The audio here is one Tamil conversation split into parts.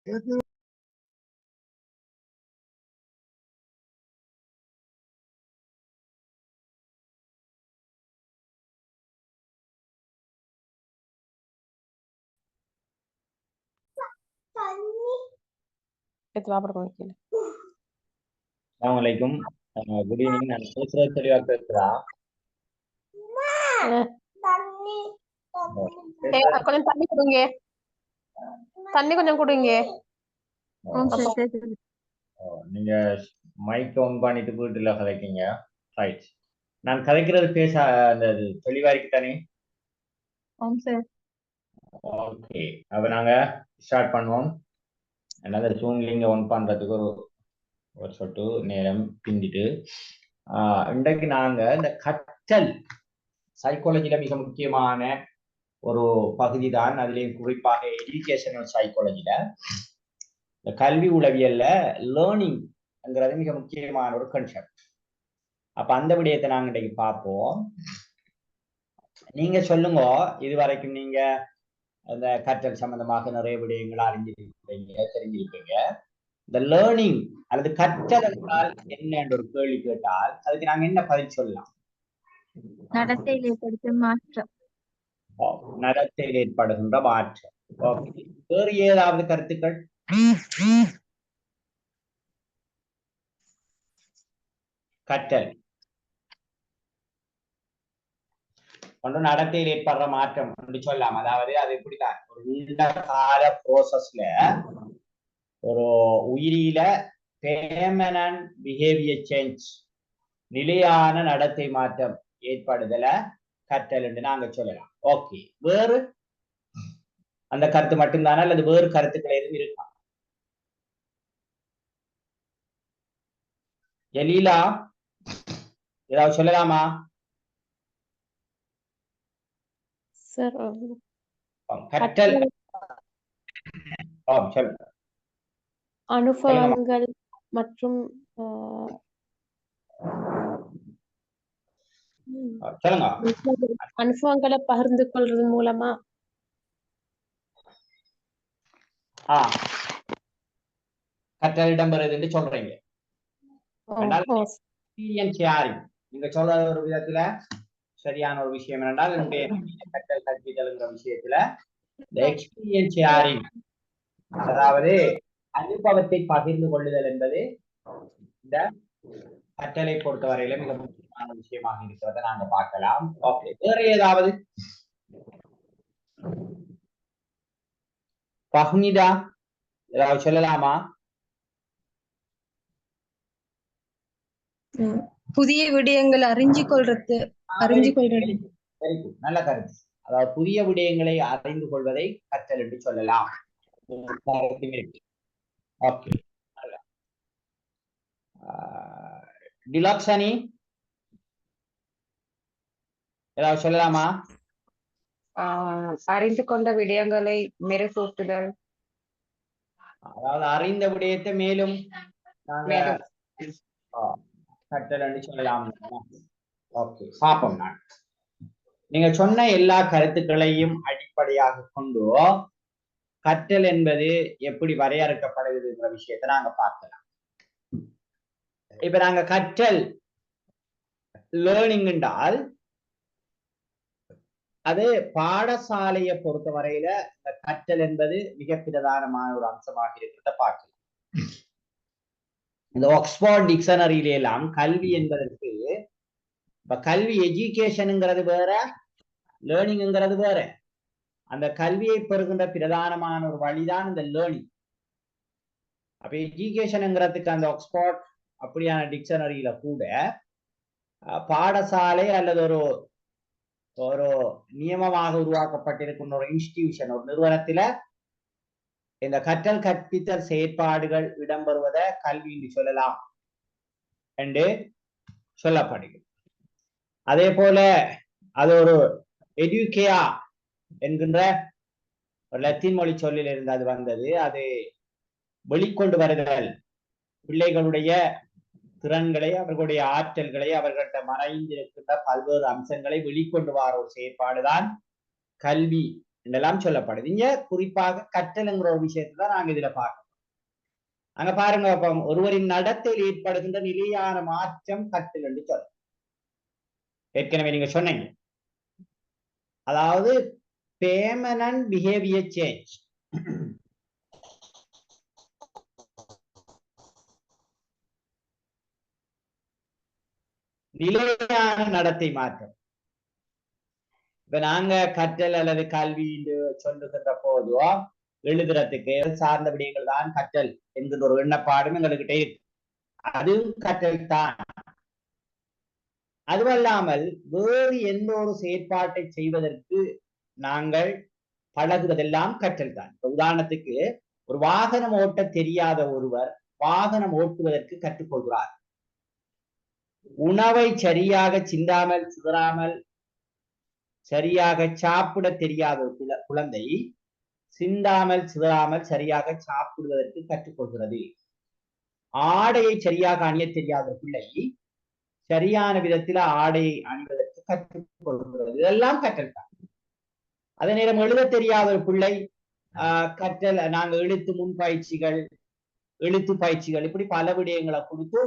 Assalamualaikum. Good evening. நான் பேசுறது தெளிவா பேசுறா? கொஞ்சம் தண்ணி கொடுங்க. தண்ணி கொஞ்சம் கொடுங்க. நீங்க மைக் ஆன் பண்ணிட்டு வீட்டுல கதைக்கீங்க. ரைட். நான் கதைக்கிறது பேச அந்த தெளிவா இருக்கு தானே? ஓகே. அப்ப நாங்க ஸ்டார்ட் பண்ணுவோம். என்னது ஜூம் லிங்க ஆன் பண்றதுக்கு ஒரு சொட்டு நேரம் பிந்திட்டு இன்றைக்கு நாங்க இந்த கற்றல் சைக்காலஜில மிக முக்கியமான ஒரு பகுதி தான். அதுலேயும் குறிப்பாக எஜுகேஷனல் சைக்காலஜில இந்த கல்வி உளவியல்ல லேர்னிங்கிறது மிக முக்கியமான ஒரு கன்செப்ட். அப்ப அந்த விடயத்தை நாங்க இன்றைக்கு பார்ப்போம். நீங்க சொல்லுங்க, இது வரைக்கும் நீங்க அந்த கற்றல் சம்பந்தமாக நிறைய விடயங்கள் அறிஞ்சிருப்பீங்க, தெரிஞ்சிருப்பீங்க. இந்த லேர்னிங் அல்லது கற்றல் என்றால் என்ன என்ற ஒரு கேள்வி கேட்டால் அதுக்கு நாங்க என்ன பதில் சொல்லலாம்? நடத்தையில் ஏற்படுத்தும் மாற்றம். நடத்தையில் ஏற்படுகின்ற மாற்றம். ஓகே. வேறு ஏதாவது கருத்துக்கள்? கற்றல் ஒன்று நடத்தையில் ஏற்படுற மாற்றம் என்று சொல்லலாம். அதாவது அது எப்படிதான் ஒரு நீண்ட கால ப்ரோசஸ்ல ஒரு உயிரியில பெர்மனன்ட் பிஹேவியர் சேஞ்ச், நிலையான நடத்தை மாற்றம் ஏற்படுதல கற்றல் என்று நாங்க சொல்லலாம். ஓகே. வேறு அந்த கருத்து மட்டும்தானா அல்லது வேறு கருத்துக்கள் எதுவும் இருக்கா? ஜலீலா ஏதாவது சொல்லலாமா? கற்றல் சொல்லுங்க. அனுபவங்கள் மற்றும் சொல்லுங்க. அனுபவங்களை பகிர்ந்து கொள்றது மூலமா கற்றல் இடம்பெறுது என்று சொல்றீங்க. நீங்க சொல்ற ஒரு விதத்துல சரியான ஒரு விஷயம் என்றால் என்னுடைய கற்றல் கற்பித்தல்ங்கிற விஷயத்துல இந்த எக்ஸ்பீரியன்ஸ் ஷேரிங், அதாவது அனுபவத்தை பகிர்ந்து கொள்ளுதல் என்பது இந்த கற்றலை பொறுத்தவரையில மிக முக்கியமான விஷயமாக இருக்கிறத நாங்க பார்க்கலாம். ஓகே. வேற ஏதாவது? பஹ்னிதா ஏதாவது சொல்லலாமா? புதிய விடயங்களை அறிஞ்சு கொள்றது. நல்ல கருத்து. அதாவது புதிய விடயங்களை அறிந்து கொள்வதை கற்றல் என்று சொல்லலாம். ஓகே. டிலாக்ஸனி ஏதாவது சொல்லலாமா? அறிந்து கொண்ட விடயங்களை மெருகூட்டுதல். அதாவது அறிந்த விடயத்தை மேலும் கற்றல் என்று சொல்லலாம். ஓகே. பாப்போம். நான் நீங்க சொன்ன எல்லா கருத்துக்களையும் அடிப்படையாக கொண்டு கற்றல் என்பது எப்படி வரையறுக்கப்படுதுங்கிற விஷயத்தை நாங்க பார்க்கலாம். இப்ப நாங்க கற்றல் லேர்னிங் என்றால் அது பாடசாலையை பொறுத்த வரையில இந்த கற்றல் என்பது மிக பிரதானமான ஒரு அம்சமாக இருக்கிறத பார்க்கலாம். இந்த ஆக்ஸ்போர்ட் டிக்ஷனரியில எல்லாம் கல்வி என்பதற்கு இப்ப கல்வி எஜுகேஷனுங்கிறது வேற, லேர்னிங்கிறது வேற. அந்த கல்வியை பெறுகின்ற பிரதானமான ஒரு வழிதான் இந்த லேர்னிங். அப்ப எஜுகேஷனுங்கிறதுக்கு அந்த ஆக்ஸ்போர்ட் அப்படியான டிக்ஷனரியில கூட பாடசாலை அல்லது ஒரு நியமமாக உருவாக்கப்பட்டிருக்கின்ற ஒரு இன்ஸ்டிடியூஷன், ஒரு நிறுவனத்துல இந்த கற்றல் கற்பித்தல் செயற்பாடுகள் இடம்பெறுவதை கல்வி என்று சொல்லலாம் என்று சொல்லப்படுகிறது. அதே போல அது ஒரு எடியூகேயா என்கின்ற ஒரு லத்தீன் மொழி சொல்லில் இருந்து அது வந்தது. அது வெளிக்கொண்டு வருதல், பிள்ளைகளுடைய திறன்களை, அவர்களுடைய ஆற்றல்களை, அவர்கள்ட்ட மறைந்திருக்கின்ற பல்வேறு அம்சங்களை வெளிக்கொண்டு வர ஒரு செயற்பாடுதான் கல்வி என்றெல்லாம் சொல்லப்படுது. இங்க குறிப்பாக கற்றல்ங்கிற ஒரு விஷயத்தான் நாங்க இதுல பார்க்கணும். அங்க பாருங்க, அப்ப ஒருவரின் நடத்தையில் ஏற்படுகின்ற நிலையான மாற்றம் கற்றல் என்று சொல்ல. ஏற்கனவே நீங்க சொன்னீங்க, அதாவது பெர்மனன்ட் பிஹேவியர் சேஞ்ச். நிலையான நடத்தை மாற்றம். இப்ப நாங்க கற்றல் அல்லது கல்வி என்று சொல்லுகின்ற போதோ எழுதுறதுக்கு சார்ந்த விடயங்கள் தான் கற்றல் என்கின்ற ஒரு எண்ணப்பாடும் எங்கள்கிட்ட இருக்கு. அதுவும் கற்றல் தான். அதுவல்லாமல் வேறு எந்த ஒரு செயற்பாட்டை செய்வதற்கு நாங்கள் பழகுவதெல்லாம் கற்றல் தான். இப்ப உதாரணத்துக்கு ஒரு வாகனம் ஓட்ட தெரியாத ஒருவர் வாகனம் ஓட்டுவதற்கு கற்றுக்கொள்கிறார். உணவை சரியாக சிந்தாமல் சிதறாமல் சரியாக சாப்பிட தெரியாத ஒரு குழந்தை சிந்தாமல் சிதறாமல் சரியாக சாப்பிடுவதற்கு கற்றுக்கொள்கிறது. ஆடையை சரியாக அணிய தெரியாத பிள்ளை சரியான விதத்தில் ஆடையை அணிவதற்கு கற்றுக்கொள்கிறது. இதெல்லாம் கற்றல் தான். அதே நேரம் எழுத தெரியாத ஒரு பிள்ளை கற்றல், நாங்க எழுத்து முன் பயிற்சிகள், எழுத்து பயிற்சிகள், இப்படி பல விடயங்களை கொடுத்து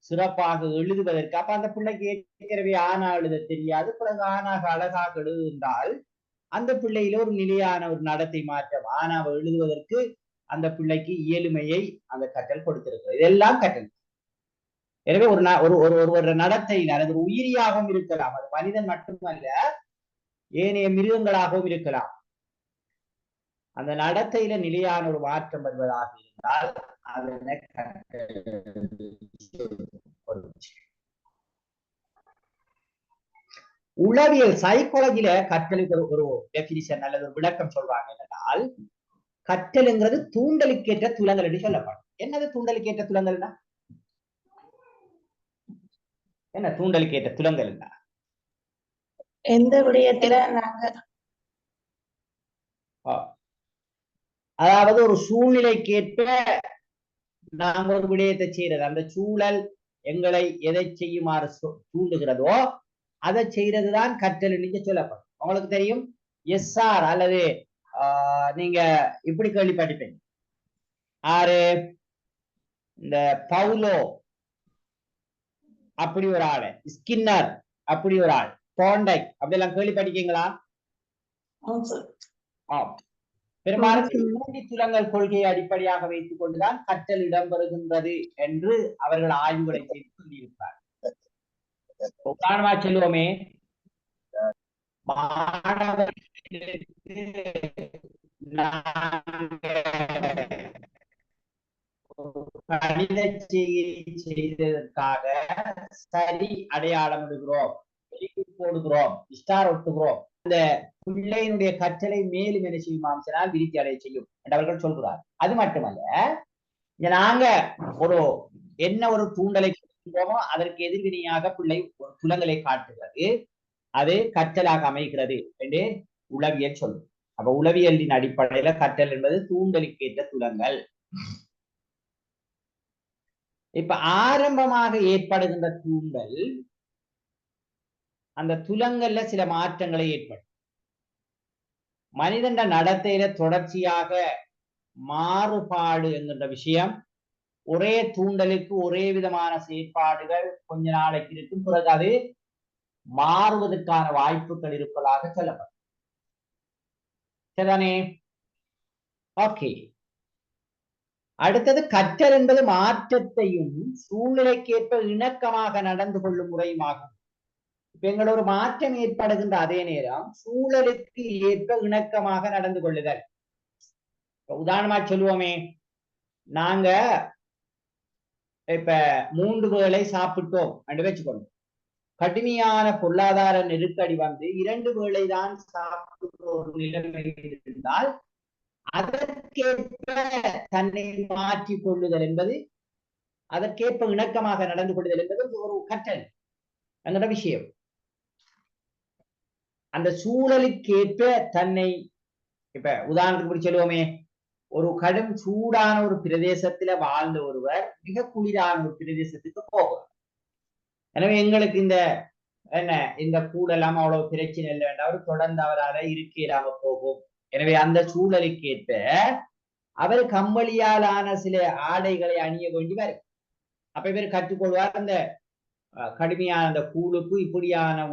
சிறப்பாக எழுதுவதற்கு, அப்ப அந்த பிள்ளைக்கு ஏற்கனவே ஆனா எழுத தெரியாது, பிறகு ஆனாக அழகாக எழுதுகின்றால் அந்த பிள்ளையில ஒரு நிலையான ஒரு நடத்தை மாற்றம், ஆனாவை எழுதுவதற்கு அந்த பிள்ளைக்கு இயலுமையை அந்த கற்றல் கொடுத்திருக்கிறது. இதெல்லாம் கற்றல். எனவே ஒரு நடத்தையில் அல்லது ஒரு உயிரியாகவும் இருக்கலாம், அது மனிதன் மட்டுமல்ல ஏனைய மிருகங்களாகவும் இருக்கலாம். அந்த நடத்தையில நிலையான ஒரு மாற்றம் வருவதாக இருந்தால் அதனை உளவியல் சைக்காலஜில கற்றலுக்கு ஒரு டெபினிஷன் அல்லது ஒரு விளக்கம் சொல்றாங்க. என்றால் கற்றலுங்கிறது தூண்டலுக்கேற்ற துலங்கள் என்று சொல்லப்படும். என்னது தூண்டலுக்கேற்ற துலங்கள்னா என்ன? தூண்டலுக்கேற்ற துலங்கள் என்ன? எந்த விடயத்துல நாங்க அதாவது ஒரு சூழ்நிலைக்கேற்ற நாங்க ஒரு விடயத்தை செய்யறது, அந்த சூழல் எங்களை எதை செய்யுமாறு தூண்டுகிறதோ அதை செய்யறதுதான் கற்றல் நீங்க சொல்லப்படும். உங்களுக்கு தெரியும், எஸ்ஆர் அல்லது நீங்க இப்படி கேள்விப்பட்டிருப்பீங்க, ஆறு இந்த பவுலோ அப்படி ஒரு ஆளு, ஸ்கின்னர் அப்படி ஒரு ஆள், தோண்டை அப்படி எல்லாம் கேள்விப்பட்டிருக்கீங்களா? பெரும்பாலும் துலங்கள் கொள்கையை அடிப்படையாக வைத்துக் கொண்டுதான் கற்றல் இடம்பெறுகின்றது என்று அவர்கள் ஆய்வுகளை செய்து சொல்லியிருப்பார். உதாரணமா சொல்லுவோமே, கணித செய்ததற்காக சரி அடையாளம் இடுகிறோம், போடுகிறோம், ஸ்டார் ஒட்டுகிறோம். அந்த பிள்ளையினுடைய கற்றலை மேலும் என்ன செய்யுமாம் சொன்னால் விருத்தி அடைய செய்யும் என்று அவர்கள் சொல்கிறார். அது மட்டுமல்ல, நாங்க ஒரு என்ன ஒரு தூண்டலை செய்கிறோமோ அதற்கு எதிர்வினையாக பிள்ளை ஒரு துலங்களை காட்டுகிறது, அது கற்றலாக அமைகிறது என்று உளவியல் சொல்லும். அப்ப உளவியலின் அடிப்படையில கற்றல் என்பது தூண்டலுக்கேற்ற துலங்கள். இப்ப ஆரம்பமாக ஏற்படுகின்ற தூண்டல் அந்த துலங்கள்ல சில மாற்றங்களை ஏற்படும். மனிதன் நடத்தையில தொடர்ச்சியாக மாறுபாடு என்கின்ற விஷயம், ஒரே தூண்டலுக்கு ஒரே விதமான செயற்பாடுகள் கொஞ்ச நாளைக்கு இருக்கும், பிறகு அது மாறுவதற்கான வாய்ப்புகள் இருப்பதாக சொல்லப்படும். சரிதானே? ஓகே. அடுத்தது கற்றல் என்பது மாற்றத்தையும் சூழ்நிலைக்கேற்ப இணக்கமாக நடந்து கொள்ளும் முறையுமாகும். இப்ப எங்களோட ஒரு மாற்றம் ஏற்படுகின்ற அதே நேரம் சூழலுக்கு ஏற்ப இணக்கமாக நடந்து கொள்ளுதல். உதாரணமா சொல்லுவோமே, நாங்க இப்ப 3 வேளை சாப்பிட்டோம் என்று வச்சுக்கொள்ளும். கடுமையான பொருளாதார நெருக்கடி வந்து 2 வேளை தான் சாப்பிடுற ஒரு நிலைமை இருந்தால் அதற்கேற்ப தன்னை மாற்றிக் கொள்ளுதல் என்பது, அதற்கேற்ப இணக்கமாக நடந்து கொள்ளுதல் என்பது ஒரு கற்றல் என்கிற விஷயம். அந்த சூழலுக்கேற்ப தன்னை, இப்ப உதாரணத்துக்கு சொல்லுவோமே, ஒரு கடும் சூடான ஒரு பிரதேசத்துல வாழ்ந்த ஒருவர் மிக குளிரான ஒரு பிரதேசத்துக்கு போகிறார். எனவே எங்களுக்கு இந்த கூடெல்லாம் அவ்வளவு பிரச்சனை இல்லை வேண்டாம், அவர் தொடர்ந்து அவரால் இருக்க இல்லாம போகும் எனவே அந்த சூழலுக்கு ஏற்ப அவர் கம்பளியாலான சில ஆடைகளை அணிய வேண்டி வரும். அப்ப இவர் கற்றுக்கொள்வார் அந்த கடுமையான அந்த கூழுக்கு இப்படியான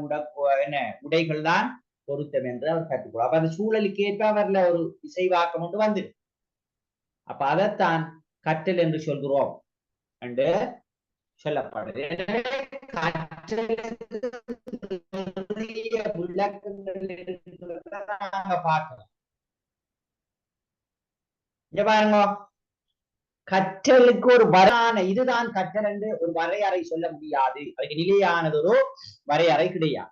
உடைகள் தான் பொருத்தம் என்று அவர் கற்றுக்கொள்வார். அப்ப அந்த சூழலுக்கு ஏற்ப அவர்ல ஒரு இசைவாக்கம் ஒன்று வந்துடும். அப்ப அதைத்தான் கற்றல் என்று சொல்கிறோம் என்று சொல்லப்படுது. விளக்கங்கள் நாங்க பார்க்கலாம். இங்க பாருங்க, கற்றலுக்கு ஒரு இதுதான் கற்றல் என்று ஒரு வரையறை சொல்ல முடியாது. அதுக்கு நிலையானது ஒரு வரையறை கிடையாது.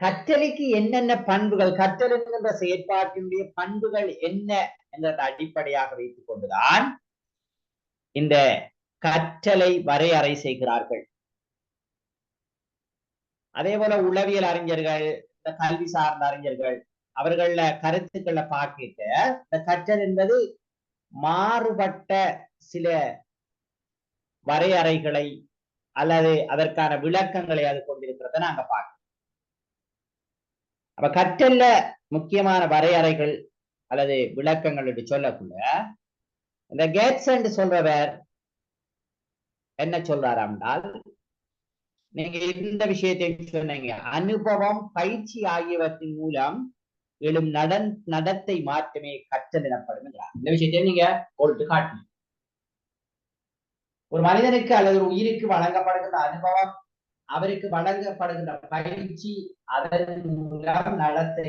கற்றலுக்கு என்னென்ன பண்புகள், கற்றல் என்கின்ற செயற்பாட்டினுடைய பண்புகள் என்ன என்ற அடிப்படையாக வைத்துக் கொண்டுதான் இந்த கற்றலை வரையறை செய்கிறார்கள். அதே போல உளவியல் அறிஞர்கள், இந்த கல்வி சார்ந்த அறிஞர்கள், அவர்கள கருத்துக்களை பார்க்கிட்ட இந்த கற்றல் என்பது மாறுபட்ட சில வரையறைகளை அல்லது அதற்கான விளக்கங்களை அது கொண்டிருக்கிறத நாங்க பார்க்கிறோம். அப்ப கற்றல்ல முக்கியமான வரையறைகள் அல்லது விளக்கங்கள் என்று சொல்லக்குள்ள இந்த கேட்ஸ் என்று சொல்றவர் என்ன சொல்றாராம் என்றால், நீங்க இந்த விஷயத்தை சொன்னீங்க, அனுபவம் பயிற்சி ஆகியவற்றின் மூலம் எழும் நடத்தை மாற்றமே கற்றல் எனப்படும் என்றார். இந்த விஷயத்தை நீங்க போட்டு காட்டணும். ஒரு மனிதனுக்கு அல்லது ஒரு உயிருக்கு வழங்கப்படுகின்ற அனுபவம், அவருக்கு வழங்கப்படுகின்ற பயிற்சி, அதன் மூலம் நடத்தை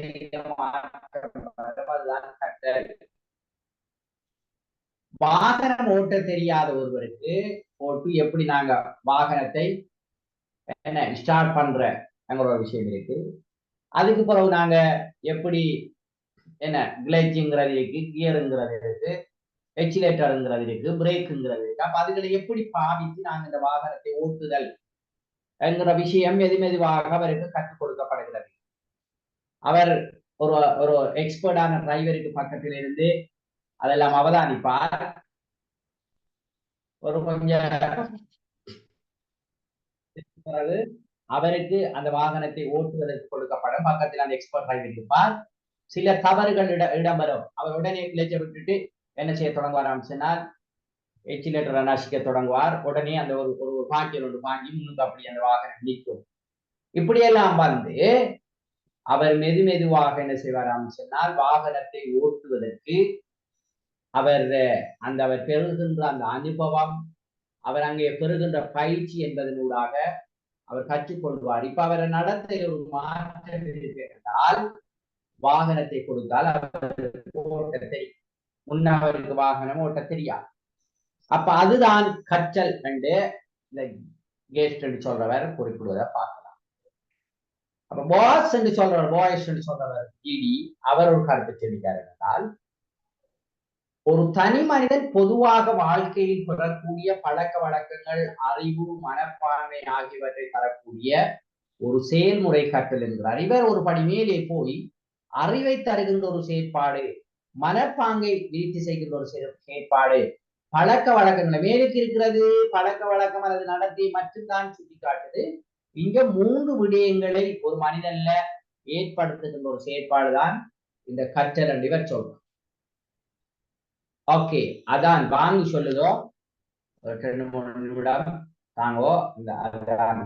மாற்றப்படுவதுதான் கற்றல். வாகனம் ஓட்ட தெரியாத ஒருவருக்கு போட்டு எப்படி நாங்க வாகனத்தை என்ன ஸ்டார்ட் பண்ற ஒரு விஷயம் இருக்கு. அதுக்கு பிறகு நாங்க எப்படி என்ன கிளட்ஜுங்கிறது இருக்கு, கியருங்கிறது இருக்கு, எக்சிலேட்டருங்கிறது இருக்கு, பிரேக்குங்கிறது இருக்கு. அப்ப அதுகளை எப்படி பாவித்து நாங்க இந்த வாகனத்தை ஓட்டுதல் என்கிற விஷயம் மெதுமெதுவாக அவருக்கு கற்றுக் கொடுக்கப்படுகிறது. அவர் ஒரு ஒரு எக்ஸ்பர்டான டிரைவருக்கு பக்கத்தில் இருந்து அதெல்லாம் அவதானிப்பார். ஒரு கொஞ்சம் அவருக்கு அந்த வாகனத்தை ஓட்டுவதற்கு கொடுக்கப்படும். பக்கத்தில் அந்த எக்ஸ்பர்ட் டிரைவர் இருப்பார். சில தவறுகள் இடம்பெறும். அவர் உடனே கிளச்சை விட்டுட்டு என்ன செய்ய தொடங்குவார் சொன்னால், எக்சிலேட்டரை நசிக்க தொடங்குவார். உடனே அந்த ஒரு பாக்கியம் ஒன்று வாங்கி முன்னுக்கு அப்படி அந்த வாகனம் நிற்கும். இப்படியெல்லாம் வந்து அவர் மெதுவாக என்ன செய்வார் சொன்னால், வாகனத்தை ஓட்டுவதற்கு அவர் பெறுகின்ற அந்த அனுபவம், அவர் அங்கே பெறுகின்ற பயிற்சி என்பதனூடாக அவர் கற்றுக்கொள்வார். இப்ப அவரை நடத்த ஒரு மாற்றம் என்றால், வாகனத்தை கொடுத்தால் அவருக்கு ஓட்ட தெரியும், முன்ன அவருக்கு வாகனம் ஓட்ட தெரியாது. அப்ப அதுதான் கற்றல் என்று இந்த கேஸ்ட் என்று சொல்றவர் குறிப்பிடுவதை பார்க்கலாம். அப்ப பாஸ் என்று சொல்றவர், பாய்ஸ் என்று சொல்றவர் ஜிடி, அவர் ஒரு கருத்து தெரிவித்தார் என்றால், ஒரு தனி மனிதன் பொதுவாக வாழ்க்கையில் பெறக்கூடிய பழக்க வழக்கங்கள், அறிவு, மனப்பான்மை ஆகியவற்றை தரக்கூடிய ஒரு செயல்முறை கற்றல் என்கிறார். இவர் ஒரு படி மேலே போய் அறிவை தருகின்ற ஒரு செயற்பாடு, மனப்பாங்கை விருத்தி செய்கின்ற ஒரு செயற்பாடு, பழக்க வழக்கங்கள் மேலுக்கு இருக்கிறது. பழக்க வழக்கம் அல்லது நடத்தை மட்டும்தான் சுட்டி காட்டுது. இங்க 3 விடயங்களை ஒரு மனிதன்ல ஏற்படுத்துகின்ற ஒரு செயற்பாடுதான் இந்த கற்றல் என்று இவர் சொல்றார். ஓகே, அதான் வாங்கி சொல்லுதோ ஒரு 2-3 நிமிடம் தாங்கோ. இந்த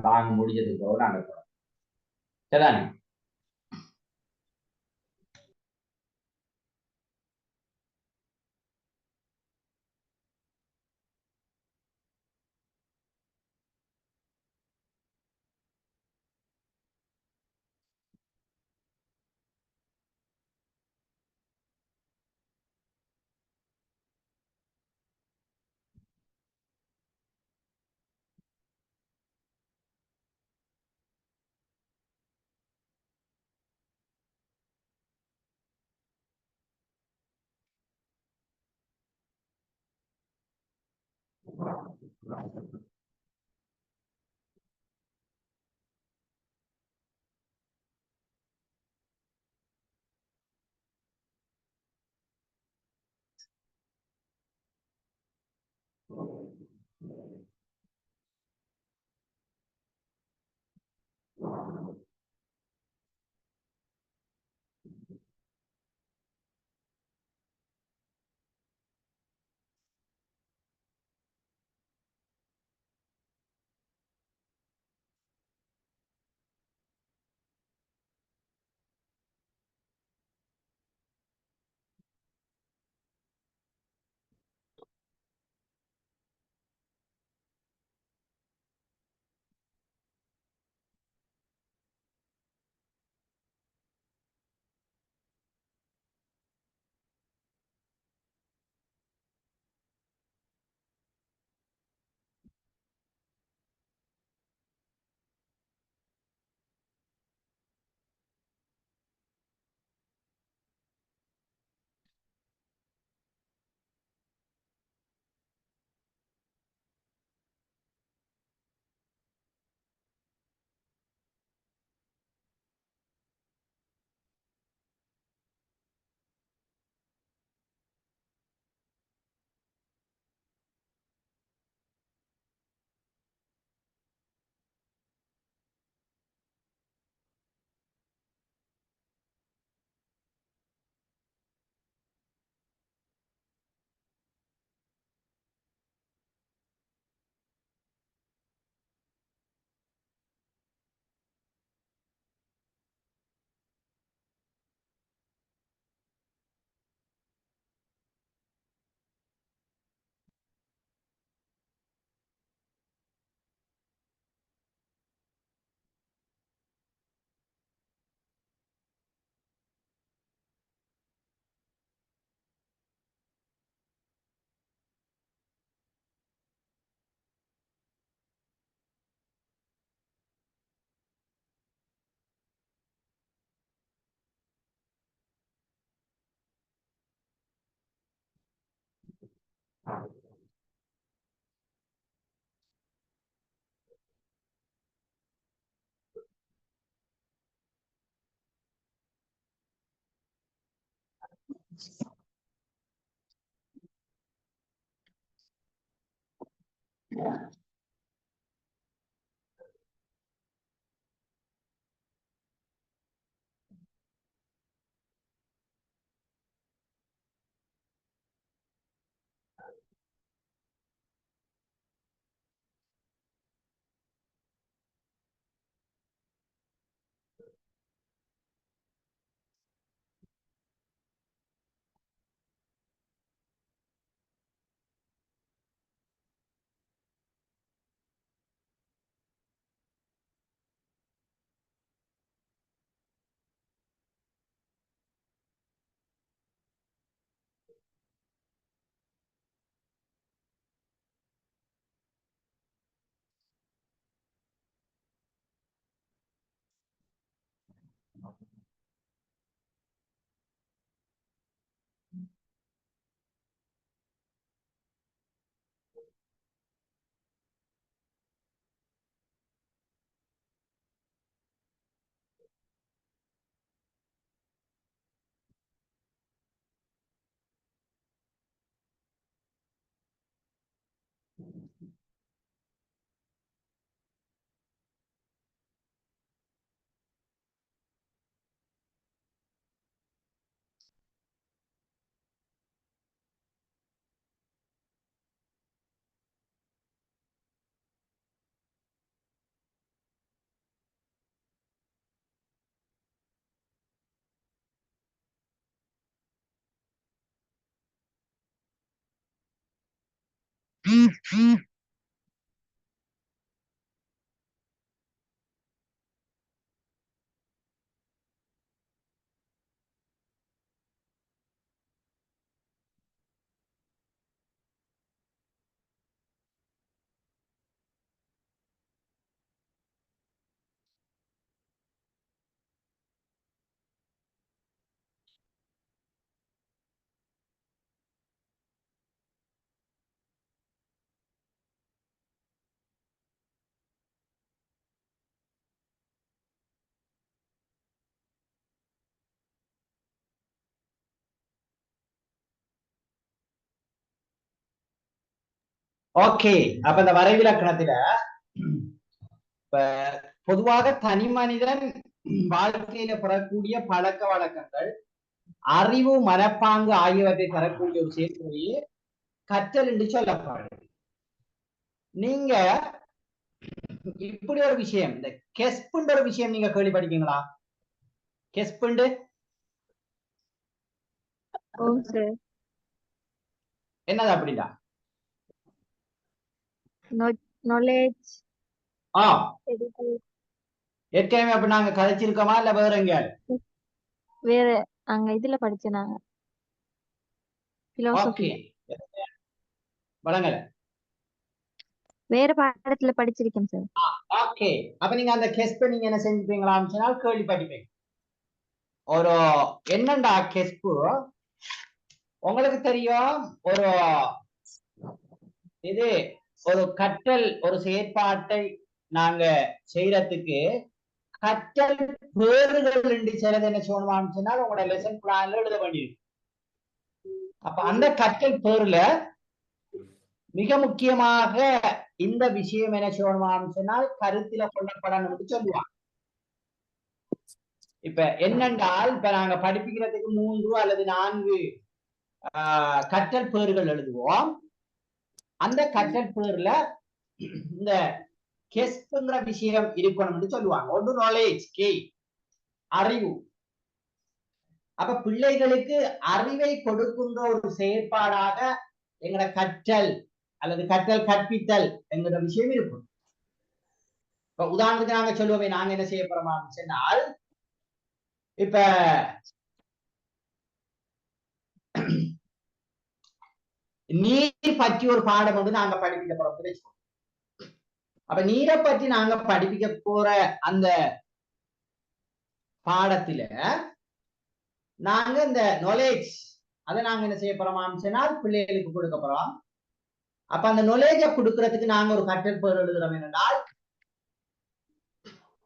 வாங்க முடிஞ்சதுக்கோ நாங்க சரிதானே? ஓகே. அப்ப இந்த வரைவிலக்கணத்துல இப்ப பொதுவாக தனி மனிதன் வாழ்க்கையில பெறக்கூடிய பழக்க வழக்கங்கள், அறிவு, மனப்பாங்கு ஆகியவற்றை தரக்கூடிய ஒரு செயல்முறையே கற்றல் என்று சொல்லப்படுது. நீங்க இப்படி ஒரு விஷயம், இந்த கெஸ்ப்ன்ற ஒரு விஷயம் நீங்க கேள்விப்பட்டிருக்கீங்களா? கெஸ்ப்ண்டு என்னது அப்படின்னா? knowledge ஏற்கனவே அப்ப நாங்க கதைச்சிருக்கோமா இல்ல வேற எங்கேயாவது? வேற அங்க இதுல படிச்சேன் நாங்க ஓகே, வழங்கல. வேற பாடத்துல படிச்சிருக்கேன் சார். ஓகே, அப்ப நீங்க அந்த கெஸ்ப நீங்க என்ன செஞ்சுப்பீங்களான்னு சொன்னால் கேள்விப்பட்டிருப்பீங்க. ஒரு என்னண்டா கெஸ்பு உங்களுக்கு தெரியும். ஒரு இது ஒரு கற்றல் ஒரு செயற்பாட்டை நாங்க செய்யறதுக்கு கற்றல் பேறுகள் என்று சிலது என்ன சொல்லணும்னு சொன்னால் உங்களோட லெசன் பிளான்ல எழுத வேண்டியிருக்கு. அப்ப அந்த கற்றல் பேர்ல மிக முக்கியமாக இந்த விஷயம் என்ன சொல்லணும்னு சொன்னால் கருத்தில கொள்ளப்படணும்னு சொல்லுவாங்க. இப்ப என்னென்றால் இப்ப நாங்க படிப்பிக்கிறதுக்கு 3 அல்லது 4 கற்றல் பேறுகள் எழுதுவோம். அந்த கற்றல் பேர்ல இந்த கெஸ்ப்ங்கிற விஷயம் இருக்கணும்னு சொல்லுவாங்க. ஒன்று நாலேஜ், கே அறிவு. அப்ப பிள்ளைகளுக்கு அறிவை கொடுக்கின்ற ஒரு செயற்பாடாக எங்கட கற்றல் அல்லது கற்றல் கற்பித்தல் என்கிற விஷயம் இருக்கும். இப்ப உதாரணத்துக்கு நாங்க சொல்லுவோமே, நாங்க என்ன செய்ய போறோம் சொன்னால், இப்ப நீர் பற்றி ஒரு பாடம் வந்து நாங்க படிப்பிக்க போறோம். அப்ப நீரை பற்றி நாங்க படிப்பிக்க போற அந்த பாடத்துல நாங்க இந்த நாலேஜ் அதை நாங்க என்ன செய்ய போறோம் சொன்னால் பிள்ளைகளுக்கு கொடுக்க போறோம். அப்ப அந்த knowledge கொடுக்கறதுக்கு நாங்க ஒரு கற்றல் பெயர் எழுதுறோம் என்றால்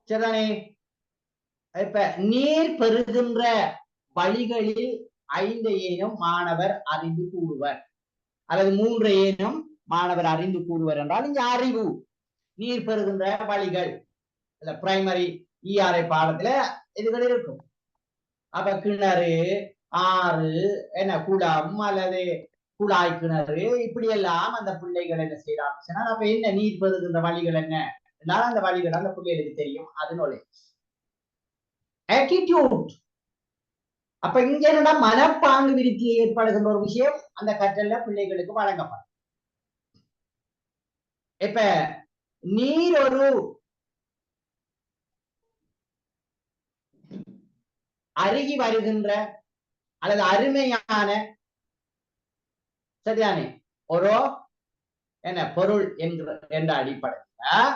சரிதானே. இப்ப நீர் பெறுகின்ற வழிகளில் 5 ஏனும் மாணவர் அறிந்து கூறுவர் அல்லது 3 ஏனும் மாணவர் அறிந்து கூறுவர் என்றால் இங்க அறிவு நீர் பெறுகின்ற வழிகள் இல்ல பிரைமரி ERI பாடத்துல இதுகள் இருக்கும். அப்ப கிணறு, ஆறு, என்ன குளம் அல்லது குழாய் கிணறு இப்படி எல்லாம் அந்த பிள்ளைகள் என்ன செய்யறாங்க. அப்ப என்ன நீர் பெறுகின்ற வழிகள் என்ன அந்த வழிகள் அந்த பிள்ளைகளுக்கு தெரியும். அது knowledge. attitude. அப்ப இங்க என்னடா மனப்பாங்கு விருத்தி ஏற்படுகின்ற ஒரு விஷயம் அந்த கற்றல்ல பிள்ளைகளுக்கு வழங்கப்படும். இப்ப நீர் ஒரு அருகி வருகின்ற அல்லது அருமையான சரிதானே ஒரு என்ன பொருள் என்ற அடிப்படையில்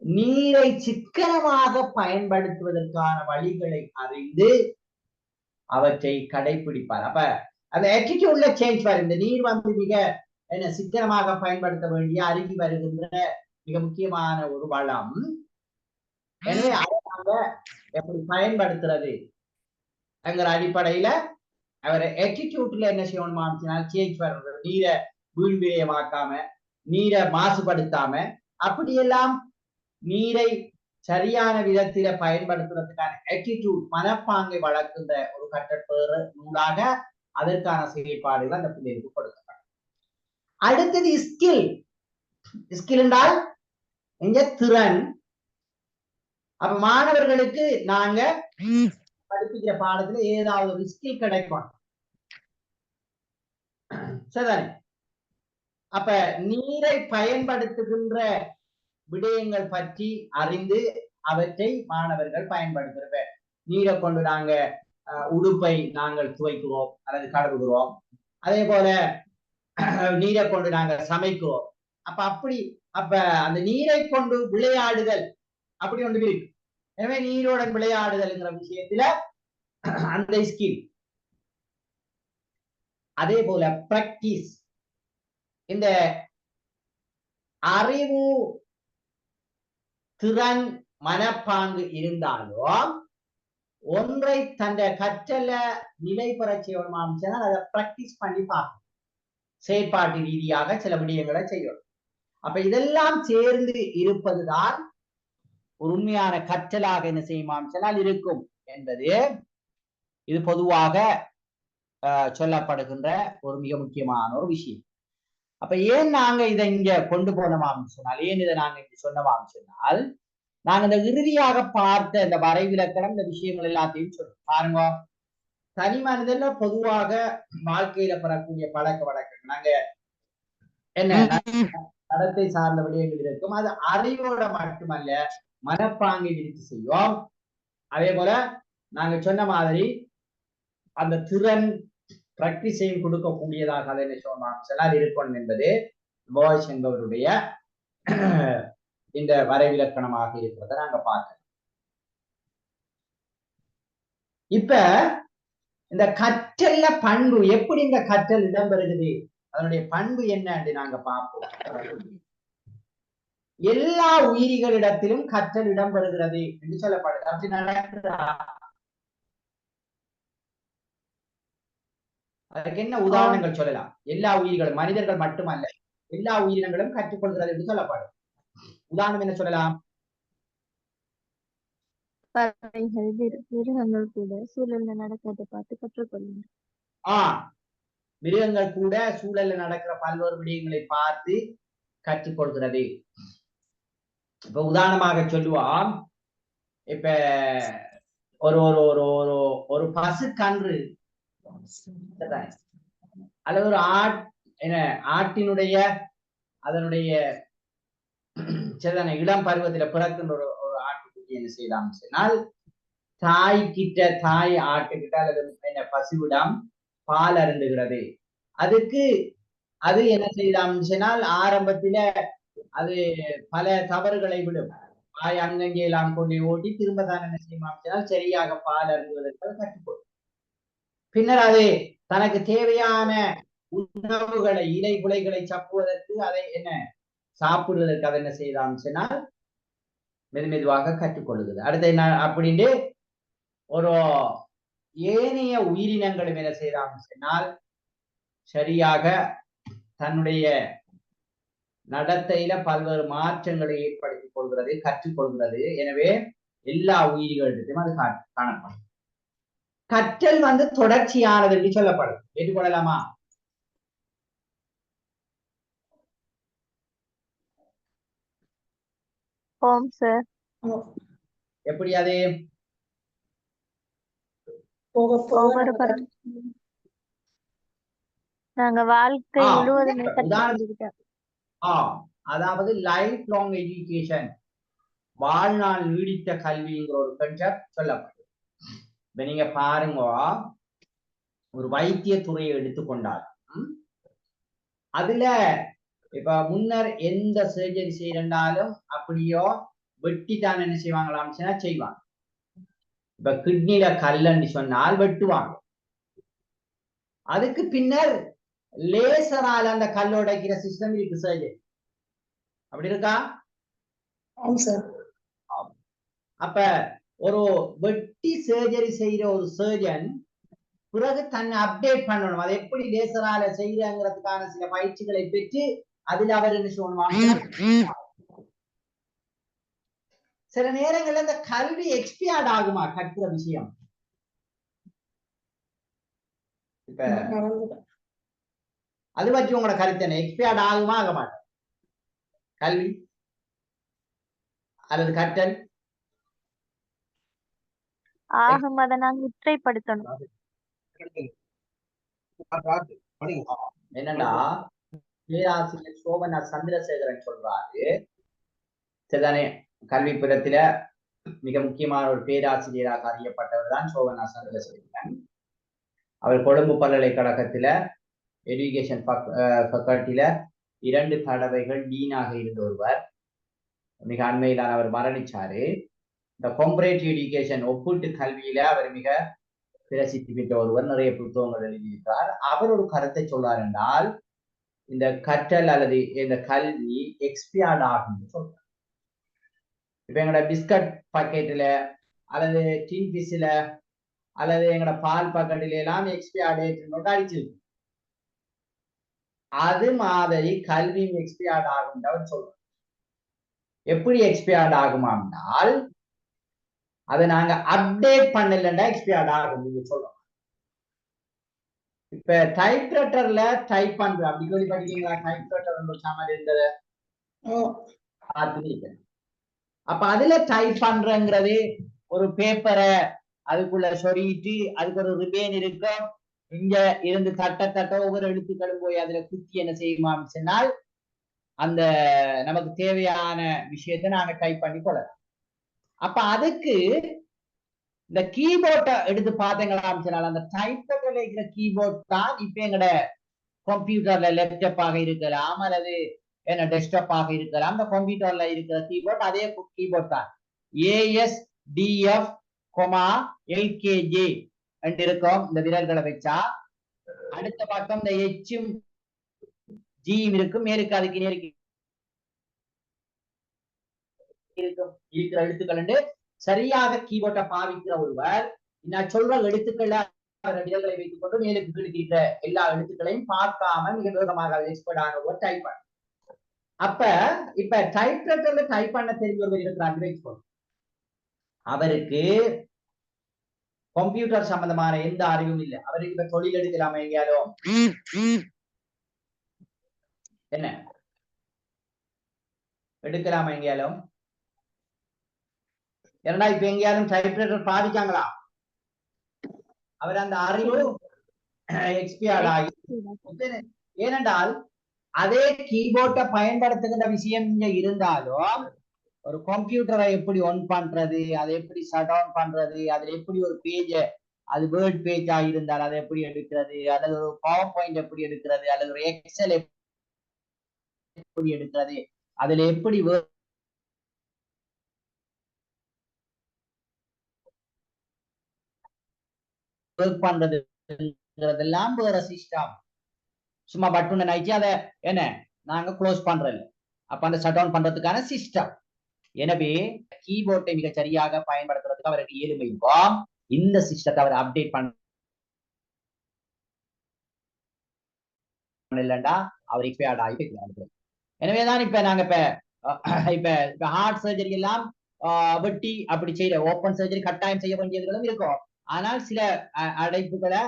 நீரை சிக்கனமாக பயன்படுத்துவதற்கான வழிகளை அறிந்து அவற்றை கடைபிடிப்பார். அப்ப அந்த ஆட்டிடியூட்ல சேஞ்ச் வரும். இந்த நீர் வந்து மிக என்ன சிக்கனமாக பயன்படுத்த வேண்டிய அருகி வருகின்ற மிக முக்கியமான ஒரு வளம். எனவே அதை நாங்க எப்படி பயன்படுத்துறது என்கிற அடிப்படையில அவர் ஆட்டிடியூட்ல என்ன செய்யணுமா சேஞ்ச் வர்றது. நீரை வீண்விரயமாக்காம நீரை மாசுபடுத்தாம அப்படியெல்லாம் நீரை சரியான விதத்தில பயன்படுத்துவதற்கான ஆட்டிடியூட் மனப்பாங்கை வளர்க்கின்ற ஒரு கற்றற்பேறு நூலாக அதற்கான செயல்பாடுகள் அந்த பிள்ளைகளுக்கு கொடுக்கப்படும். அடுத்தது ஸ்கில். ஸ்கில் என்றால் இங்க திறன். அப்ப மாணவர்களுக்கு நாங்க படிப்பிக்கிற பாடத்துல ஏதாவது ஒரு ஸ்கில் கிடைக்கும். சரிதானே. அப்ப நீரை பயன்படுத்துகின்ற விடயங்கள் பற்றி அறிந்து அவற்றை மாணவர்கள் பயன்படுத்துற நீரை கொண்டு நாங்க உடுப்பை நாங்கள் துவைக்கிறோம் அல்லது கழுவுகிறோம். அதே போல நீரை கொண்டு நாங்கள் சமைக்கிறோம். அப்ப அந்த நீரை கொண்டு விளையாடுதல் அப்படி ஒன்று இருக்கு. எனவே நீரோடன் விளையாடுதல்ங்கிற விஷயத்துல அந்த ஸ்கில். அதே போல பிராக்டிஸ். இந்த அறிவு திறன் மனப்பாங்கு இருந்தாலும் ஒன்றை தந்த கற்றல நிலை பெற செய்யணும். அதை பிராக்டிஸ் பண்ணி பார்க்கணும். செயற்பாட்டு ரீதியாக சில விடயங்களை செய்யணும். அப்ப இதெல்லாம் சேர்ந்து இருப்பதுதான் ஒரு உண்மையான கற்றலாக என்ன செய்யுமாம் இருக்கும் என்பது இது பொதுவாக சொல்லப்படுகின்ற ஒரு மிக முக்கியமான ஒரு விஷயம். அப்ப ஏன் நாங்க இதை இங்க கொண்டு போனோமான்னு சொன்னால், ஏன் இதை நாங்க இங்க சொன்னோமான்னு சொன்னால், நாங்க இந்த இறுதியாக பார்த்த இந்த வரைவிலக்கணம் இந்த விஷயங்கள் எல்லாத்தையும் சொல்றோம். பாருங்க, தனி மனிதன்ல பொதுவாக வாழ்க்கையில பெறக்கூடிய பழக்க வழக்கங்கள் நாங்க என்ன நடத்தை சார்ந்த விடயங்கள் இருக்கும். அது அறிவோட மட்டுமல்ல மனப்பாங்கை விருத்தி செய்யும். அதே போல நாங்க சொன்ன மாதிரி அந்த திறன் பிராக்டிஸையும் கொடுக்கக்கூடியதாக அதை என்ன சொன்னால் இருக்கும் என்பது பாய்ஸ் என்பவருடைய இந்த வரைவிலக்கணமாக இருக்கிறத நாங்க பார்க்கலாம். இப்ப இந்த கற்றல்ல பண்பு எப்படி இந்த கற்றல் இடம்பெறுகிறது, அதனுடைய பண்பு என்ன என்று நாங்க பார்ப்போம். எல்லா உயிரிகளிடத்திலும் கற்றல் இடம்பெறுகிறது என்று சொல்லப்படுது. அப்படி நடக்குதா? அதற்கு என்ன உதாரணங்கள் சொல்லலாம்? எல்லா உயிர்களும், மனிதர்கள் மட்டுமல்ல எல்லா உயிரினங்களும் கற்றுக்கொள்கிறது என்று சொல்லப்படும். உதாரணம் என்ன சொல்லலாம்? மிருகங்கள் கூட சூழல்ல நடக்கிறதை பார்த்து கற்றுக்கொள்ளுங்க. மிருகங்கள் கூட சூழல்ல நடக்கிற பல்வேறு விடயங்களை பார்த்து கற்றுக்கொள்கிறது. இப்ப உதாரணமாக சொல்லுவோம், இப்ப ஒரு ஒரு ஒரு ஒரு ஒரு பசு கன்று அல்லது ஒரு ஆட்டினுடைய அதனுடைய இளம் பருவத்துல பிறக்கின்ற ஒரு ஆட்டுக்குட்டி என்ன செய்யலாம் சொன்னால், தாய் ஆட்டுக்கிட்ட அல்லது என்ன பசுவிடம் பால் அருந்துகிறது. அதுக்கு அது என்ன செய்யலாம் சொன்னால், ஆரம்பத்தில அது பல தவறுகளை விடும். தாய் அங்கங்கே எல்லாம் கொண்டு ஓட்டி திரும்ப தான் என்ன செய்யலாம் சொன்னால் சரியாக பால் அருந்துவதற்கு கற்றுக்கொள்ளும். பின்னர் அது தனக்கு தேவையான உணவுகளை இலை குலைகளை சப்புவதற்கு அதை என்ன சாப்பிடுவதற்கு அதை என்ன செய்யலாம் சொன்னால் மெதுவாக கற்றுக்கொள்ளுகிறது. அடுத்து என்ன அப்படின்ட்டு ஒரு ஏனைய உயிரினங்களும் என்ன செய்யலாம் சொன்னால் சரியாக தன்னுடைய நடத்தையில பல்வேறு மாற்றங்களை ஏற்படுத்திக் கொள்கிறது, கற்றுக்கொள்கிறது. எனவே எல்லா உயிரிகளிடத்தையும் அது காணப்படும். கற்றல் தொடர்ச்சியானது என்று சொல்லப்படும். ஏற்றுக்கொள்ளலாமா? ஓம் சார். எப்படி அது போக போக ஒவ்வொரு நமக்கு நாங்க வாழ்க்கை ஆ, முழுவதுமே உதாரணம் கற்றுக்கொண்டிருக்கோம். அதாவது லைஃப் லாங் எஜுகேஷன், வாழ்நாள் நீடித்த கல்விங்கிற ஒரு கன்செப்ட் சொல்லப்படும். இப்ப நீங்க பாருங்க, ஒரு வைத்திய துறையை எடுத்துக்கொண்டால் அதுல இப்ப முன்னர் எந்த சர்ஜரி செய்யறாலும் அப்படியோ வெட்டி தான் என்ன செய்வாங்களாம் செய்வாங்க. இப்ப கிட்னில கல்லன்னு சொன்னால் வெட்டுவாங்க. அதுக்கு பின்னர் லேசரால அந்த கல்ல உடைக்கிற சிஸ்டம் இருக்கு சர்ஜரி. அப்படி இருக்கா? அப்ப ஒரு வெட்டி சர்ஜரி செய்யற ஒரு சர்ஜன் பிறகு தன்னை அப்டேட் பண்ணணும். அதை எப்படி லேசரால செய்யறங்கிறதுக்கான சில பயிற்சிகளை பெற்று அதுல அவர் என்ன சொல்லுவாங்க. சில நேரங்கள்ல இந்த கல்வி எக்ஸ்பியர்ட் ஆகுமா கற்கிற விஷயம்? இப்ப அது பற்றி உங்களோட கருத்து என்ன? எக்ஸ்பியர்ட் ஆகுமா ஆக மாட்டேன் கல்வி அல்லது கற்றல்? ஆகும், அதை நாங்க உற்றைப்படுத்தணும். என்னன்னா பேராசிரியர் சோபனா சந்திரசேகரன் சொல்றாரு, சரிதானே, கல்விப்புறத்தில மிக முக்கியமான ஒரு பேராசிரியராக அறியப்பட்டவர் தான் சோபனா சந்திரசேகரன். அவர் கொழும்பு பல்கலைக்கழகத்தில எஜுகேஷன் ஃபேக்கல்ட்டில 2 தடவைகள் டீனாக இருந்த ஒருவர். மிக அண்மையிலான அவர் மரணிச்சாரு. இந்த கம்பரேட்டிவ் எஜுகேஷன் ஒப்பீட்டு கல்வியில அவர் மிக பிரசித்தி பெற்ற ஒருவர். நிறைய புத்தகங்கள் எழுதியிருக்கிறார். அவர் ஒரு கருத்தை சொல்றார் என்றால், இந்த கற்றல் அல்லது இந்த கல்வி எக்ஸ்பியர்ட் ஆகும் சொல்றார். இப்ப எங்களோட பிஸ்கட் பாக்கெட்ல அல்லது டீன் பீஸ்ல அல்லது எங்களோட பால் பாக்கெட்ல எல்லாம் எக்ஸ்பியர்ட் டேட் அடிச்சிருக்கு. அது மாதிரி கல்வியும் எக்ஸ்பியர்ட் ஆகும் அவர் சொல்றார். எப்படி எக்ஸ்பியர்ட் ஆகுமானால், அதை நாங்க அப்டேட் பண்ணலன்னா எக்ஸ்பியர்ட் ஆகும். நீங்க சொல்றோம். இப்ப டைப்ரைட்டர்ல டைப் பண்ற அப்படி சொல்லி படிக்கிறீங்களா? டைப்ரைட்டர் ஒரு சாமான் இருந்தது. அப்ப அதுல டைப் பண்றங்கிறது ஒரு பேப்பரை அதுக்குள்ள சொருகிட்டு அதுக்கு ஒரு ரிபேன் இருக்கும். இங்க இருந்து தட்ட ஒவ்வொரு எழுத்துக்களும் போய் அதுல குத்தி என்ன செய்யுமா சொன்னால் அந்த நமக்கு தேவையான விஷயத்தை நாங்க டைப் பண்ணி கொள்ளலாம். அப்ப அதுக்கு இந்த கீபோர்டை எடுத்து பார்த்தீங்களா சொன்னால் அந்த டைப்ரைட்டர்ல இருக்கிற கீபோர்ட் தான் இப்ப எங்கட கம்ப்யூட்டர்ல லேப்டாப்பாக இருக்கலாம் அல்லது என்ன டெஸ்க்டாப்பாக இருக்கலாம். அந்த கம்ப்யூட்டர்ல இருக்கிற கீபோர்ட் அதே கீபோர்ட் தான். ASDF, LKJ என்று இருக்கும். இந்த விரல்களை வச்சா அடுத்த பக்கம் இந்த Hம் Gயும் இருக்கும். மேலுக்கு அதுக்கு நேருக்கு இருக்கும் இருக்கிற எழுத்துக்கள் என்று சரியாக கீபோர்டை பாவிக்கிற ஒருவர் நான் சொல்ற எழுத்துக்களை விரல்களை வைத்துக் கொண்டு மேலுக்கு கீழுக்கு இருக்கிற எல்லா எழுத்துக்களையும் பார்க்காம மிக வேகமாக எக்ஸ்பர்ட் ஆன ஒரு டைப் பண்ண. அப்ப இப்ப டைப்ரைட்டர்ல டைப் பண்ண தெரிஞ்ச ஒருவர் இருக்கிறார். அவருக்கு கம்ப்யூட்டர் சம்பந்தமான எந்த அறிவும் இல்லை. அவருக்கு இப்ப தொழில் எடுக்கலாமா? எங்கேயாலும் என்ன எடுக்கலாமா? எங்கேயாலும் ஏன்னா இப்ப எங்கேயாலும் டைப்ரைட்டர் பாதிக்காங்களா? அவர் அந்த அறிவு எக்ஸ்பியர்ட் ஆகி. ஏனென்றால் அதே கீபோர்டை பயன்படுத்துகின்ற விஷயம் இங்க இருந்தாலும் ஒரு கம்ப்யூட்டரை எப்படி ஒன் பண்றது, அதை எப்படி ஷட் டவுன் பண்றது, அதுல எப்படி ஒரு பேஜ அது வேர்ட் பேஜா இருந்தால் அதை எப்படி எடுக்கிறது, அல்லது ஒரு பவர் பாயிண்ட் எப்படி எடுக்கிறது, அல்லது ஒரு எக்ஸல் எப்படி எடுக்கிறது, அதுல எப்படி ஒர்க் பண்றதுலாம் வேற சிஸ்டம். சும்மா பட்டுன்னு நினைச்சு அதை என்ன நாங்க க்ளோஸ் பண்றோம். அப்ப அந்த ஷட் டவுன் பண்றதுக்கான சிஸ்டம். எனவே கீபோர்டை மிக சரியாக பயன்படுத்துறதுக்கு அவருக்கு இயலுமை இருக்கும். இந்த சிஸ்டத்தை அவர் அப்டேட் பண்ணலண்டா அவர் எக்ஸ்பயர்ட் ஆகி போயிடுவாரு. எனவேதான் இப்ப நாங்க இப்ப ஹார்ட் சர்ஜரி எல்லாம் வெட்டி அப்படி செய்யற ஓப்பன் சர்ஜரி கட்டாயம் செய்ய வேண்டியதுகளும் இருக்கும். ஆனால் சில அடைப்புகளை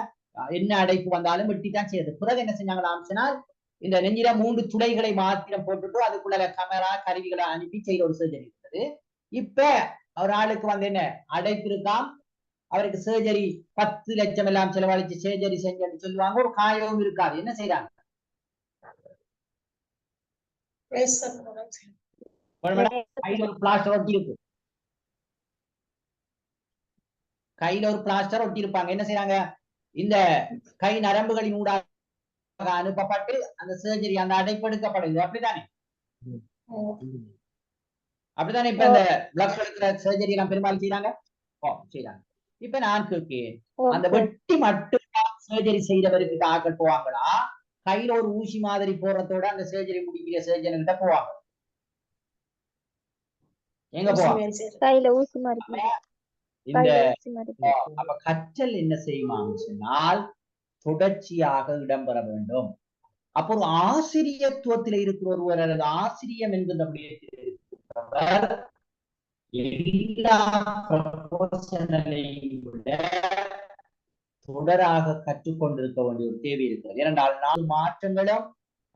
என்ன அடைப்பு வந்தாலும் வெட்டி தான் செய்யுது. பிறகு என்ன செஞ்சாங்களாம் சொன்னால் இந்த நெஞ்சில 3 துளைகளை மாத்திரம் போட்டுட்டு அதுக்குள்ள கேமரா கருவிகளை அனுப்பி செய்யற ஒரு சர்ஜரி இருக்குது. இப்ப ஒரு ஆளுக்கு வந்து என்ன அடைப்பு இருக்காம், அவருக்கு சர்ஜரி 10 லட்சம் எல்லாம் செலவழிச்சு சர்ஜரி செஞ்சு சொல்லுவாங்க, ஒரு காயமும் இருக்காது. என்ன செய்யறாங்க? கையில ஒரு பிளாஸ்டர் ஒட்டி இருக்கு, கையில ஒரு பிளாஸ்டர் ஒட்டி இருப்பாங்க. என்ன செய்யறாங்க? இந்த கை நரம்புகளின் ஊடாக அனுப்பப்பட்டு அந்த சர்ஜரி அந்த அடைப்பு எடுக்கப்படுது. அப்படித்தானே? அப்படித்தானே இப்ப இந்த பிளட் எடுக்கிற சர்ஜரி எல்லாம் பெரும்பாலும் செய்யறாங்க. இப்ப நான் கேட்கிறேன், அந்த வெட்டி மட்டும் சர்ஜரி செய்யறவருக்கு ஆக்கள் போவாங்களா, கையில ஒரு ஊசி மாதிரி போறதோட அந்த சர்ஜரி முடிக்கிற சர்ஜன் கிட்ட போவாங்க? எங்க போவாங்க? கையில ஊசி மாதிரி. இந்த அப்ப கற்றல் என்ன செய்யுமான்னு சொன்னால் தொடர்ச்சியாக இடம்பெற வேண்டும். அப்ப ஒரு ஆசிரியத்துவத்தில் இருக்கிற ஒருவர் அல்லது ஆசிரியம் என்கின்ற எல்லா தொடராக கற்றுக்கொண்டிருக்க வேண்டிய ஒரு தேவை இருக்கிறது. ஏனென்றால் 4 மாற்றங்களும்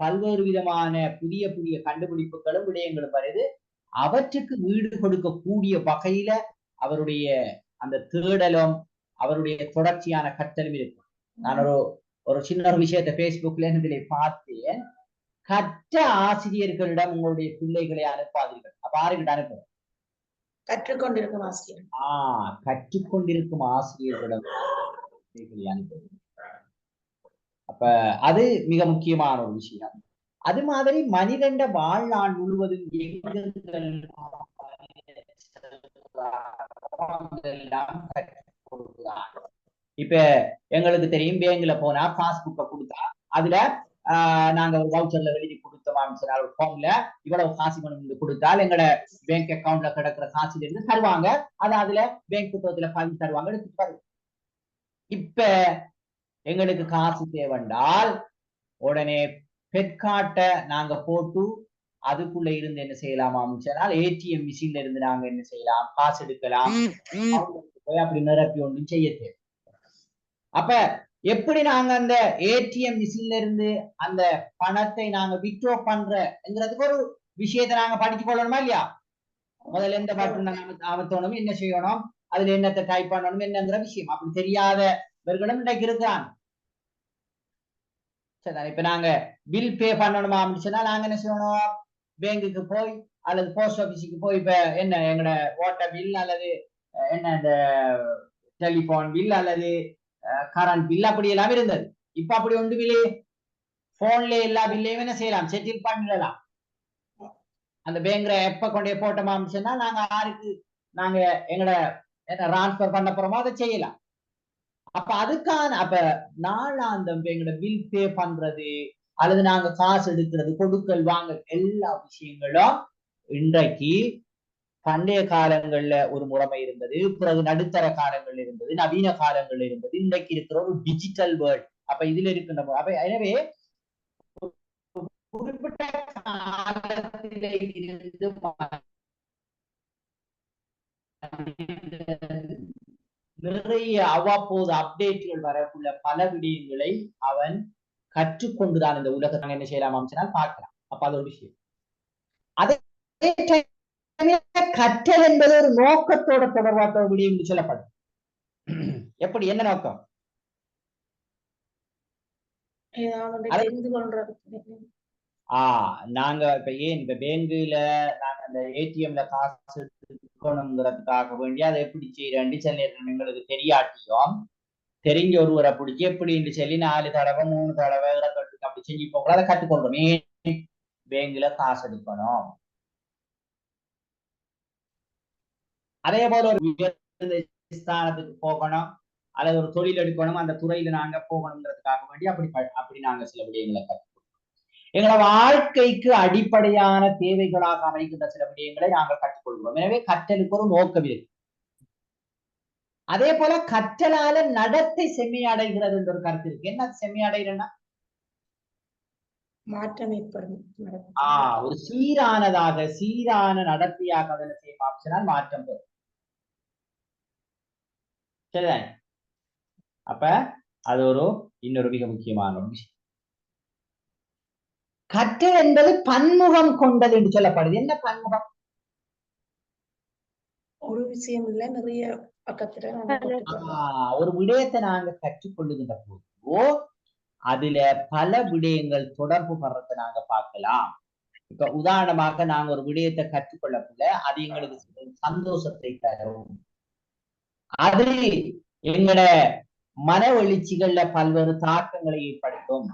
பல்வேறு விதமான புதிய புதிய கண்டுபிடிப்புகளும் விடயங்களும் வருது. அவற்றுக்கு வீடு கொடுக்கக்கூடிய வகையில அவருடைய அந்த தேடலும் அவருடைய தொடர்ச்சியான கற்றலும் இருக்கும். நான் ஒரு சின்ன விஷயத்தை பேஸ்புக்ல இதிலே பார்த்தேன். கற்ற ஆசிரியர்களிடம் உங்களுடைய பிள்ளைகளை அனுப்பாதீர்கள். அப்ப யாருக்கிட்ட அனுப்புறோம்? கற்றுக்கொண்டிருக்கும் ஆசிரியர். கற்றுக்கொண்டிருக்கும் ஆசிரியர்களிடம் அனுப்புறோம். அப்ப அது மிக முக்கியமான ஒரு விஷயம். அது மாதிரி மனிதண்ட வாழ்நாள் முழுவதும் இப்ப எங்களுக்கு தெரியும், பேங்க்ல போனா பாஸ்புக்கை கொடுத்தா அதுல நாங்க ஒரு வவுச்சர்ல எழுதி கொடுத்தோம் சொன்னால் ஒரு ஃபார்ம்ல இவ்வளவு காசு கொண்டு கொடுத்தால் எங்களோட பேங்க் அக்கௌண்ட்ல கிடக்கிற காசுல இருந்து தருவாங்க. அது அதுல பேங்க் புத்தகத்துல பதிவு தருவாங்க, எடுத்து. இப்ப எங்களுக்கு காசு தேவைண்டால் உடனே பெட்கார்ட்டை நாங்க போட்டு அதுக்குள்ள இருந்து என்ன செய்யலாம் சொன்னால் ஏடிஎம் மிஷின்ல இருந்து நாங்க என்ன செய்யலாம், காசு எடுக்கலாம். போய் அப்படி நிரப்பி ஒன்றும் செய்ய தேவை. அப்ப எப்படி நாங்க அந்த ஏடிஎம் மிஷின்ல இருந்து அந்த பணத்தை நாங்க வித்ட்ரா பண்றதுக்கு ஒரு விஷயத்தை நாங்க படிச்சு கொள்ளணுமா இல்லையா? முதல்ல எந்த பட்டன் அமர்த்தணும், என்ன செய்யணும், அதுல என்னத்தை டைப் பண்ணணும் என்னங்கிற விஷயம் அப்படி தெரியாதவர்களும் இன்றைக்கு இருக்கிறாங்க. சரி, இப்ப நாங்க பில் பே பண்ணணுமா அப்படின்னு சொன்னா நாங்க என்ன செய்யணும், பேங்குக்கு போய் அல்லது போஸ்ட் ஆபீஸுக்கு போய் இப்ப என்ன எங்களோட வாட்டர் பில் அல்லது என்ன இந்த டெலிபோன் பில் அல்லது கரண்ட் பில் அப்படி எல்லாம் இருந்தது. இப்ப அப்படி ஒன்று பில்லு போன்ல எல்லா பில்லையும் என்ன செய்யலாம், செட்டில் பண்ணிடலாம். அந்த பேங்க்ல எப்ப கொண்டே போட்டோமா சொன்னா நாங்க யாருக்கு நாங்க எங்களோட என்ன டிரான்ஸ்பர் பண்ண போறோமோ அதை செய்யலாம். அப்ப அதுக்கான அப்ப நாளாந்தம் எங்களோட பில் பே பண்றது அல்லது நாங்க காசு எடுக்கிறது, கொடுக்கல் வாங்கல் எல்லா விஷயங்களும் இன்றைக்கு பண்டைய காலங்கள்ல ஒரு முறைமை இருந்தது, பிறகு நடுத்தர காலங்கள் இருந்தது, நவீன காலங்கள் இருந்தது, இன்றைக்கு இருக்கிற ஒரு டிஜிட்டல் வேர்ல்ட். அப்ப இதுல இருக்கின்ற அப்ப எனவே குறிப்பிட்ட காலத்திலே இருந்து நிறைய அவ்வப்போது அப்டேட்கள் வரக்குள்ள பல விடயங்களை அவன் கற்றுக்கொண்டுதான் இந்த உலகத்தை என்ன செய்யலாம் சொன்னால் பார்க்கலாம். அப்ப அது ஒரு விஷயம். அதே கற்றல் என்பது ஒரு நோக்கத்தோட தொடர்பாட்ட விடயம் என்று சொல்லப்படும். எப்படி, என்ன நோக்கம்? நாங்க இப்ப ஏன் இப்ப பேங்குல நாங்க அந்த ஏடிஎம்ல காசு எடுக்கணுங்கிறதுக்காக வேண்டி அதை எப்படி செய்யறேன் சில நேரம் எங்களுக்கு தெரியாட்டியும் தெரிஞ்ச ஒருவரை பிடிச்சி எப்படின்னு சொல்லி 4 தடவை 3 தடவை இடங்களுக்கு அப்படி செஞ்சு போக அதை கற்றுக்கொள்றோம். ஏன் பேங்குல காசு எடுக்கணும். அதே போல ஒரு ஸ்தானத்துக்கு போகணும், அல்லது ஒரு தொழில் எடுக்கணும், அந்த துறையில நாங்க போகணுங்கிறதுக்காக வேண்டி அப்படி நாங்க சில விடயங்களை கற்றுக்கொள்வோம். எங்களோட வாழ்க்கைக்கு அடிப்படையான தேவைகளாக அமைக்கின்ற சில விடயங்களை நாங்கள் கற்றுக்கொள்கிறோம். எனவே கற்றலுக்கு ஒரு நோக்கம் இருக்கு. அதே போல கற்றலால நடத்தை செம்மையடைகிறது என்ற ஒரு கருத்து இருக்கு. என்ன செம்மையடைகிறன்னா மாற்றம் ஏற்படும். ஒரு சீரான நடத்தையாக அதனை செய்யும் மாற்றம் பெறும். சரிதானே? அப்ப அது இன்னொரு மிக முக்கியமான ஒரு விஷயம். கற்றல் என்பது பன்முகம் கொண்டது என்று சொல்லப்படுது. என்ன பன்முகம்? ஒரு விஷயம் இல்ல, நிறைய பக்கத்துல ஒரு விடயத்தை நாங்க கற்றுக்கொள்ளுகின்ற போதோ அதுல பல விடயங்கள் தொடர்பு படுறதை நாங்க பார்க்கலாம். இப்ப உதாரணமாக நாங்க ஒரு விடயத்தை கற்றுக்கொள்ளக்குள்ள அது எங்களுக்கு சந்தோஷத்தை தரும். அது எங்களோட மன எழுச்சிகள்ல பல்வேறு தாக்கங்களை ஏற்படுத்தும்.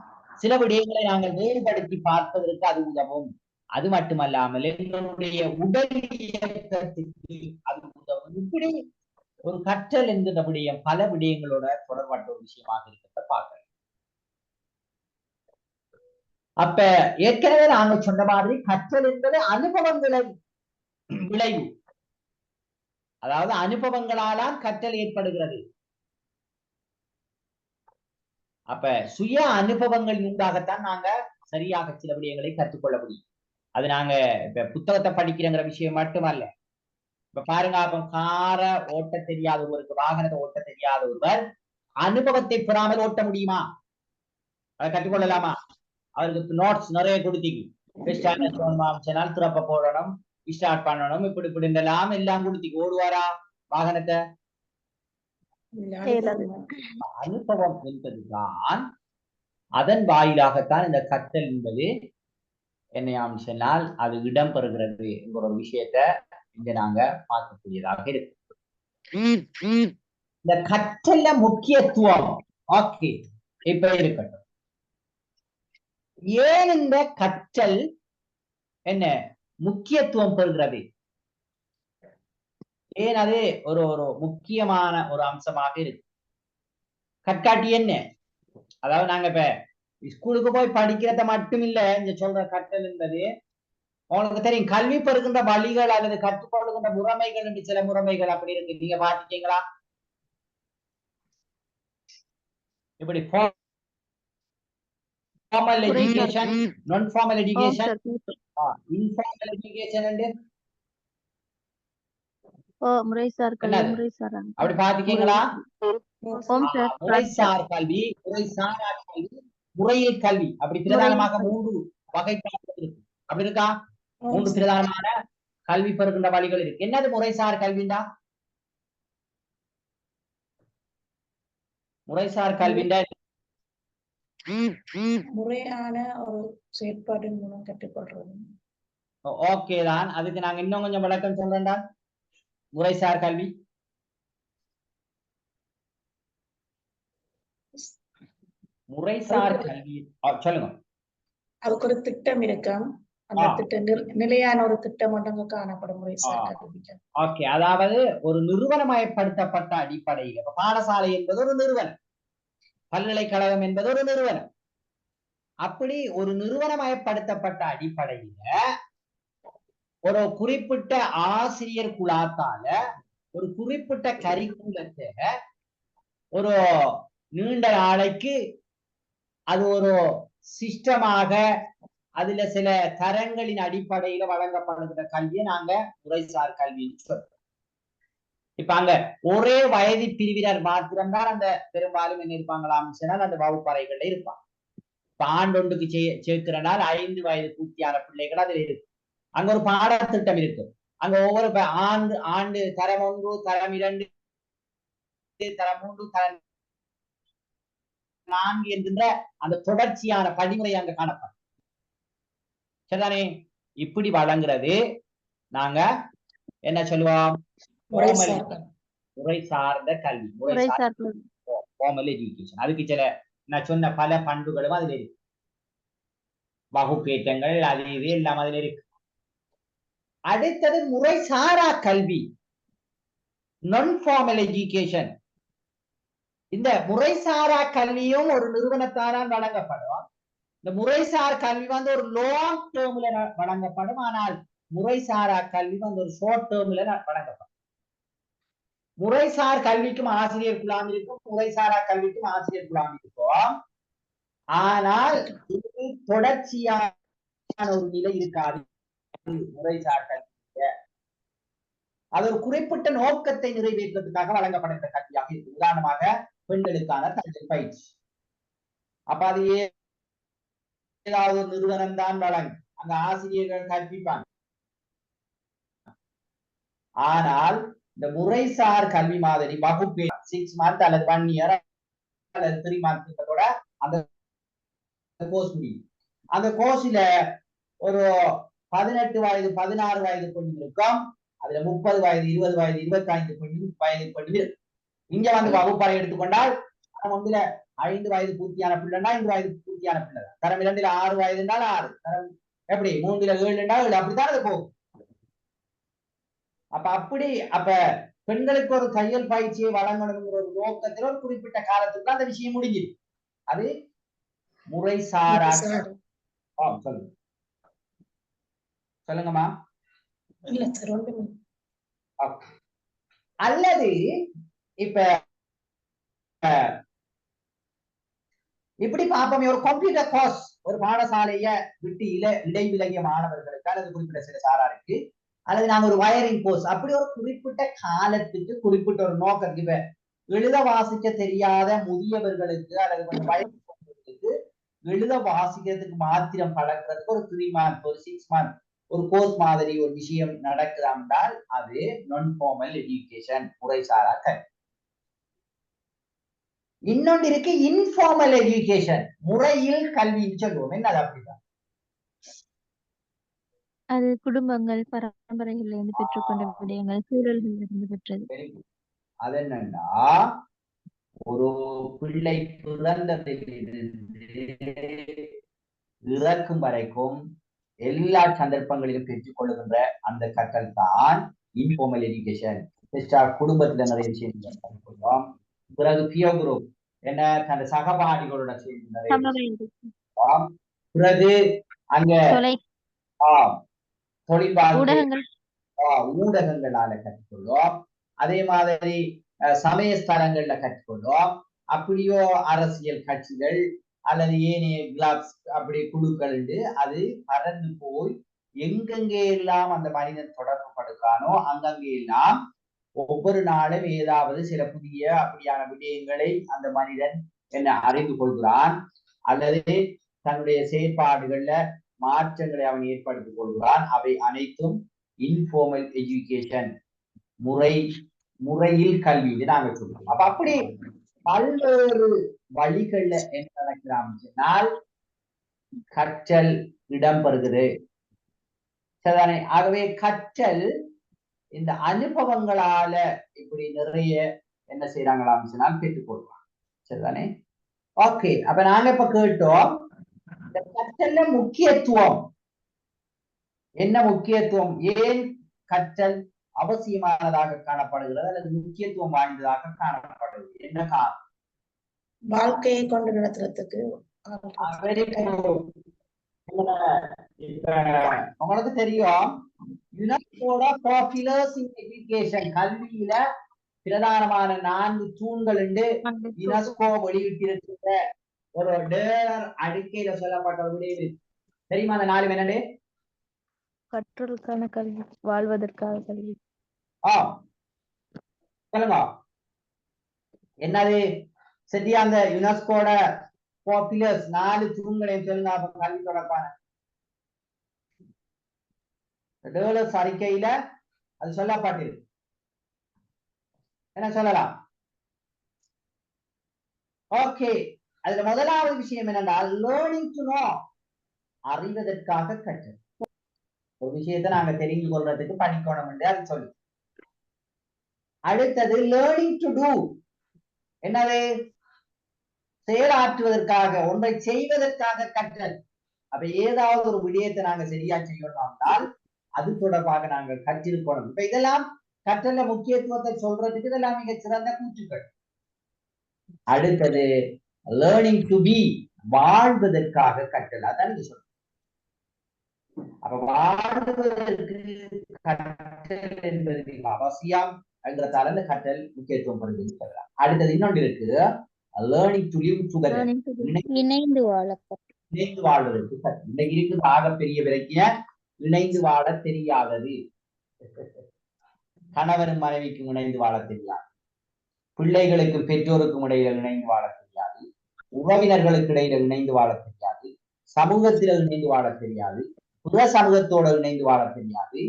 சில விடயங்களை நாங்கள் வேறுபடுத்தி பார்ப்பதற்கு அது உதவும். அது மட்டுமல்லாமல் எங்களுடைய உடல் இயக்கத்துக்கு அது உதவும். இப்படி ஒரு கற்றல் என்கிற விடயம் பல விடயங்களோட தொடர்பட்ட ஒரு விஷயமாக இருக்கிறத பார்க்கலாம். அப்ப ஏற்கனவே நாங்கள் சொன்ன மாதிரி கற்றல் என்பது அனுபவங்களை விளைவு. அதாவது அனுபவங்களாலாம் கற்றல் ஏற்படுகிறது. அப்ப சுய அனுபவங்கள் உண்டாகத்தான் நாங்க சரியாக சில விடயங்களை கற்றுக்கொள்ள முடியும். அது நாங்க இப்ப புத்தகத்தை படிக்கிறங்கிற விஷயம் மட்டுமல்ல. இப்ப பாருங்க, அப்ப கார ஓட்ட தெரியாத ஒருவருக்கு, வாகனத்தை ஓட்ட தெரியாத ஒருவர் அனுபவத்தை பெறாமல் ஓட்ட முடியுமா? அதை கற்றுக்கொள்ளலாமா? அவருக்கு நோட்ஸ் நிறைய கொடுத்தீங்க, திறப்ப போடணும், ஸ்டார்ட் பண்ணணும், இப்படி எல்லாம் கொடுத்தீங்க, ஓடுவாரா வாகனத்தை? அனுபவம் என்பதுதான். அதன் வாயிலாகத்தான் இந்த கற்றல் என்பது என்னையாம் சொன்னால் அது இடம்பெறுகிறது என்கிற ஒரு விஷயத்தை இங்க நாங்க பார்க்கக்கூடியதாக இருக்கு. இந்த கற்றல்ல முக்கியத்துவம் ஓகே இப்ப இருக்கட்டும். ஏன் இந்த கற்றல் என்ன முக்கியத்துவம் பெறுகிறது? ஏன் அது ஒரு முக்கியமான ஒரு அம்சமாக இருக்கு? கற்காட்டி என்ன? அதாவது நாங்க இப்ப ஸ்கூலுக்கு போய் படிக்கிறத மட்டும் இல்ல இங்க சொல்ற கற்றல் என்பது. உங்களுக்கு தெரியும், கல்வி பெறுகின்ற வழிகள் அல்லது கற்றுக்கொள்கின்ற முறைமைகள் என்று சில முறைமைகள் அப்படி இருக்கு. நீங்க பாத்துட்டீங்களா? இப்படி ஃபார்மல் எஜுகேஷன், நான் ஃபார்மல் எஜுகேஷன், இன்ஃபார்மல் எஜுகேஷன் என்று முறைசார் கல்வி. அப்படி பாத்துக்கீங்களா? முறைசார் கல்வி, முறைசாரா கல்வி, முறையில் கல்வி, அப்படி பிரதானமாக 3 வகைப்பாடு இருக்கு. அப்படி இருக்கா? 3 பிரதானமான கல்வி பெறுகின்ற வழிகள் இருக்கு. என்னது முறைசார் கல்விண்டா? முறைசார் கல்விண்டா முறையான ஒரு செயற்பாட்டின் மூலம் கற்றுக்கொள்றது. ஓகே தான். அதுக்கு நாங்க இன்னும் கொஞ்சம் விளக்கம் சொல்றேன்டா. முறைசார் கல்வி சொல்லுங்க. அதுக்கு ஒரு திட்டம் இருக்கும். அந்த திட்டம் நிலையான ஒரு திட்டம் ஒன்று காணப்படும் முறைசார் கல்வி. ஓகே, அதாவது ஒரு நிறுவனமயப்படுத்தப்பட்ட அடிப்படையில், இப்ப பாடசாலை என்பது ஒரு நிறுவனம், பல்கலைக்கழகம் என்பது ஒரு நிறுவனம். அப்படி ஒரு நிறுவனமயப்படுத்தப்பட்ட அடிப்படையில ஒரு குறிப்பிட்ட ஆசிரியர் குழாத்தால ஒரு குறிப்பிட்ட கரிக்குலத்தை ஒரு நீண்ட நாளைக்கு அது ஒரு சிஸ்டமாக அதுல சில தரங்களின் அடிப்படையில வழங்கப்படுகிற கல்வியை நாங்க முறைசார் கல்வின்னு சொல்றோம். இப்ப அங்க ஒரே வயது பிரிவினர் மாத்திரம்தான் அந்த பெரும்பாலும் என்ன இருப்பாங்களாம் சொன்னால் அந்த வகுப்பறைகள்ல இருப்பாங்க. இப்ப ஆண்டொன்றுக்கு சேர்க்கிறனால் 5 வயது பூர்த்தியான பிள்ளைகள் அதுல இருக்கு. அங்க ஒரு பாடத்திட்டம் இருக்கு. அங்க ஒவ்வொரு ஆண்டு தரம் 1, தரம் 2, தரம் 3, தரம் 4 என்கின்ற அந்த தொடர்ச்சியான படிமுறை அங்க காணப்படும். சரிதானே? இப்படி வழங்குறது நாங்க என்ன சொல்லுவோம்? முறை சார்ந்த கல்வி, ஃபார்மல் எஜுகேஷன். அதுக்கு சில நான் சொன்ன பல பண்புகளும் அதுல இருக்கு. வகுப்பேற்றங்கள் அது இது எல்லாம் அதுல இருக்கு. அடுத்தது முறைசாரா கல்வி, நான் ஃபார்மல் எஜுகேஷன். இந்த முறைசாரா கல்வியும் ஒரு நிறுவனத்தாரால் வழங்கப்படும். இந்த முறைசார் கல்வி வந்து ஒரு லாங் டேர்ம்ல வழங்கப்படும். ஆனால் முறைசாரா கல்வி வந்து ஒரு ஷார்ட் டேர்ம்ல வழங்கப்படும். முறைசார் கல்விக்கும் ஆசிரியர் குழாம் இருக்கும், முறைசாரா கல்விக்கும் ஆசிரியர் குழாம் இருக்கும். ஆனால் இது தொடர்ச்சியான ஒரு நிலை இருக்காது. முறைசார் கல்வி அது ஒரு குறிப்பிட்ட நோக்கத்தை நிறைவேற்றுவதற்காக வழங்கப்படுகிற கல்வியாக இருக்கு. உதாரணமாக பெண்களுக்கான தஞ்சல் பயிற்சி. அப்ப அது ஏதாவது ஒரு நிறுவனம் தான் வழங்கும், அந்த ஆசிரியர்கள் கற்பிப்பாங்க. ஆனால் இந்த முறைசார் கல்வி மாதிரி வகுப்பு 6 months அல்லது 1 year அல்லது 3 months கூட அந்த கோர்ஸ் முடியும். அந்த கோர்ஸ்ல ஒரு 18 வயது 16 வயது பெண் இருக்கும், அதுல 30 வயது 20 வயது 25 வயது பெண் இருக்கு. இங்க வந்து வகுப்பறை எடுத்துக்கொண்டால் ஒன்றுல 5 வயது பூர்த்தியான பிள்ளைன்னா 5 வயது பூர்த்தியான பிள்ளை, தரம் 2ல 6 வயது என்றால் 6, தரம் எப்படி 3ல 7 என்றால் 7, அப்படித்தான் அது போகும். அப்ப பெண்களுக்கு ஒரு தையல் பயிற்சியை வழங்கணுங்கிற ஒரு நோக்கத்தில் ஒரு குறிப்பிட்ட காலத்துக்கு அந்த விஷயம் முடிஞ்சிடும். அது முறைசாரா. சொல்லுங்கம்மா. இல்ல சார் ஒன்றும். அல்லது இப்ப இப்படி பார்ப்போமே, ஒரு கம்ப்யூட்டர் கோர்ஸ் ஒரு பாடசாலைய விட்டு இடைவிலகிய மாணவர்களுக்கு அல்லது குறிப்பிட்ட சில சாராருக்கு, அல்லது நாங்க ஒரு வயரிங் கோர்ஸ், அப்படி ஒரு குறிப்பிட்ட காலத்துக்கு குறிப்பிட்ட ஒரு நோக்கத்துக்கு, இப்ப எழுத வாசிக்க தெரியாத முதியவர்களுக்கு அல்லது கொஞ்சம் வயசுக்கு எழுத வாசிக்கிறதுக்கு மாத்திரம் பழக்கிறதுக்கு ஒரு 3 months ஒரு 6 months ஒரு கோர்ஸ் மாதிரி ஒரு விஷயம் நடக்குதால் அது நான் ஃபார்மல் எஜுகேஷன், முறைசாரா கல்வி. இன்னொன்று இருக்கு இன்ஃபார்மல் எஜுகேஷன், முறையில் கல்வின்னு சொல்லுவோம். என்னது அப்படிதான்? அது குடும்பங்கள் பரம்பரைகள்ல இருந்து பெற்றுக்கொண்ட விடயங்கள், சூழல்கள் இருந்து பெற்றது. அது என்னன்னா, ஒரு பிள்ளை பிறந்ததிலிருந்து இறக்கும் வரைக்கும் எல்லா சந்தர்ப்பங்களிலும் பெற்றுக் கொள்ளுகின்ற அந்த கற்றல் தான் இன்ஃபார்மல் எஜுகேஷன். குடும்பத்துல நிறைய விஷயங்கள் கற்றுக்கொள்வோம். பிறகு பியர் குரூப், என்ன தன் சகபாடிகளோட சேர்ந்து நிறைய. பிறகு அங்க தொழில் ஊடகங்களால கற்றுக்கொள்வோம். அதே மாதிரி சமய ஸ்தலங்கள்ல கற்றுக்கொள்வோம். அப்படியோ அரசியல் கட்சிகள் அல்லது ஏனைய கிளப்ஸ் அப்படி குழுக்கள் அது பறந்து போய் எங்கெங்கே எல்லாம் அந்த மனிதன் தொடர்பு படுகிறானோ அங்கங்கே எல்லாம் ஒவ்வொரு நாளும் ஏதாவது சில புதிய அப்படியான விடயங்களை அந்த மனிதன் என்ன அறிந்து கொள்கிறான், அல்லது தன்னுடைய செயற்பாடுகள்ல மாற்றங்களை அவன் ஏற்படுத்திக் கொள்கிறான். அவை அனைத்தும் இன்ஃபார்மல் எஜுகேஷன், முறையில் கல்வி நாங்க சொல்றோம். அப்ப அப்படி பல்வேறு வழிகள்ல என்ன நடக்கிறான் கற்றல் இடம்பெறுகிறது. சரிதானே? ஆகவே கற்றல் இந்த அனுபவங்களால இப்படி நிறைய என்ன செய்யறாங்களாம் சொன்னால் பெற்றுக்கொள்வாங்க. சரிதானே? ஓகே, அப்ப நாங்க இப்ப கேட்டோம் இந்த கற்றல்ல முக்கியத்துவம் என்ன, முக்கியத்துவம் ஏன் கற்றல் அவசியமானதாக காணப்படுகிறது அல்லது முக்கியத்துவம் வாய்ந்ததாக காணப்படுகிறது, என்ன காரணம்? வாழ்க்கையை கொண்டு நடத்துறதுக்கு. உங்களுக்கு தெரியும் யுனெஸ்கோட 4 pillars in education, கல்வியில பிரதானமான 4 தூண்கள் என்று யுனெஸ்கோ வெளியிட்டிருக்கிற ஒரு டேலர் அறிக்கையில சொல்லப்பட்ட ஒரு விடயம் தெரியுமா? அந்த 4 என்னண்டு? கற்றலுக்கான கல்வி, வாழ்வதற்கான கல்வி. சொல்லுங்க என்னது? சரியா, அந்த யுனெஸ்கோட 4 pillars 4 தூண்களையும் சொல்லுங்க. கல்வி தொடர்பான டேலர்ஸ் அறிக்கையில அது சொல்லப்பட்டிருக்கு. என்ன சொல்லலாம்? ஓகே, அதுல முதலாவது விஷயம் என்னென்றால் லேர்னிங் டு நோ, அறிவதற்காக கற்றல். ஒரு விஷயத்தை நாங்க தெரிந்து கொள்றதுக்கு படிக்கணும் என்று அது சொல்லு. அடுத்தது லேர்னிங் டு டூ, என்னது? செயலாற்றுவதற்காக, ஒன்றை செய்வதற்காக கற்றல். அப்ப ஏதாவது ஒரு விடயத்தை நாங்க சரியா செய்யணும்னால் அது தொடர்பாக நாங்கள் கற்றிருக்கணும். இப்ப இதெல்லாம் கற்றல முக்கியத்துவத்தை சொல்றதுக்கு இதெல்லாம் மிக சிறந்த கூற்றுக்கள். அடுத்தது லேர்னிங் டு பி, வாழ்வதற்காக கற்றல். அதான் நீங்க சொல்றீங்க. அப்ப வாழ்வதற்கு கற்றல் என்பது மிக அவசியம் என்கிறதால இந்த கற்றல் முக்கியத்துவம் பெறுதுன்னு சொல்லலாம். அடுத்தது இன்னொன்று இருக்கு, learning to live together, Learning to be. இணைந்து வாழ இணைந்து வாழ்வதற்கு கற்றல். இன்னைக்கு இருக்குது ஆகப்பெரிய விலக்கிய இணைந்து வாழ தெரியாதது. கணவனும் மனைவிக்கும் இணைந்து வாழ தெரியாது, பிள்ளைகளுக்கும் பெற்றோருக்கும் இடையில இணைந்து வாழ தெரியாது, உறவினர்களுக்கு இடையில இணைந்து வாழ தெரியாது, சமூகத்தில் இணைந்து வாழ தெரியாது, புற சமூகத்தோடு இணைந்து வாழ தெரியாது.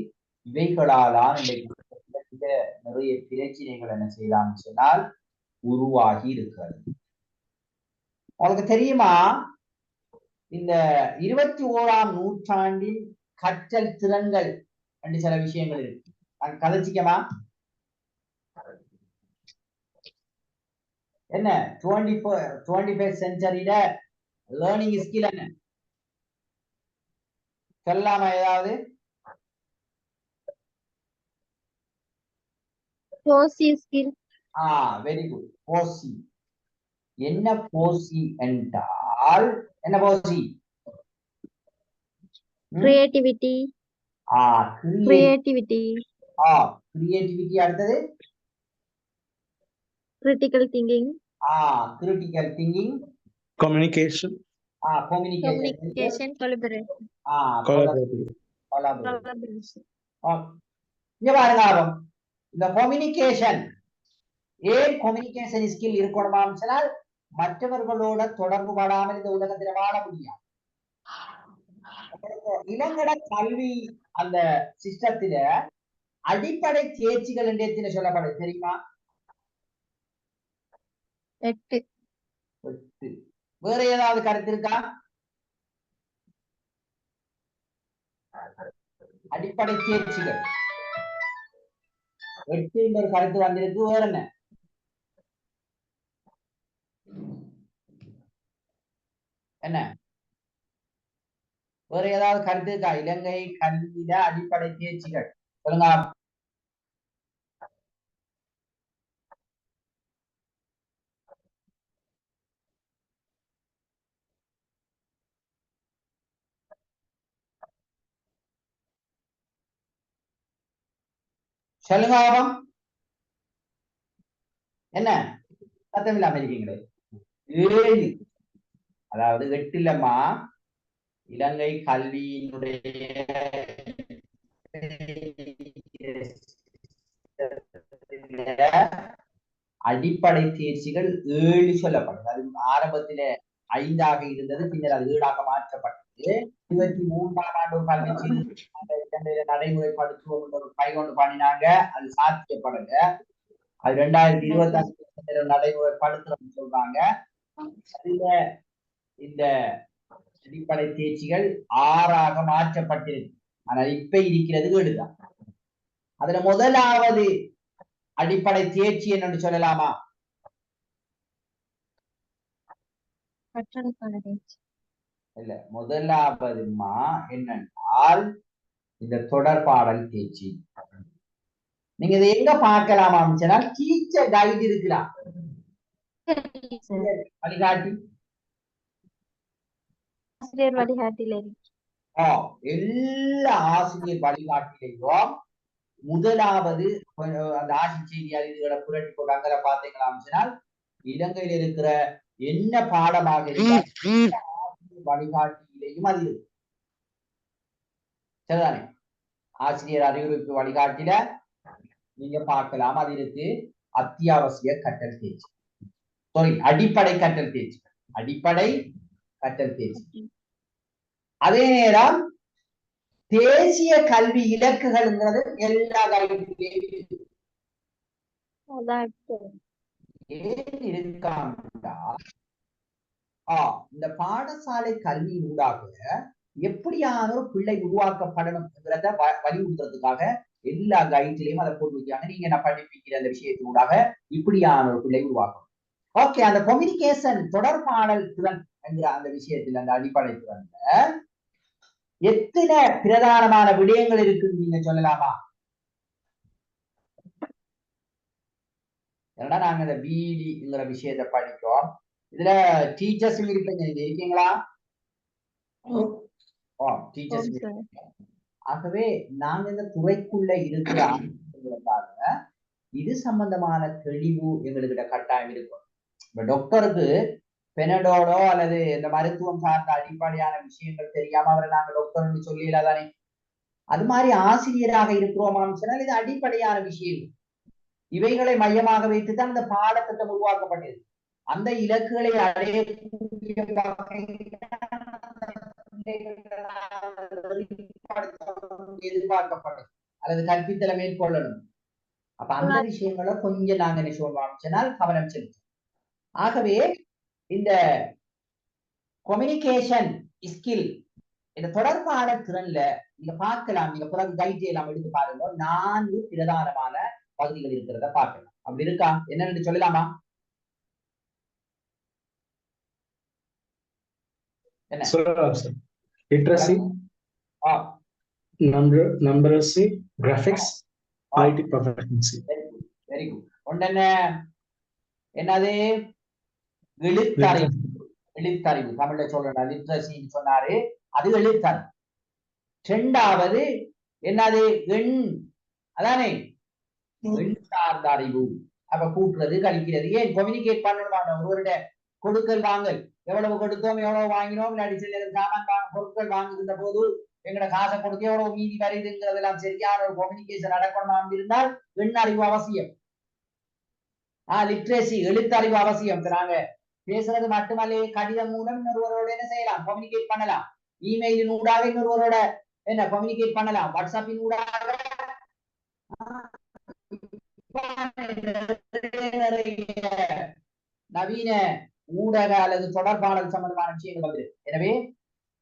இவைகளால்தான் இன்றைக்கு நிறைய பிரச்சனைகள் என்ன செய்யலாம்னு சொன்னால் உருவாகி இருக்கிறது. உங்களுக்கு தெரியுமா, இந்த 21ஆம் நூற்றாண்டின் கற்றல் திறன்கள் என்று சில விஷயங்கள் இருக்கு. நான் கதைச்சிக்கமா என்ன 21st செஞ்சுரியில லேர்னிங் ஸ்கில் என்ன சொல்லலாமா? ஏதாவது போசி ஸ்கில், வெரி குட். போசி என்ன? போசி என்றால் என்ன? போசி கிரியேட்டிவிட்டி, கிரியேட்டிவிட்டி, கிரியேட்டிவிட்டி. அடுத்தது critical thinking, critical thinking, communication, communication, collaboration. collaborative. இங்க பாருங்க, இந்த கம்யூனிகேஷன், ஏன் கம்யூனிகேஷன் ஸ்கில் இருக்கணுமான்னு சொன்னால் மற்றவர்களோட தொடர்பு படாமல் இந்த உலகத்துல வாழ முடியாது. இளங்கட கல்வி அந்த சிஸ்டத்துல அடிப்படை தேர்ச்சிகள் என்று எத்தனை சொல்லப்படுது தெரியுமா? 8. வேற ஏதாவது கருத்து இருக்கா? அடிப்படை தேர்ச்சிகள் 8 ஒரு கருத்து வந்திருக்கு. வேற என்ன? என்ன வேற ஏதாவது கருத்து இருக்கா? இலங்கை கல்வியில அடிப்படை தேர்ச்சிகள் சொல்லுங்க. சொல்லுங்க. என்ன சத்தம் இல்லாம இருக்கீங்களே? 7, அதாவது 8 இல்லம்மா. இலங்கை கல்வியினுடைய அடிப்படை தேர்ச்சிகள் 7 சொல்லப்படுது. அது ஆரம்பத்தில 5ஆக இருந்தது, பின்னர் அது 7ஆக மாற்றப்பட்டது. 23ஆம் ஆண்டு கல்வி நடைமுறைப்படுத்துவோம் என்று ஒரு கைகொண்டு பண்ணினாங்க. அது சாத்தியப்படல. அது 2025 நடைமுறைப்படுத்துறோம்னு சொல்றாங்க. அதுல இந்த அடிப்படை தேர்ச்சிகள் 6ஆக மாற்றப்பட்டிருக்கு. ஆனா இப்ப இருக்கிறது 7 தான். அதுல முதலாவது அடிப்படை தேர்ச்சி என்னன்னு சொல்லலாமா? இல்ல, முதலாவதுமா என்னென்றால் இந்த தொடர்பாடல் தேர்ச்சி. நீங்க இதை எங்க பார்க்கலாமான்னு சொன்னால் டீச்சர் கைடு இருக்கலாம், வழிகாட்டி, ஆசிரியர் வழிகாட்டில எல்லா ஆசிரியர் வழிகாட்டிலையும் முதலாவது அந்த ஆட்சி செய்தி அறிவுகளை புரட்டி போட்டு அங்க பாத்தீங்களான்னு சொன்னால் இலங்கையில் இருக்கிற என்ன பாடமாக இருந்தால் வழிகாட்டியிலையும் அது இருக்கு. சரிதானே? ஆசிரியர் அறிவுறுப்பு வழிகாட்டில நீங்க பார்க்கலாம், அது இருக்கு. அத்தியாவசிய கற்றல் தேர்ச்சி, சாரி அடிப்படை கற்றல் தேர்ச்சி, அடிப்படை கற்றல் தேர்ச்சி. அதே நேரம் தேசிய கல்வி இலக்குகள்ங்கிறது எல்லா கல்வியிலும் இருக்காண்டா. இந்த பாடசாலை கல்வியின் ஊடாக எப்படியான ஒரு பிள்ளை உருவாக்கப்படணும்ங்கிறத வலியுறுத்துறதுக்காக எல்லா கைட்லயும் அதை போட்டு வைக்கிறாங்க. நீங்க நான் படிப்பிக்கிற அந்த விஷயத்தினூடாக இப்படியான ஒரு பிள்ளை உருவாக்கணும். ஓகே, அந்த கம்யூனிகேஷன் தொடர்பாடல் திறன் என்கிற அந்த விஷயத்தில் அந்த அடிப்படை திறன்ல எத்தனை பிரதானமான விடயங்கள் இருக்குன்னு நீங்க சொல்லலாமா? ஏன்னா நாங்க இந்த பிஇடிங்கிற விஷயத்தை படிக்கிறோம். இதுல டீச்சர்ஸும் இருப்பீங்க, நீங்க இருக்கீங்களா? டீச்சர்ஸ். ஆகவே நாங்க இந்த துறைக்குள்ள இருக்கிற ஆட்களுக்காக இது சம்பந்தமான தெளிவு எங்ககிட்ட கட்டாயம் இருக்கும். இப்ப டாக்டருக்கு பெனடோலோ அல்லது இந்த மருத்துவம் சார்ந்த அடிப்படையான விஷயங்கள் தெரியாம அவரை நாங்க டாக்டர்னு சொல்லிடாதானே. அது மாதிரி ஆசிரியராக இருக்கிறோமான்னு சொன்னால் இது அடிப்படையான விஷயங்கள். இவைகளை மையமாக வைத்துதான் இந்த பாடத்திட்டம் உருவாக்கப்பட்டது. அந்த இலக்குகளை அடையக்கூடிய எதிர்பார்க்கப்படும் அல்லது கற்பித்தலை மேற்கொள்ளணும். அப்ப அந்த விஷயங்களை கொஞ்சம் நாங்க என்ன சொல்லுவோம் கவனம் செலுத்தும். ஆகவே இந்த கம்யூனிகேஷன் ஸ்கில், இந்த தொடர்பான திறன்ல நீங்க பார்க்கலாம். நீங்க பிறகு கைட் எல்லாம் எடுத்து பாருங்க. 4 பிரதானமான பகுதிகள் இருக்கிறத பார்க்கலாம். அப்படி இருக்கா? என்னன்னு சொல்லலாமா? என்ன? Literacy, numeracy, graphics, IT proficiency. Very good. ஒன்று என்னது? எழுத்தறிவு. எழுத்தறிவு தமிழ்ல சொல்றேன், லிட்ரஸின்னு சொன்னாரு. அது எழுத்தறிவு. 2வது என்னது? எண். அதானே எண் சார்ந்த அறிவு. அப்ப கூட்டுறது, கழிக்கிறது. ஏன் கம்யூனிகேட் பண்ணணுமா? ஒருவருடைய கொடுக்கல் வாங்கல், எவ்வளவு கொடுத்தோம், எவ்வளவு வாங்கினோம், சாமான் பொருட்கள் வாங்குகின்ற போது எங்கட காசை கொடுத்து எவ்வளவு மீதி வருதுங்கிறதெல்லாம் சரியான ஒரு கம்யூனிகேஷன் நடக்கணும் இருந்தால் எண் அறிவு அவசியம். லிட்ரேசி எழுத்தறிவு அவசியம். நாங்க பேசுறது மட்டுமல்ல, கடிதம் மூலம் இன்னொருவரோட என்ன செய்யலாம்? கம்யூனிகேட் பண்ணலாம். இமெயிலின் ஊடாக இன்னொருவரோட என்ன கம்யூனிகேட் பண்ணலாம். வாட்ஸ்அப்பின் ஊடாக நவீன ஊடக அல்லது தொடர்பாடல் சம்பந்தமான விஷயங்கள் வந்து. எனவே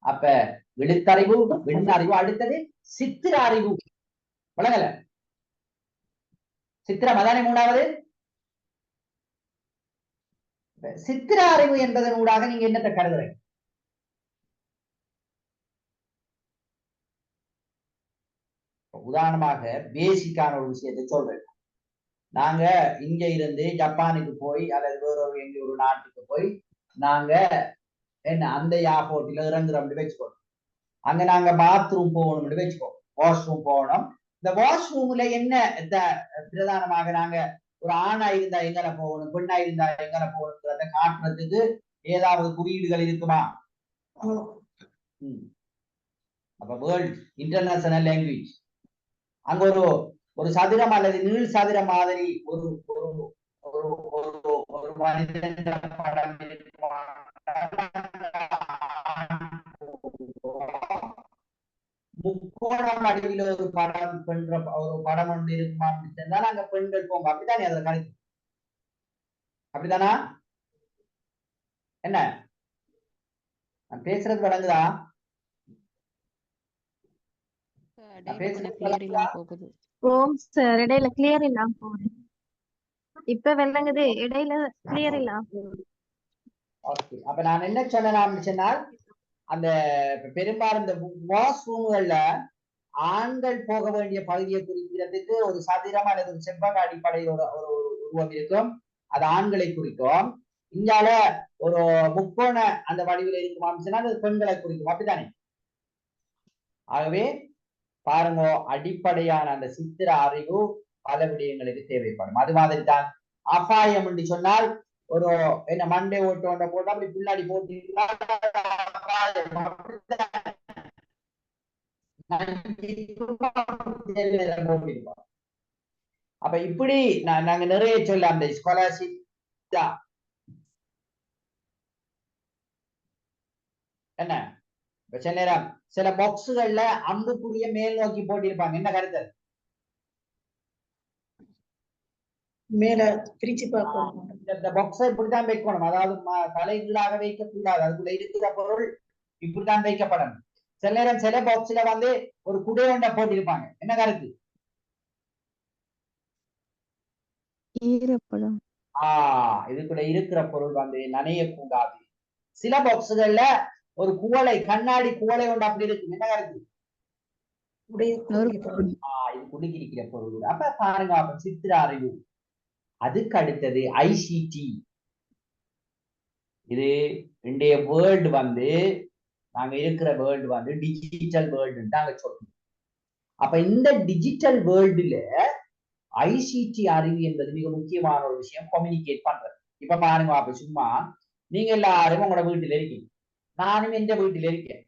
அப்ப எழுத்தறிவு, எண் அறிவு. அடுத்தது சித்திர அறிவு. வழங்கல சித்திரம், அதானே 3வது. சித்திர அறிவு என்பதன் ஊடாக நீங்க என்னத்தை கருதுறீங்க? உதாரணமாக பேசிக்கான ஒரு விஷயத்தை சொல்றேன். நாங்க இங்க இருந்து ஜப்பானுக்கு போய் அல்லது வேறொரு எங்க ஒரு நாட்டுக்கு போய் நாங்க என்ன அந்த ஏர்போர்ட்ல இறங்குறோம் வச்சுக்கோம். அங்க நாங்க பாத்ரூம் போகணும் வச்சுக்கோம், வாஷ்ரூம் போகணும். இந்த வாஷ்ரூம்ல என்ன பிரதானமாக நாங்க ஒரு ஆணா இருந்தா எங்கன போகணும், பெண்ணா இருந்தா எங்கன போகணுங்கிறத காட்டுறதுக்கு ஏதாவது குறியீடுகள் இருக்குமா? அப்ப வேர்ல்ட் இன்டர்நேஷனல் லாங்குவேஜ். அங்க ஒரு சதுரம் அல்லது நீள் சதுரம் மாதிரி ஒரு மனிதன் படம் முக்கோணம் அடிவில் ஒரு படம் பெண்ற ஒரு படம் ஒன்று இருக்குமா இருந்தால் அங்க பெண்கள் போங்க. அப்படித்தானே அதுல கருத்து? அப்படித்தானா? என்ன பேசுறது விளங்குதா? இடையில கிளியர் இல்லாம போகுது. இப்ப விளங்குது, இடையில கிளியர் இல்லாம போகுது. அப்ப நான் என்ன சொன்னால், அந்த பெரும்பாலும் இந்த வாஷ்ரூம்கள்ல ஆண்கள் போக வேண்டிய பகுதியை குறிக்கிறதுக்கு ஒரு சதுரம் அல்லது ஒரு செவ்வக அடிப்படையில் ஒரு உருவம் இருக்கும். அது ஆண்களை குறிக்கும். இங்கால ஒரு முக்கோண அந்த வடிவில் இருக்குமான்னு சொன்னால் அது பெண்களை குறிக்கும். அப்படித்தானே? ஆகவே பாருங்க, அடிப்படையான அந்த சித்திர அறிவு பல விடயங்களுக்கு தேவைப்படும். அது மாதிரி தான் அபாயம் என்று சொன்னால் ஒரு என்ன மண்டை ஓட்ட போட்டு அப்படி பின்னாடி போட்டு அப்ப இப்படி நாங்க நிறைய சொல்ல அந்த ஸ்காலர்ஷிப் என்ன சில நேரம் சில பாக்ஸுகள்ல அம்புக்குரிய மேல் நோக்கி போட்டிருப்பாங்க. என்ன கருத்து? மேல பிரிச்சு பார்க்கணும். இந்த பாக்ஸை இப்படித்தான் வைக்கணும். அதாவது தலைகீழாக வைக்கக்கூடாது. அதுக்குள்ள இருக்கிற பொருள் இப்படித்தான் வைக்கப்படணும். சில நேரம் சில பாக்ஸ்ல வந்து ஒரு குடையொண்ட போட்டிருப்பாங்க. என்ன கருத்து? இதுக்குள்ள இருக்கிற பொருள் வந்து நனையக்கூடாது. சில பாக்ஸுகள்ல ஒரு குவளை, கண்ணாடி குவளை ஒன்று அப்படி இருக்கு. என்ன கருத்து? இது குடுக்கி இருக்கிற பொருள். அப்ப பாருங்க, அப்ப சித்திர அறிவு அதுக்கு அடுத்தது ஐசிடி. இது இன்றைய வேர்ல்டு வந்து நாங்க இருக்கிற வேர்ல்டு வந்து டிஜிட்டல் வேர்ல்டுன்னு நாங்க சொல்றோம். அப்ப இந்த டிஜிட்டல் வேர்ல்டுல ஐசிடி அறிவு என்பது மிக முக்கியமான ஒரு விஷயம், கம்யூனிகேட் பண்றது. இப்ப பாருங்க, அப்ப சும்மா நீங்க எல்லாரும் உங்களோட வீட்டுல இருக்கீங்க, நானும் எந்த வீட்டுல இருக்கேன்.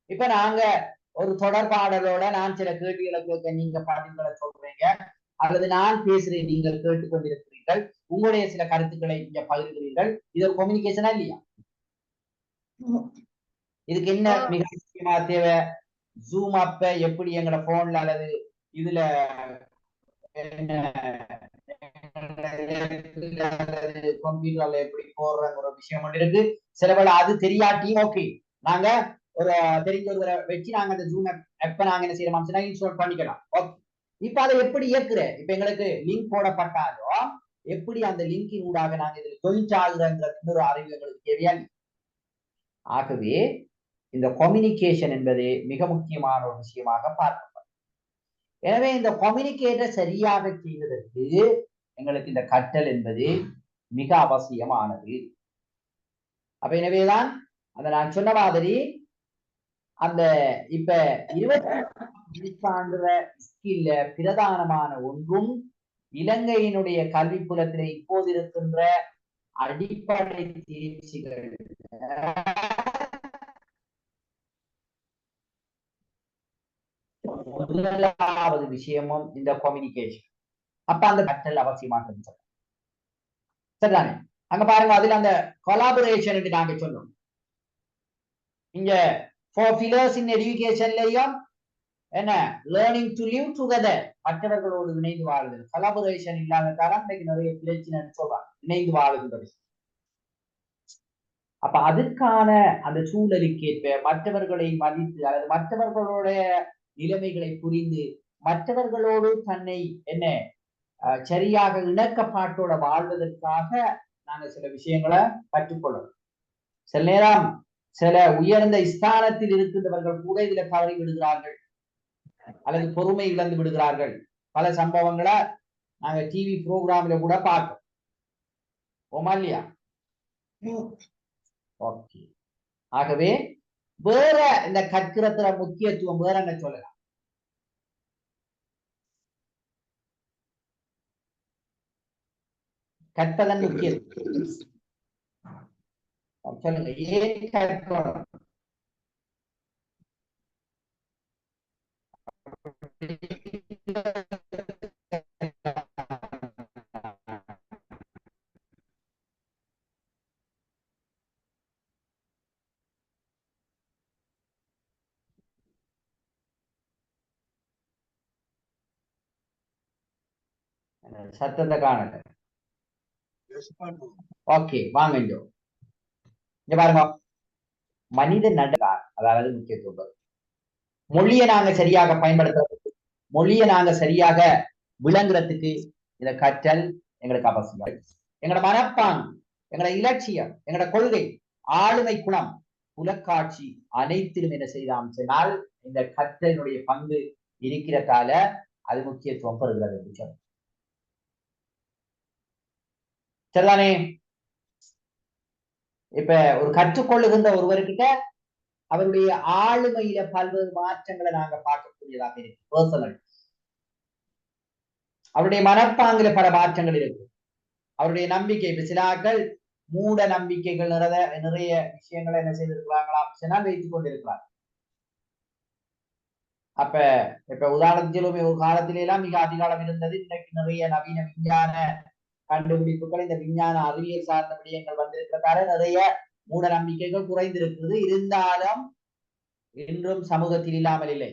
இப்ப நாங்க ஒரு தொடர்பாடலோட நான் சில கேள்விகளை கேட்க, நீங்க பதில்களை சொல்றீங்க, அல்லது நான் பேசுறேன், நீங்கள் கேட்டுக்கொண்டிருக்கிறீர்கள், உங்களுடைய சில கருத்துக்களை இங்க பகிர்கிறீர்கள். இது ஒரு கம்யூனிகேஷனா இல்லையா? இதுக்கு என்ன மிக முக்கியமா தேவை? ஜூம் அப்ப எப்படி எங்களோட போன்ல அல்லது இதுல கம்ப்யூட்டர்ல எப்படி போடுறங்கிற விஷயம் ஒன்று இருக்கு. சில வேளை அது தெரியாட்டியும் ஓகே, நாங்க ஒரு தெரிஞ்ச ஒருவரை வச்சு நாங்க அந்த ஜூம் எப்ப நாங்க என்ன செய்யறோம் இன்ஸ்டால் பண்ணிக்கலாம். ஓகே, இப்ப அதை எப்படி இயக்குற? இப்ப எங்களுக்கு லிங்க் போடப்பட்டாலும் எப்படி அந்த லிங்கின் ஊடாக நாங்க இதுல ஜாயின் ஆகுறங்கிற இன்னொரு அறிவு எங்களுக்கு தேவையா? ஆகவே இந்த கம்யூனிகேஷன் என்பது மிக முக்கியமான ஒரு விஷயமாக பார்க்கப்படும். எனவே இந்த கம்யூனிகேட்டை சரியாக செய்வதற்கு எங்களுக்கு இந்த கற்றல் என்பது மிக அவசியமானது. அப்ப எனவேதான் அந்த நான் சொன்ன மாதிரி அந்த இப்ப 20 ஸ்கில்ல பிரதானமான ஒன்றும் இலங்கையினுடைய கல்வி புலத்திலே இப்போது இருக்கின்ற அடிப்படை தேர்ச்சிகள் முதலாவது விஷயமும் இந்த கம்யூனிகேஷன். அப்ப அந்த கற்றல் அவசியமாக சரிதானே? அங்க பாருங்க, அதுல அந்த கொலாபரேஷன் என்று நாங்க சொன்னோம். இங்க ஃபார் பில்லர்ஸ் இன் எஜுகேஷன்லயும் என்ன, லேர்னிங் டு லிவ் டுகெதர், மற்றவர்களோடு இணைந்து வாழுதல். கொலாபரேஷன் இல்லாத காரணம் இன்னைக்கு நிறைய பிரச்சனைன்னு சொல்றாங்க, இணைந்து வாழுகின்றது. அப்ப அதுக்கான அந்த சூழலுக்கேற்ப மற்றவர்களை மதித்து அல்லது மற்றவர்களுடைய நிலைமைகளை புரிந்து மற்றவர்களோடு தன்னை என்ன சரியாக இணக்கப்பாட்டோட வாழ்வதற்காக நாங்க சில விஷயங்களை கற்றுக்கொள்ளணும். சில நேரம் சில உயர்ந்த ஸ்தானத்தில் இருக்கின்றவர்கள் கூட இதுல தவறி விடுகிறார்கள் அல்லது பொறுமை இழந்து விடுகிறார்கள். பல சம்பவங்களை நாங்க டிவி புரோகிராம்ல கூட பார்க்கோம். ஓமா இல்லையா? ஓகே, ஆகவே வேற இந்த கற்கிறதுல முக்கியத்துவம் வேற என்ன சொல்லலாம்? கற்பதன் முக்கியத்துவம் சொல்லுங்க, ஏன் கற்கணும்? சத்தத்தை காணல. ஓகே, வாங்க இங்க பாருங்க, மனித நடக்கார் அதாவது முக்கியத்துவம். மொழியை நாங்க சரியாக பயன்படுத்துறதுக்கு, மொழியை நாங்க சரியாக விளங்குறதுக்கு இத கற்றல் எங்களுக்கு அவசியம். எங்களோட மனப்பாங்கு, எங்களோட இலட்சியம், எங்களோட கொள்கை, ஆளுமை குணம், புலக்காட்சி அனைத்திலும் என்ன செய்யலாம் சொன்னால் இந்த கற்றலினுடைய பங்கு இருக்கிறதால அது முக்கியத்துவம் பெறுகிறது என்று சொல்ல. சரிதானே? இப்ப ஒரு கற்றுக்கொள்ளுகின்ற ஒருவர்கிட்ட அவருடைய ஆளுமையில பல்வேறு மாற்றங்களை நாங்க பார்க்கக்கூடியதாக இருக்கு. பர்சனல் அவருடைய மனப்பாங்கில பல மாற்றங்கள் இருக்கு. அவருடைய நம்பிக்கை, இப்ப சிலாக்கள் மூட நம்பிக்கைகள் நிறைய விஷயங்களை என்ன செய்திருக்கிறாங்களா சொன்னால் வைத்துக் கொண்டிருக்கிறார். அப்ப இப்ப உதாரணத்திலுமே ஒரு காலத்தில எல்லாம் மிக அதிகாலம் இருந்தது. இன்றைக்கு நிறைய நவீன விஞ்ஞான கண்டுபிடிப்புகள், இந்த விஞ்ஞான அறிவியல் சார்ந்த விடயங்கள் வந்திருக்கிறதால நிறைய மூட நம்பிக்கைகள் குறைந்திருக்கிறது. இருந்தாலும் இன்றும் சமூகத்தில் இல்லாமல் இல்லை.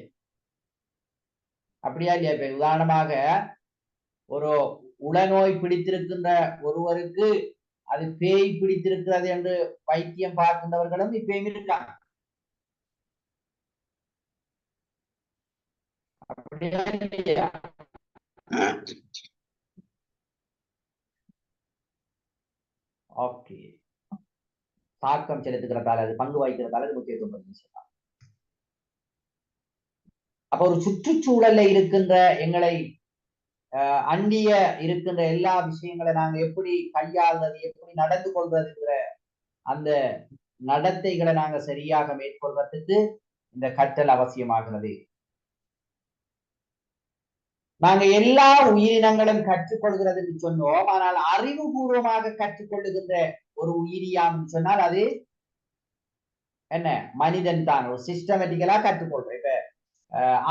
அப்படியா இல்லையா? இப்ப உதாரணமாக ஒரு உளநோய் பிடித்திருக்கின்ற ஒருவருக்கு அது பேய் பிடித்திருக்கிறது என்று வைத்தியம் பார்க்கின்றவர்களும் இப்பயும் இருக்காங்க. அப்படியா இல்லையா? ஓகே, தாக்கம் செலுத்துகிறதால, அது பங்கு வகிக்கிறதால அது முக்கியத்துவம் சொல்லலாம். அப்ப ஒரு சுற்றுச்சூழல்ல இருக்கின்ற எங்களை அண்டிய இருக்கின்ற எல்லா விஷயங்களை நாங்க எப்படி கையாள்றது, எப்படி நடந்து கொள்றதுங்கிற அந்த நடத்தைகளை நாங்க சரியாக மேற்கொள்வதற்கு இந்த கற்றல் அவசியமாகிறது. நாங்க எல்லா உயிரினங்களும் கற்றுக்கொள்கிறது சொன்னோம். ஆனால் அறிவுபூர்வமாக கற்றுக்கொள்ளுகின்ற ஒரு உயிரியாம் சொன்னால் அது என்ன? மனிதன் தான். ஒரு சிஸ்டமேட்டிக்கலா கற்றுக்கொள்றோம். இப்ப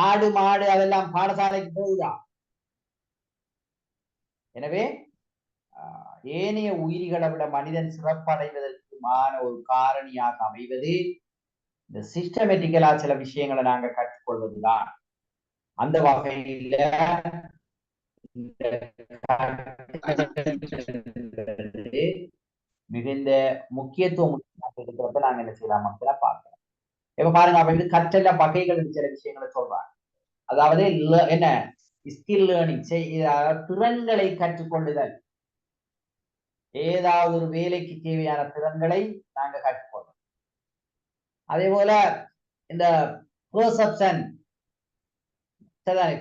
ஆடு மாடு அதெல்லாம் பாடசாலைக்கு போகுதா? எனவே ஏனைய உயிரிகளை விட மனிதன் சிறப்படைவதற்குமான ஒரு காரணியாக அமைவது இந்த சிஸ்டமேட்டிக்கலா சில விஷயங்களை நாங்க கற்றுக்கொள்வதுதான். அந்த வகையில மிகுந்த முக்கியத்துவம் இருக்கிறத நாங்க என்ன செய்யலாம் மக்கள் பார்க்கலாம். இப்ப பாருங்க, அப்ப இது கற்றல்ல வகைகள் சில விஷயங்களை சொல்றாங்க. அதாவது என்ன ஸ்கில் லேர்னிங், திறன்களை கற்றுக்கொள்ளுதல். ஏதாவது ஒரு வேலைக்கு தேவையான திறன்களை நாங்க கற்றுக்கொள்றோம். அதே போல இந்த பெர்செப்ஷன்,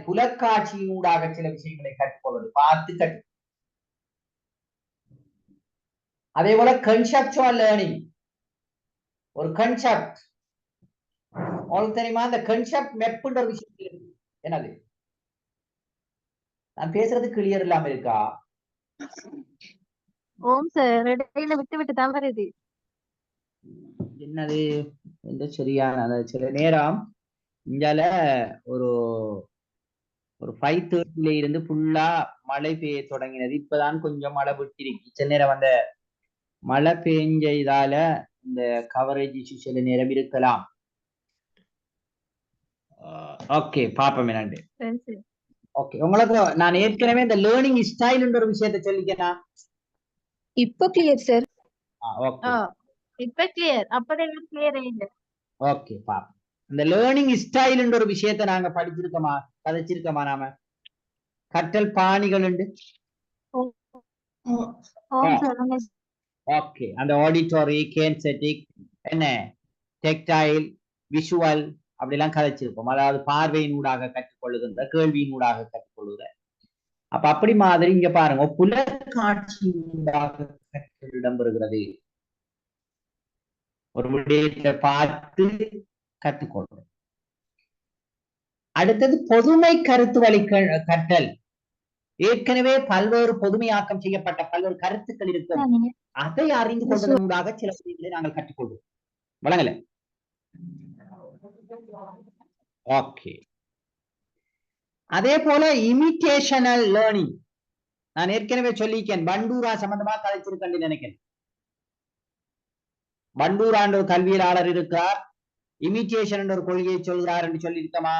புலக்காட்சியினூடாக சில விஷயங்களை கற்றுக்கொள்வது, பார்த்து கற்று. அதே போல கன்செப்சுவல் லேர்னிங், ஒரு கன்செப்ட் உங்களுக்கு தெரியுமா? இந்த கன்செப்ட் மெப்ன்ற விஷயம் என்னது? நான் பேசுறது கிளியர் இல்லாம இருக்கா? ஓம் சார், இடையில விட்டு விட்டு தான் வருது. என்னது எந்த சரியான சில நேரம் இங்கால ஒரு 5:30 இருந்து ஃபுல்லா மழை பெய்ய தொடங்கினது. இப்பதான் கொஞ்சம் மழை விட்டிருக்கு. சில நேரம் அந்த மழை பெஞ்ச இதால இந்த கவரேஜ் இஷ்யூ சில நேரம் இருக்கலாம். ஓகே, பாப்போம் என்னண்டு. ஓகே, உங்களுக்கு நான் ஏற்கனவே இந்த லேர்னிங் ஸ்டைல்ன்ற ஒரு விஷயத்தை சொல்லிக்கேனா? இப்போ கிளியர் சார். ஓகே, இப்ப கிளியர். அப்பதான் கிளியர் இல்ல. ஓகே, பாப்போம். இந்த லேர்னிங் ஸ்டைல்ன்ற ஒரு விஷயத்தை நாங்க படிச்சிருக்கோமா, கதைச்சிருக்கோமா? நாம கற்றல் பாணிகள் உண்டு. ஓகே, அந்த ஆடிட்டோரி, கேன்செட்டிக், என்ன டெக்டைல், விஷுவல் அப்படிலாம் கதைச்சிருப்போம். அதாவது பார்வையினூடாக கற்றுக்கொள்ளுகின்ற, கேள்வியினூடாக கற்றுக்கொள்ளுகிற. அப்ப அப்படி மாதிரி இங்க பாருங்க, புலக்காட்சியினூடாக கற்றல் இடம்பெறுகிறது. ஒரு விடயத்தை பார்த்து கற்றுக்கொள்றோம். அடுத்தது பொதுமை கருத்து வழி கற்றல். ஏற்கனவே பல்வேறு பொதுமையாக்கம் செய்யப்பட்ட பல்வேறு கருத்துக்கள் இருக்கும். அதை அறிந்து கொள்வதற்காக சில விஷயங்களை நாங்கள் கற்றுக்கொள்வோம். வழங்கல. ஓகே, அதே போல இமிட்டேஷனல் லேர்னிங். நான் ஏற்கனவே சொல்லியிருக்கேன், பண்டூரா சம்பந்தமா கதைச்சிருக்கேன் நினைக்கிறேன். பண்டூரா என்ற ஒரு கல்வியலாளர் இருக்கிறார். இமிட்டேஷன் என்ற ஒரு கொள்கையை சொல்கிறார் என்று சொல்லியிருக்கமா?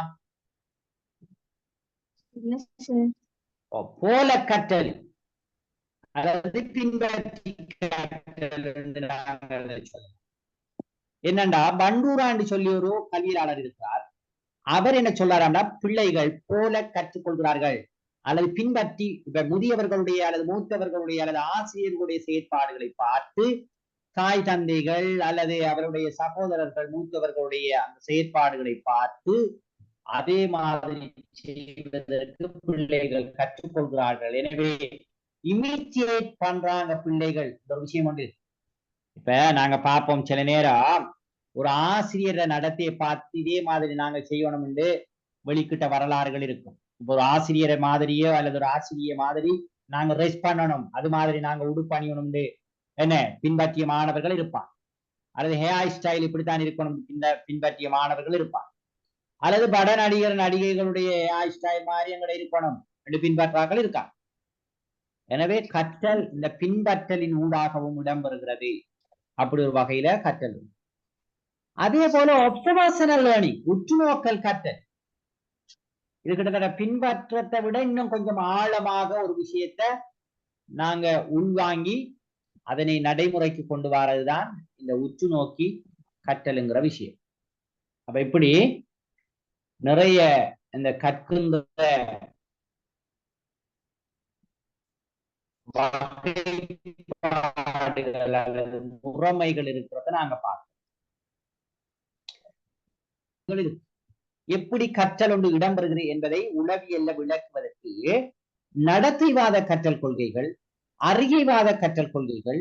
போல கற்றல் அல்லது பின்பற்றி என்னண்டா, பண்டூரா என்று சொல்லி ஒரு கல்வியலாளர் இருக்கிறார். அவர் என்ன சொல்றாருன்னா, பிள்ளைகள் போல கற்றுக்கொள்கிறார்கள் அல்லது பின்பற்றி, இப்ப முதியவர்களுடைய அல்லது மூத்தவர்களுடைய அல்லது ஆசிரியர்களுடைய செயற்பாடுகளை பார்த்து தாய் தந்தைகள் அல்லது அவருடைய சகோதரர்கள் மூத்தவர்களுடைய அந்த செயற்பாடுகளை பார்த்து அதே மாதிரி செய்வதற்கு பிள்ளைகள் கற்றுக்கொள்கிறார்கள். எனவே இமிட்டேட் பண்றாங்க பிள்ளைகள். ஒரு விஷயம் உண்டு. இப்ப நாங்க பார்ப்போம், சில நேரம் ஒரு ஆசிரியரை நடத்திய பார்த்து இதே மாதிரி நாங்க செய்யணும் என்று வெளிக்கிட்ட வரலாறுகள் இருக்கும். இப்போ ஒரு ஆசிரியரை மாதிரியோ அல்லது ஒரு ஆசிரிய மாதிரி நாங்க ரெஸ்ட் பண்ணணும், அது மாதிரி நாங்க உடுப்பணியணும் என்ன பின்பற்றிய மாணவர்கள் இருப்பான். அல்லது ஹேர் ஸ்டைல் இப்படித்தான் இருக்கணும் பின்பற்றிய மாணவர்கள் இருப்பான். அல்லது பட நடிகர் நடிகைகளுடைய ஹேர் ஸ்டைல் மாதிரி எங்களை இருக்கணும் என்று பின்பற்றார்கள் இருக்காங்க. எனவே கற்றல் இந்த பின்பற்றலின் ஊடாகவும் இடம்பெறுகிறது. அப்படி ஒரு வகையில கற்றல். அதே போல ஒப்சர்வேஷனல் லேர்னிங், உற்றுநோக்கல் கற்றல். இது கிட்டத்தட்ட பின்பற்றத்தை விட இன்னும் கொஞ்சம் ஆழமாக ஒரு விஷயத்தை நாங்க உள்வாங்கி அதனை நடைமுறைக்கு கொண்டு வரதுதான் இந்த உற்று நோக்கி கற்றலுங்கிற விஷயம். அப்ப இப்படி நிறைய இந்த கற்கின்ற வகைப்பாடுகள் அல்லது முறைமைகள் இருக்கிறத நாங்க பார்க்கணும். எப்படி கற்றல் ஒன்று இடம்பெறுகிறது என்பதை உளவியல்ல விளக்குவதற்கு நடத்தைவாத கற்றல் கொள்கைகள், அறிகைவாத கற்றல் கொள்கைகள்,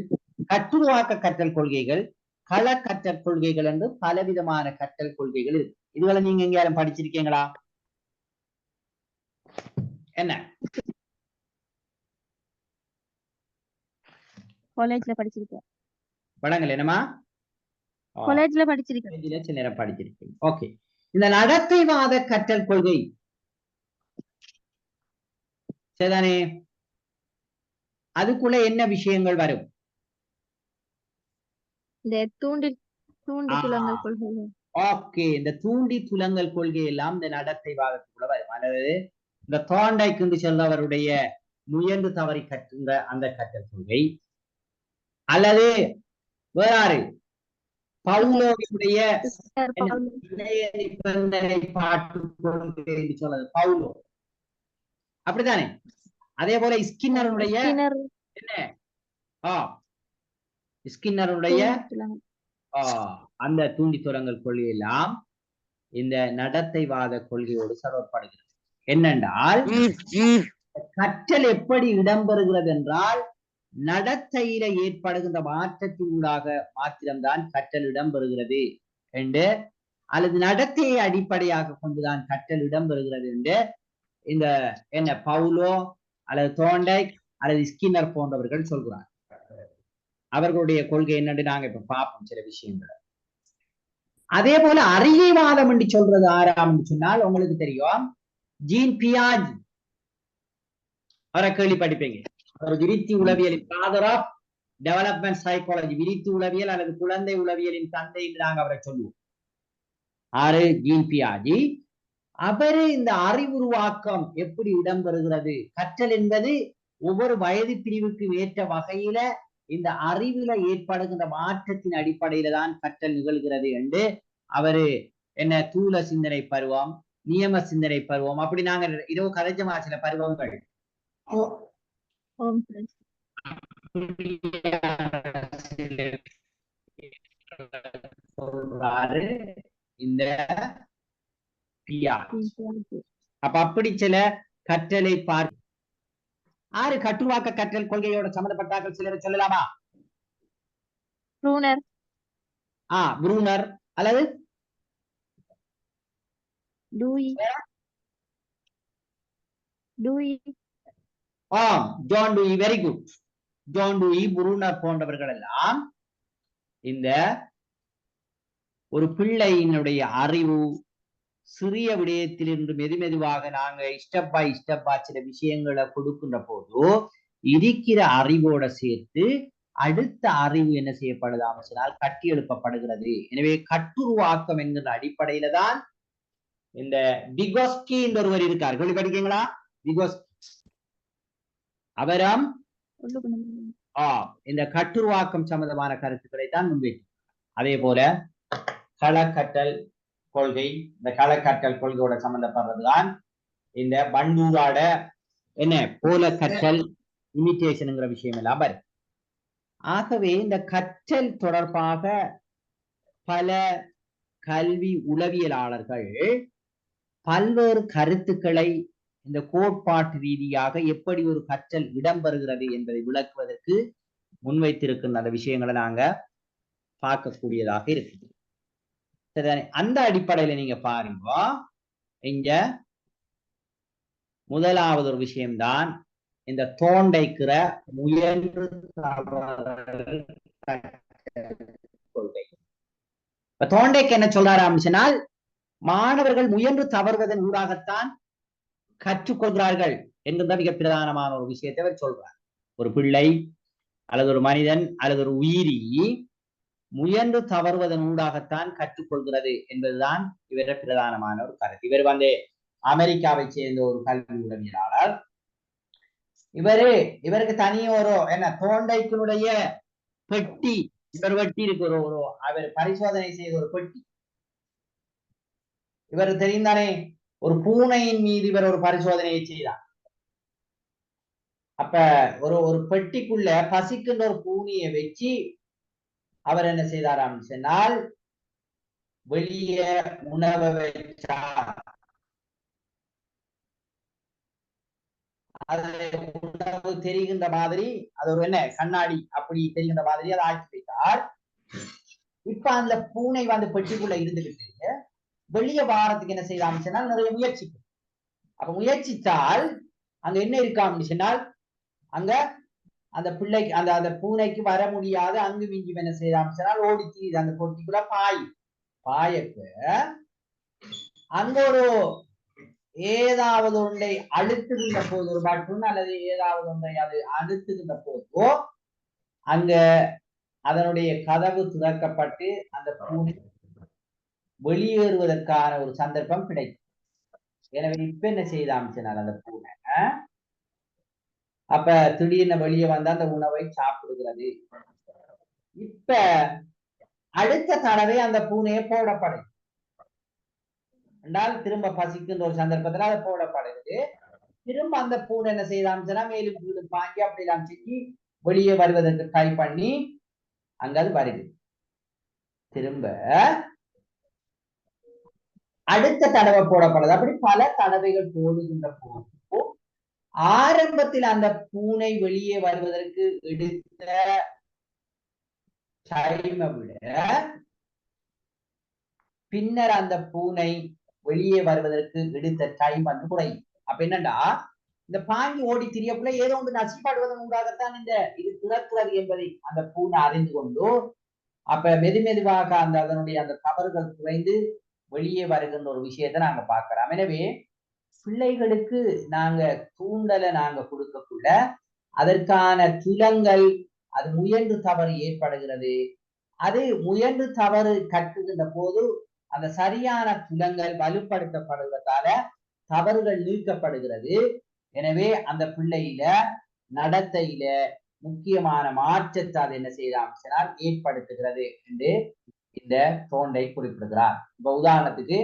கட்டுருவாக்க கற்றல் கொள்கைகள், கள கற்றல் கொள்கைகள் என்று பலவிதமான கற்றல் கொள்கைகள் இருக்கு. இதுகளை நீங்க எங்கேயாரும் படிச்சிருக்கீங்களா? என்ன காலேஜ்ல படிச்சிருக்கேன். படங்கள் என்னமா காலேஜ்ல படிச்சிருக்கேன். சில நேரம் படிச்சிருக்கீங்க. ஓகே, இந்த நடத்தைவாத கற்றல் கொள்கை சரிதானே, அதுக்குள்ள என்ன விஷயங்கள் வரும்? இந்த தூண்டி துலங்கல் கொள்கைகள். ஓகே, இந்த தூண்டி துலங்கல் கொள்கை எல்லாம் இந்த நடத்தைவாதத்துக்குள்ள வரும். அதாவது இந்த தோண்டைக்கு செல்றவருடைய முயன்று தவறி கற்றுங்க அந்த கற்றல் கொள்கை, அல்லது வேறாரு பவுலோவினுடைய நிபந்தனை பாட்டு கொள்கை என்று சொல்றது பவுலோ, அப்படித்தானே? அதே போல ஸ்கின்னருடைய என்ன ஸ்கின்னருடைய அந்த தூண்டி துலங்கல் கொள்கை எல்லாம் இந்த நடத்தைவாத கொள்கையோடு சர்வப்படுகிறது. என்னென்றால் கற்றல் எப்படி இடம்பெறுகிறது என்றால் நடத்தையில ஏற்படுகின்ற மாற்றத்தினூடாக மாத்திரம்தான் கற்றல் இடம்பெறுகிறது என்று, அல்லது நடத்தையை அடிப்படையாக கொண்டுதான் கற்றல் இடம்பெறுகிறது என்று இந்த என்ன பவுலோ அல்லது தோண்டைக் அல்லது ஸ்கின்னர் போன்றவர்கள் சொல்கிறார். அவர்களுடைய கொள்கை என்னன்னு நாங்க இப்ப பார்ப்போம் சில விஷயங்களை. அதே போல அறிகைவாதம் என்று சொல்றது ஆறாம் சொன்னால் உங்களுக்கு தெரியும், ஜீன் பியாஜ் அவரை கேள்வி படிப்பீங்க. அவர் விருத்தி உளவியலின் ஃபாதர் ஆஃப் டெவலப்மெண்ட் சைக்காலஜி, விருத்தி உளவியல் அல்லது குழந்தை உளவியலின் தந்தை என்று நாங்க அவரை சொல்லுவோம். ஆறு ஜீன் பியாஜி. அவரு இந்த அறிவுருவாக்கம் எப்படி இடம்பெறுகிறது, கற்றல் என்பது ஒவ்வொரு வயது பிரிவுக்கு ஏற்ற வகையில இந்த அறிவுல ஏற்படுகின்ற மாற்றத்தின் அடிப்படையில தான் கற்றல் நிகழ்கிறது என்று அவரு என்ன தூல சிந்தனை பருவம், நியம சிந்தனை பருவம், அப்படி நாங்க இரவு கதைச்சமா சில பருவங்கள் இந்த அப்ப அப்படி சில கற்றலை பார்க்க ஆறு கட்டுவாக்க கற்றல் கொள்கையோட சம்பந்தப்பட்டார்கள் சிலரை சொல்லலாமா? ப்ரூனர், ப்ரூனர் அல்லது Dewey, John Dewey. Very good. John Dewey, Bruner போன்றவர்கள் எல்லாம் இந்த ஒரு பிள்ளையினுடைய அறிவு சிறிய விடயத்திலிருந்து மெதுமெதுவாக நாங்க ஸ்டெப் பை ஸ்டெப்பா சில விஷயங்களை கொடுக்கின்ற போது இருக்கிற அறிவோட சேர்த்து அடுத்த அறிவு என்ன செய்யப்படுதாம் சொன்னால் கட்டி எழுப்பப்படுகிறது. எனவே கட்டுருவாக்கம் என்கிற அடிப்படையில தான் இந்த விகோஸ்கி என்ற ஒருவர் இருக்கார். கேள்வி படிக்கீங்களா? விகோஸ்கி அவரம் இந்த கட்டுருவாக்கம் சம்பந்தமான கருத்துக்களை தான் முன்வைக்கும். அதே போல களக்கற்றல் கொள்கை, இந்த களக்கற்றல் கொள்கையோட சம்பந்தப்படுறதுதான் இந்த பண்டூராட என்ன போல கற்றல் இமிட்டேஷன்ங்கிற விஷயம் எல்லாம் வரும். ஆகவே இந்த கற்றல் தொடர்பாக பல கல்வி உளவியலாளர்கள் பல்வேறு கருத்துக்களை இந்த கோட்பாட்டு ரீதியாக எப்படி ஒரு கற்றல் இடம்பெறுகிறது என்பதை விளக்குவதற்கு முன்வைத்திருக்கின்ற அந்த விஷயங்களை நாங்க பார்க்கக்கூடியதாக இருக்குது. அந்த அடிப்படையில நீங்க பாருங்க, இங்க முதலாவது ஒரு விஷயம்தான் இந்த தோண்டைக்கிற முயன்று கொள்கை. தோண்டைக்கு என்ன சொல்றாரு சொன்னால், மாணவர்கள் முயன்று தவறுவதன் ஊடாகத்தான் கற்றுக்கொள்கிறார்கள் என்கிற மிக பிரதானமான ஒரு விஷயத்தை அவர் சொல்றார். ஒரு பிள்ளை அல்லது ஒரு மனிதன் அல்லது ஒரு உயிரி முயன்று தவறுவதன் ஊடாகத்தான் கற்றுக்கொள்கிறது என்பதுதான் இவர பிரதானமான ஒரு கருத்து. இவர் அமெரிக்காவை சேர்ந்த ஒரு கல்வி உளவியலாளர். இவருக்கு தனியே ஒரு என்ன தோண்டைக்கினுடைய பெட்டி இவர் வெட்டி இருக்கு, ஒரு அவர் பரிசோதனை செய்த ஒரு பெட்டி. இவர் தெரிந்தானே ஒரு பூனையின் மீது இவர் ஒரு பரிசோதனையை செய்தார். அப்ப ஒரு பெட்டிக்குள்ள பசிக்கின்ற ஒரு பூனையை வச்சு அவர் என்ன செய்தாராம் சொன்னால் வெளியே உணவை வச்சார். அது உணவு தெரிகின்ற மாதிரி அது ஒரு என்ன கண்ணாடி அப்படி தெரிகின்ற மாதிரி அதை ஆக்கி வைத்தார். இப்ப அந்த பூனை வந்து பெட்டிக்குள்ள இருந்துகிட்டு வெளியே வாரத்துக்கு என்ன செய்யலாம் சொன்னால் நிறைய முயற்சிக்கும். அப்ப முயற்சித்தால் அங்க என்ன இருக்கான்னு சொன்னால் அங்க அந்த பிள்ளைக்கு அந்த பூனைக்கு வர முடியாது. அங்கு மிஞ்சி என்ன செய்யலாம் சொன்னால் ஓடிச்சு அந்த பொட்டிக்குள்ள பாயப்ப அங்க ஒரு ஏதாவது ஒன்றை அழுத்துகின்ற போது ஒரு பட்டன் அல்லது ஏதாவது ஒன்றை அது அழுத்துகின்ற போதோ அங்க அதனுடைய கதவு திறக்கப்பட்டு அந்த பூனை வெளியேறுவதற்கான ஒரு சந்தர்ப்பம் கிடைக்கும். எனவே இப்ப என்ன செய்தாம் சொன்னால் அந்த பூனை அப்ப திடீர்னு வெளியே வந்து அந்த உணவை சாப்பிடுகிறது. இப்ப அடுத்த தடவை அந்த பூனையை போடப்படுது என்றால் திரும்ப பசிக்கின்ற ஒரு சந்தர்ப்பத்துல அதை போடப்படுது. திரும்ப அந்த பூனை என்ன செய்யலாம் சொன்னா மேலும் கீழும் பாங்கி அப்படிலாம் செஞ்சு வெளியே வருவதற்கு ட்ரை பண்ணி அங்க அது வருது. திரும்ப அடுத்த தடவை போடப்படுது. அப்படி பல தடவைகள் போடுகின்ற போது ஆரம்பத்தில் அந்த பூனை வெளியே வருவதற்கு எடுத்த டைமை விட பின்னர் அந்த பூனை வெளியே வருவதற்கு எடுத்த டைம் வந்து குறையும். அப்ப என்னண்டா இந்த பாங்கி ஓடி திரியக்குள்ள ஏதோ ஒன்று நசிப்பாடுவதன் ஊடாகத்தான் இந்த இது திறக்கிறது என்பதை அந்த பூனை அறிந்து கொண்டு அப்ப மெதுமெதுவாக அதனுடைய அந்த தவறுகள் குறைந்து வெளியே வருகின்ற ஒரு விஷயத்தை நாங்க பார்க்கிறோம். எனவே பிள்ளைகளுக்கு நாங்க தூண்டலை நாங்க கொடுக்கக்குள்ள அதற்கான துலங்கள் அது முயன்று தவறு ஏற்படுகிறது. அது முயன்று தவறு கற்றுகின்ற போது அந்த சரியான துலங்கள் வலுப்படுத்தப்படுவதால தவறுகள் நீக்கப்படுகிறது. எனவே அந்த பிள்ளையில நடத்தையில முக்கியமான மாற்றத்தை அது என்ன செய்யலாம் ஏற்படுத்துகிறது என்று இந்த தோண்டை குறிப்பிடுகிறார். இப்ப உதாரணத்துக்கு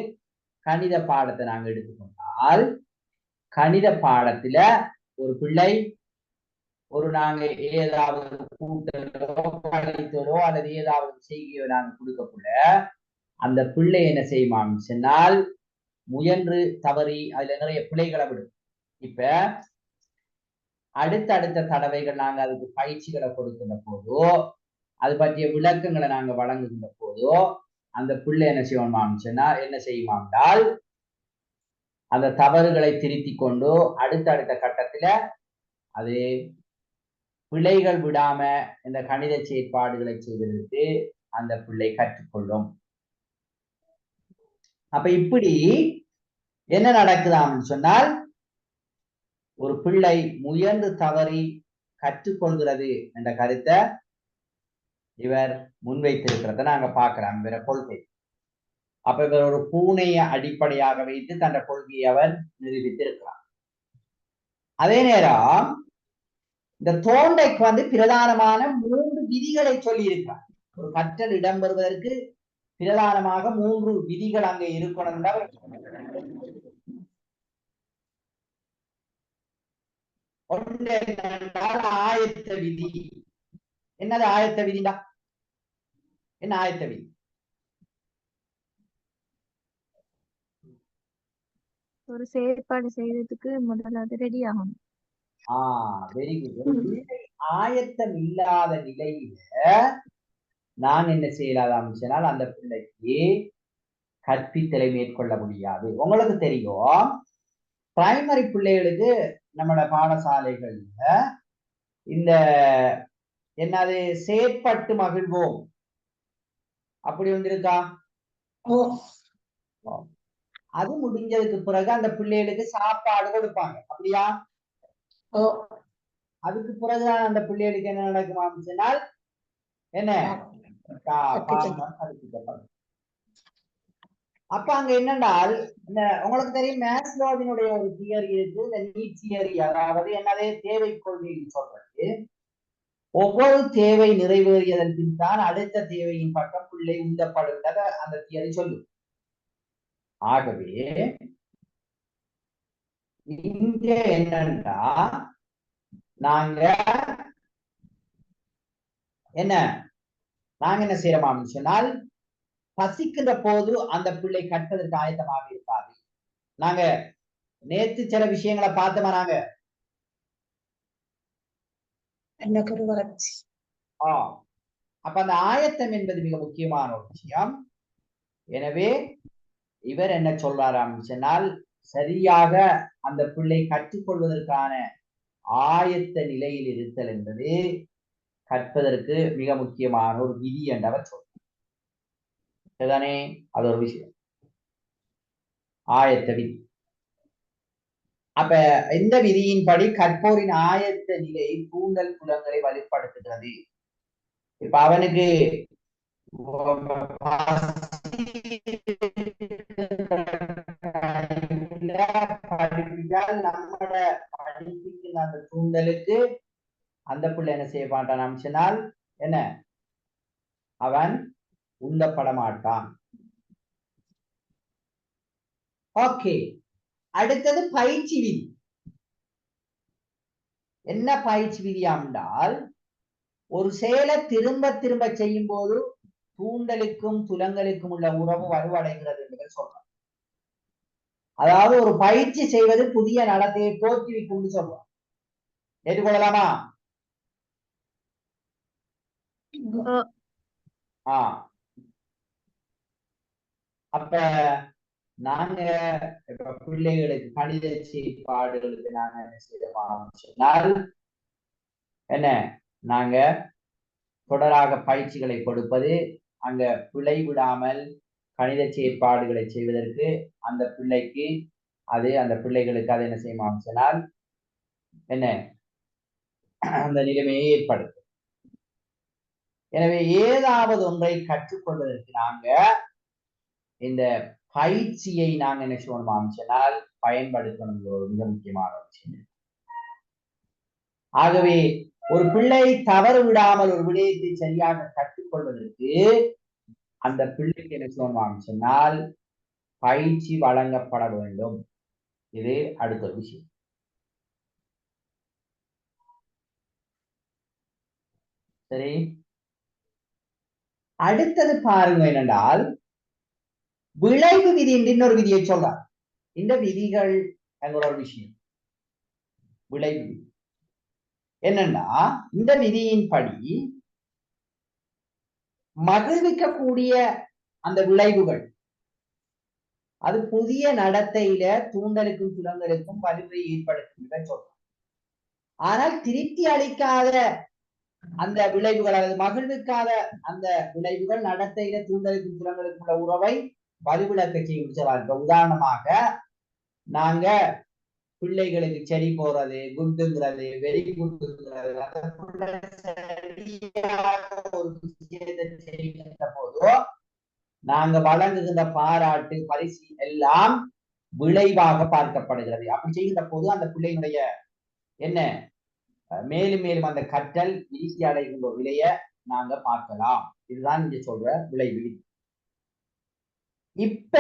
கணித பாடத்தை நாங்க எடுத்துக்கொண்டால் கணித பாடத்துல ஒரு பிள்ளை ஒரு நாங்க ஏதாவது கூட்டலோ கழித்தலோ அல்லது ஏதாவது செய்கையோ நாங்க கொடுக்கக்குள்ள அந்த பிள்ளை என்ன செய்யுமாம் சொன்னால் முயன்று தவறி அதுல நிறைய பிள்ளைகளை விடும். இப்ப அடுத்த தடவைகள் நாங்க அதுக்கு பயிற்சிகளை கொடுக்கின்ற போதோ அது பற்றிய விளக்கங்களை நாங்க வழங்குகின்ற போதோ அந்த பிள்ளை என்ன செய்வோமாம் சொன்னால் என்ன செய்யுமாண்டால் அந்த தவறுகளை திருத்தி கொண்டு அடுத்த கட்டத்துல அது பிள்ளைகள் விடாம இந்த கணித செயற்பாடுகளை செய்வதற்கு அந்த பிள்ளை கற்றுக்கொள்ளும். அப்ப இப்படி என்ன நடக்குதான்னு சொன்னால் ஒரு பிள்ளை முயன்று தவறி கற்றுக்கொள்கிறது என்ற கருத்தை இவர் முன்வைத்திருக்கிறத நாங்க பார்க்கிறோம் இவர கொள்கை. அப்ப இவர் ஒரு பூனையை அடிப்படையாக வைத்து தன் கொள்கையை அவர் நிரூபித்திருக்கிறார். அதே நேரம் இந்த தோண்டைக்கு வந்து பிரதானமான 3 விதிகளை சொல்லி இருக்கிறார். ஒரு கற்றல் இடம்பெறுவதற்கு பிரதானமாக 3 விதிகள் அங்கே இருக்கணும். ஒன்று என்னென்றால் ஆயத்த விதி. என்னது ஆயத்த விதிடா? என்ன ஆயத்த விதி? ஒரு செயற்பாடு செய்யறதுக்கு முதல்ல அது ரெடி ஆகணும். Very good. ஆயத்தம் இல்லாத நிலையில நான் என்ன செய்யலாம் சொன்னால் அந்த பிள்ளைக்கு கற்பித்தலை மேற்கொள்ள முடியாது. உங்களுக்கு தெரியும் பிரைமரி பிள்ளைகளுக்கு நம்மளோட பாடசாலைகள்ல இந்த என்னது செயற்பட்டு மகிழ்வோம் அப்படி ஒன்று இருக்கா? அது முடிஞ்சதுக்கு பிறகு அந்த பிள்ளைகளுக்கு சாப்பாடு கொடுப்பாங்க. அப்படியா? அதுக்கு பிறகுதான் அந்த பிள்ளைகளுக்கு என்ன நடக்குமான்னு சொன்னால் என்ன அப்ப அங்க என்னென்றால் இந்த உங்களுக்கு தெரியும் மேஸ்லோவினுடைய ஒரு தியரி இருக்கு, இந்த நீட் தியரி. அதாவது என்னதே தேவை கொள்கைன்னு சொல்றது. ஒவ்வொரு தேவை நிறைவேறியதன் பின் தான் அடுத்த தேவையின் பக்கம் பிள்ளை உந்தப்படுகிறத அந்த தியரி சொல்லும். ஆகவே இங்க என்னன்னா நாங்க என்ன செய்யறோம்னு சொன்னால் பசிக்கின்ற போது அந்த பிள்ளை கற்பதற்கு ஆயத்தமாக இருக்காது. நாங்க நேற்று சில விஷயங்களை பார்த்தோமா? நாங்க எண்ணக்கரு வளர்ச்சி. அப்ப அந்த ஆயத்தம் என்பது மிக முக்கியமான ஒரு விஷயம். எனவே இவர் என்ன சொல்றாராம் சொன்னால், சரியாக அந்த பிள்ளை கற்றுக்கொள்வதற்கான ஆயத்த நிலையில் இருத்தல் என்பது கற்பதற்கு மிக முக்கியமான ஒரு விதி என்றவர் சொல்றார். அது ஒரு விஷயம், ஆயத்த விதி. அப்ப இந்த விதியின்படி கற்போரின் ஆயத்த நிலை தூண்டல் புலங்களை வலுப்படுத்துகிறது. இப்ப அவனுக்கு நம்மட படிப்புக்கு அந்த தூண்டலுக்கு அந்த பிள்ளை என்ன செய்ய மாட்டான் சொன்னால் என்ன, அவன் உந்தப்பட மாட்டான். ஓகே, அடுத்தது பயிற்சி விதி. என்ன பயிற்சி விதி என்றால், ஒரு செயலை திரும்ப திரும்ப செய்யும் போது தூண்டலுக்கும் துலங்களுக்கும் உள்ள உறவு வலுவடைகிறது என்று சொல்றார். அதாவது ஒரு பயிற்சி செய்வது புதிய நடத்தையை தோற்றுவிக்கும் சொல்றோம். ஏற்றுக்கொள்ளலாமா? அப்ப நாங்க இப்ப பிள்ளைகளுக்கு கணித செயற்பாடுகளுக்கு நாங்க என்ன செய்யறோம், என்ன நாங்க தொடராக பயிற்சிகளை கொடுப்பது, அங்க பிழை விடாமல் கணித செயற்பாடுகளை செய்வதற்கு அந்த பிள்ளைக்கு அந்த பிள்ளைகளுக்கு அதை என்ன செய்யணும் சொன்னால் என்ன அந்த நிலைமையை ஏற்படுத்தும். எனவே ஏதாவது ஒன்றை கற்றுக்கொள்வதற்கு நாங்க இந்த பயிற்சியை நாங்க என்ன செய்யணும் சொன்னால் பயன்படுத்தணும். ஒரு மிக முக்கியமான விஷயம். ஆகவே ஒரு பிள்ளை தவறு விடாமல் ஒரு விடயத்தை சரியாக கற்றுக்கொள்வதற்கு அந்த பிள்ளைக்கு என்ன செய்யணும் சொன்னால் பயிற்சி வழங்கப்பட வேண்டும். இது அடுத்த விஷயம். சரி, அடுத்தது பாருங்க என்னென்றால் விளைவு விதி என்று இன்னொரு விதியை சொல்றார். இந்த விதிகள் என்கிற ஒரு விஷயம். விளைவு விதி என்னன்னா, இந்த விதியின்படி மகிழ்விக்கக்கூடிய அந்த விளைவுகள் அது புதிய நடத்தையில தூண்டலுக்கும் துலங்களுக்கும் வலுவை ஏற்படுத்தும் சொல்றோம். ஆனால் திருப்தி அளிக்காத அந்த விளைவுகள் அல்லது மகிழ்விக்காத அந்த விளைவுகள் நடத்தையில தூண்டலுக்கும் துலங்களுக்கும் உள்ள உறவை வலுவிழக்க செய்ய. உதாரணமாக நாங்க பிள்ளைகளுக்கு சரி போறது, குட்டுங்கிறது, வெரி குட்டுங்கிறது, ஒரு விஷயத்தை செய்கின்ற போதோ நாங்க வழங்குகின்ற பாராட்டு பரிசு எல்லாம் விளைவாக பார்க்கப்படுகிறது. அப்படி செய்கின்ற போது அந்த பிள்ளையினுடைய என்ன மேலும் மேலும் அந்த கற்றல் வீழ்ச்சி அடைகின்ற விலைய நாங்க பார்க்கலாம். இதுதான் இங்க சொல்ற விளைவு. இப்ப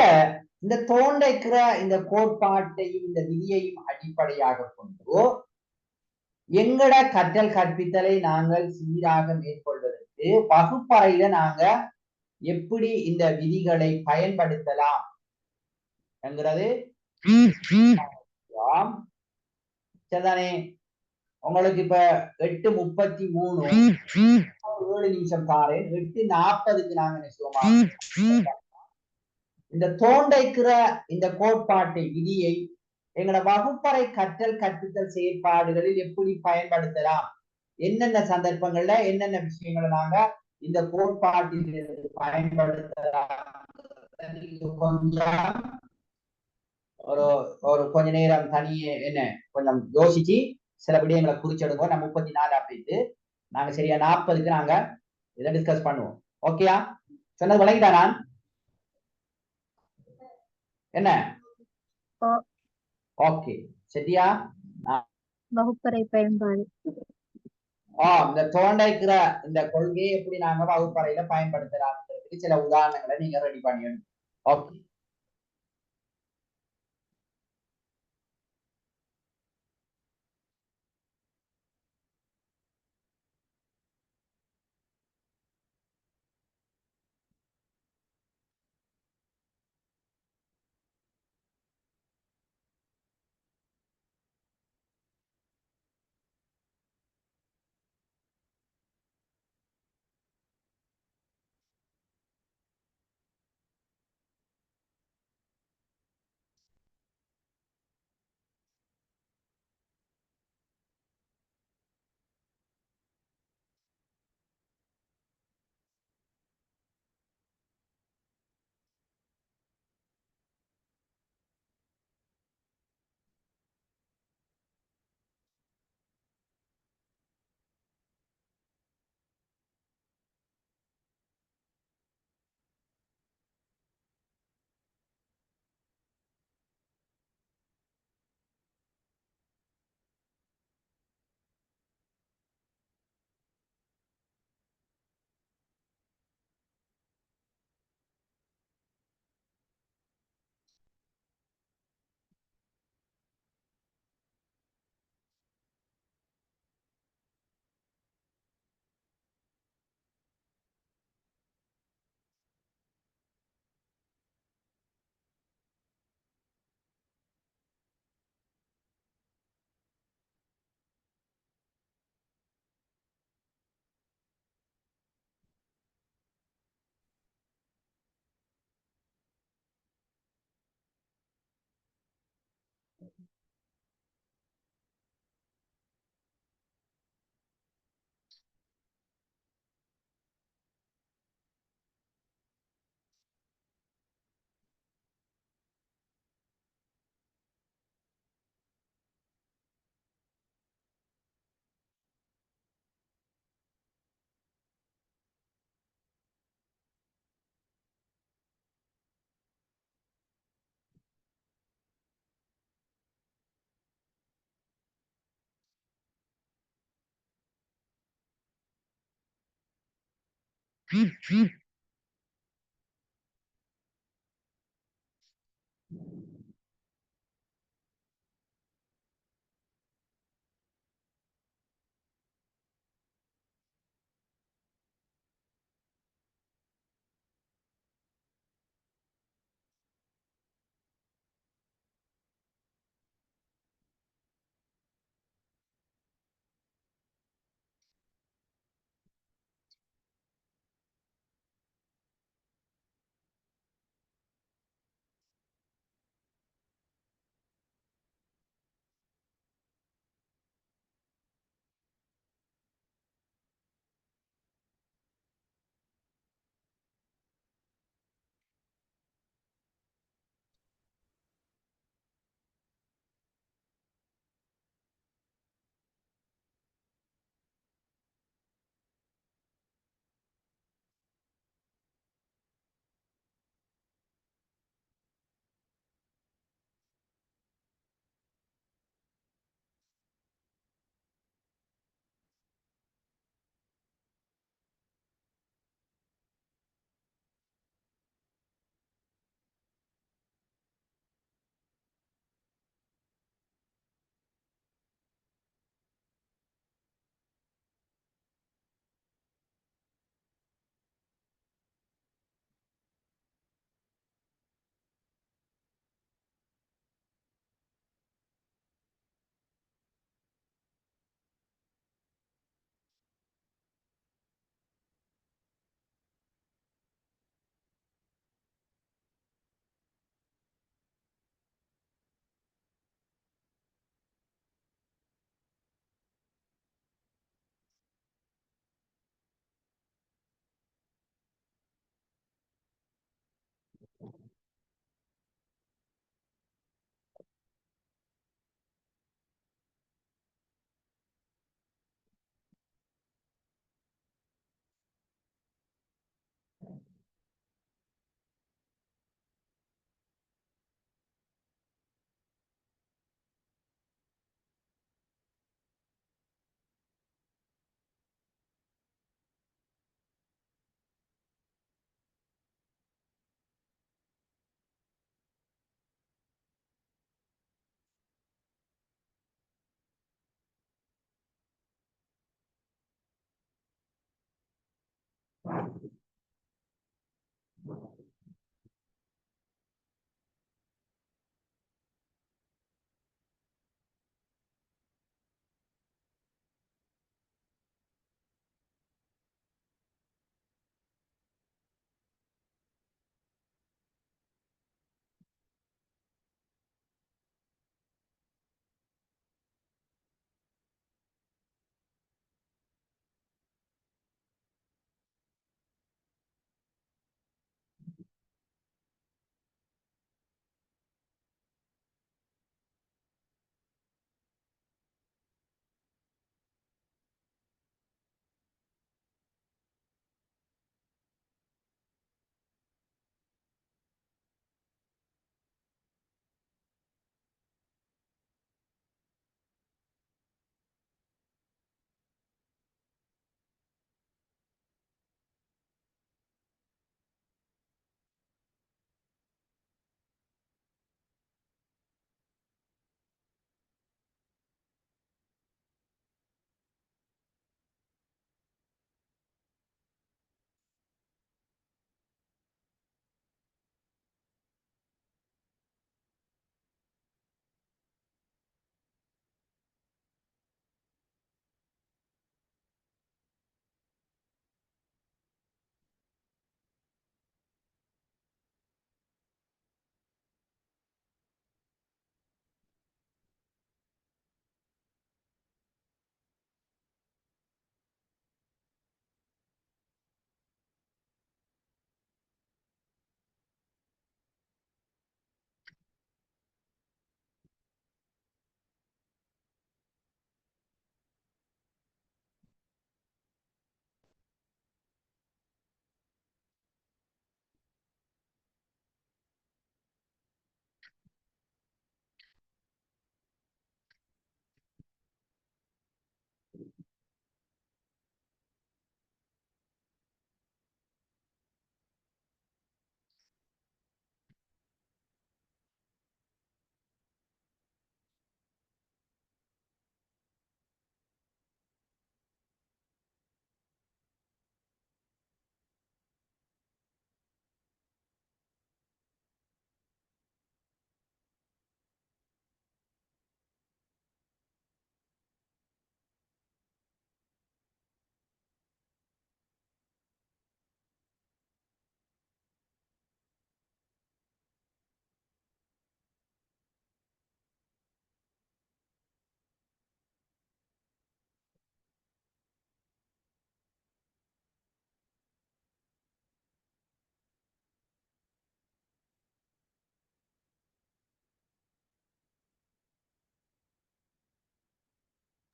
இந்த தோன்றைக்கிற இந்த கோட்பாட்டையும் இந்த விதியையும் அடிப்படையாக கொண்டு எங்கட கற்றல் கற்பித்தலை நாங்கள் சீராக மேற்கொள்வதற்கு வகுப்பறையில நாங்க எப்படி இந்த விதிகளை பயன்படுத்தலாம் என்கிறது சரிதானே. உங்களுக்கு இப்ப 8:33 7 நிமிஷம் தாரேன். 8:40க்கு நாங்க நினைச்சோமா இந்த தோண்டைக்கிற இந்த கோட்பாட்டை விதியை எங்களோட வகுப்பறை கற்றல் கற்பித்தல் செயற்பாடுகளில் எப்படி பயன்படுத்தலாம், என்னென்ன சந்தர்ப்பங்கள்ல என்னென்ன விஷயங்களை நாங்க இந்த கோட்பாட்டில் பயன்படுத்தலாம் கொஞ்சம் ஒரு கொஞ்ச நேரம் தனியே என்ன கொஞ்சம் யோசிச்சு சில விடயங்களை குறிச்செடுங்க. நம்ம 34 அப்படின்ட்டு நாங்க சரியா 40க்கு நாங்க இதை டிஸ்கஸ் பண்ணுவோம். ஓகேயா? சொன்னது விளங்கிட்டா? நான் என்ன ஓகே சரியா? வகுப்பறை பயன்பாடு இந்த தோண்டைக்கிற இந்த கொள்கையை எப்படி நாங்க வகுப்பறையில பயன்படுத்தலாம் சில உதாரணங்களை நீங்க ரெடி பண்ணிடணும். ஓகே.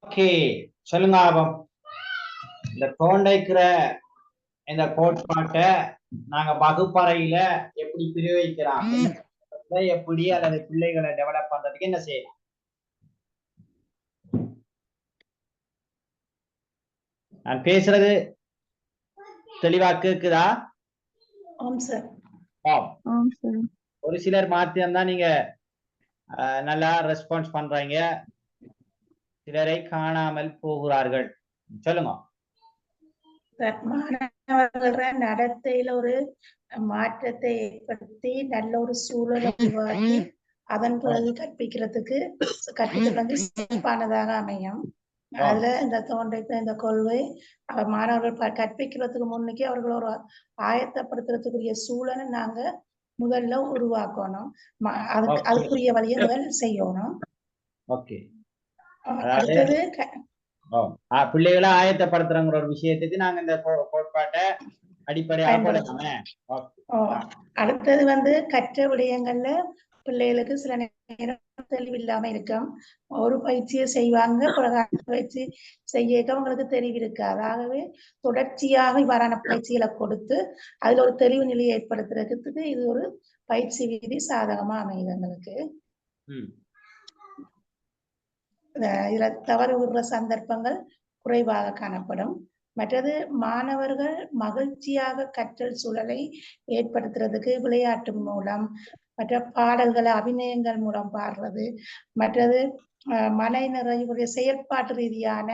ஓகே, சொல்லுங்க ஆபம். இந்த தோண்டைக்கிற இந்த கோட்பாட்டை நாங்க வகுப்பறையில எப்படி பிரயோகிக்கலாம், எப்படி அல்லது பிள்ளைகளை டெவலப் பண்றதுக்கு என்ன செய்யலாம்? நான் பேசுறது தெளிவா கேக்குதா? ஆம் சார். ஆம் சார். ஒரு சிலர் மாத்தியம்தான் நீங்க நல்லா ரெஸ்பான்ஸ் பண்றீங்க, சிலரை காணாமல் போகிறார்கள். சொல்லுங்க. மாணவர்கள நடத்தையில ஒரு மாற்றத்தை ஏற்படுத்தி நல்ல ஒரு சூழலை உருவாக்கி அதன் பிறகு கற்பிக்கிறதுக்கு கற்பித்தல் சிறப்பானதாக அமையும். அதுல இந்த தோன்றைக்கு இந்த கொள்கை மாணவர்கள் கற்பிக்கிறதுக்கு முன்னுக்கு அவர்கள் ஒரு ஆயத்தப்படுத்துறதுக்குரிய சூழலை நாங்க முதல்ல உருவாக்கணும். அதுக்குரிய வழியை முதல் செய்யணும். அடுத்தது பிள்ளைகளை ஆயத்தப்படுத்துறங்கிற ஒரு விஷயத்துக்கு நாங்க இந்த கோட்பாட்டை அடிப்படையாக. அடுத்தது கற்ற விடயங்கள்ல பிள்ளைகளுக்கு சில நேரம் தெளிவில்லாம இருக்கும். ஒரு பயிற்சியை செய்வாங்க, பயிற்சி செய்ய அவங்களுக்கு தெளிவு இருக்காது. ஆகவே தொடர்ச்சியாக இவ்வாறான பயிற்சிகளை கொடுத்து அதுல ஒரு தெளிவு நிலையை ஏற்படுத்துறதுக்கு இது ஒரு பயிற்சி விதி சாதகமா அமையுது எங்களுக்கு. இதுல தவறு விடுற சந்தர்ப்பங்கள் குறைவாக காணப்படும். மற்றது மாணவர்கள் மகிழ்ச்சியாக கற்றல் சூழலை ஏற்படுத்துறதுக்கு விளையாட்டு மூலம், மற்ற பாடல்களை அபிநயங்கள் மூலம் பாடுறது, மற்றது மன நிறைவுடைய செயற்பாட்டு ரீதியான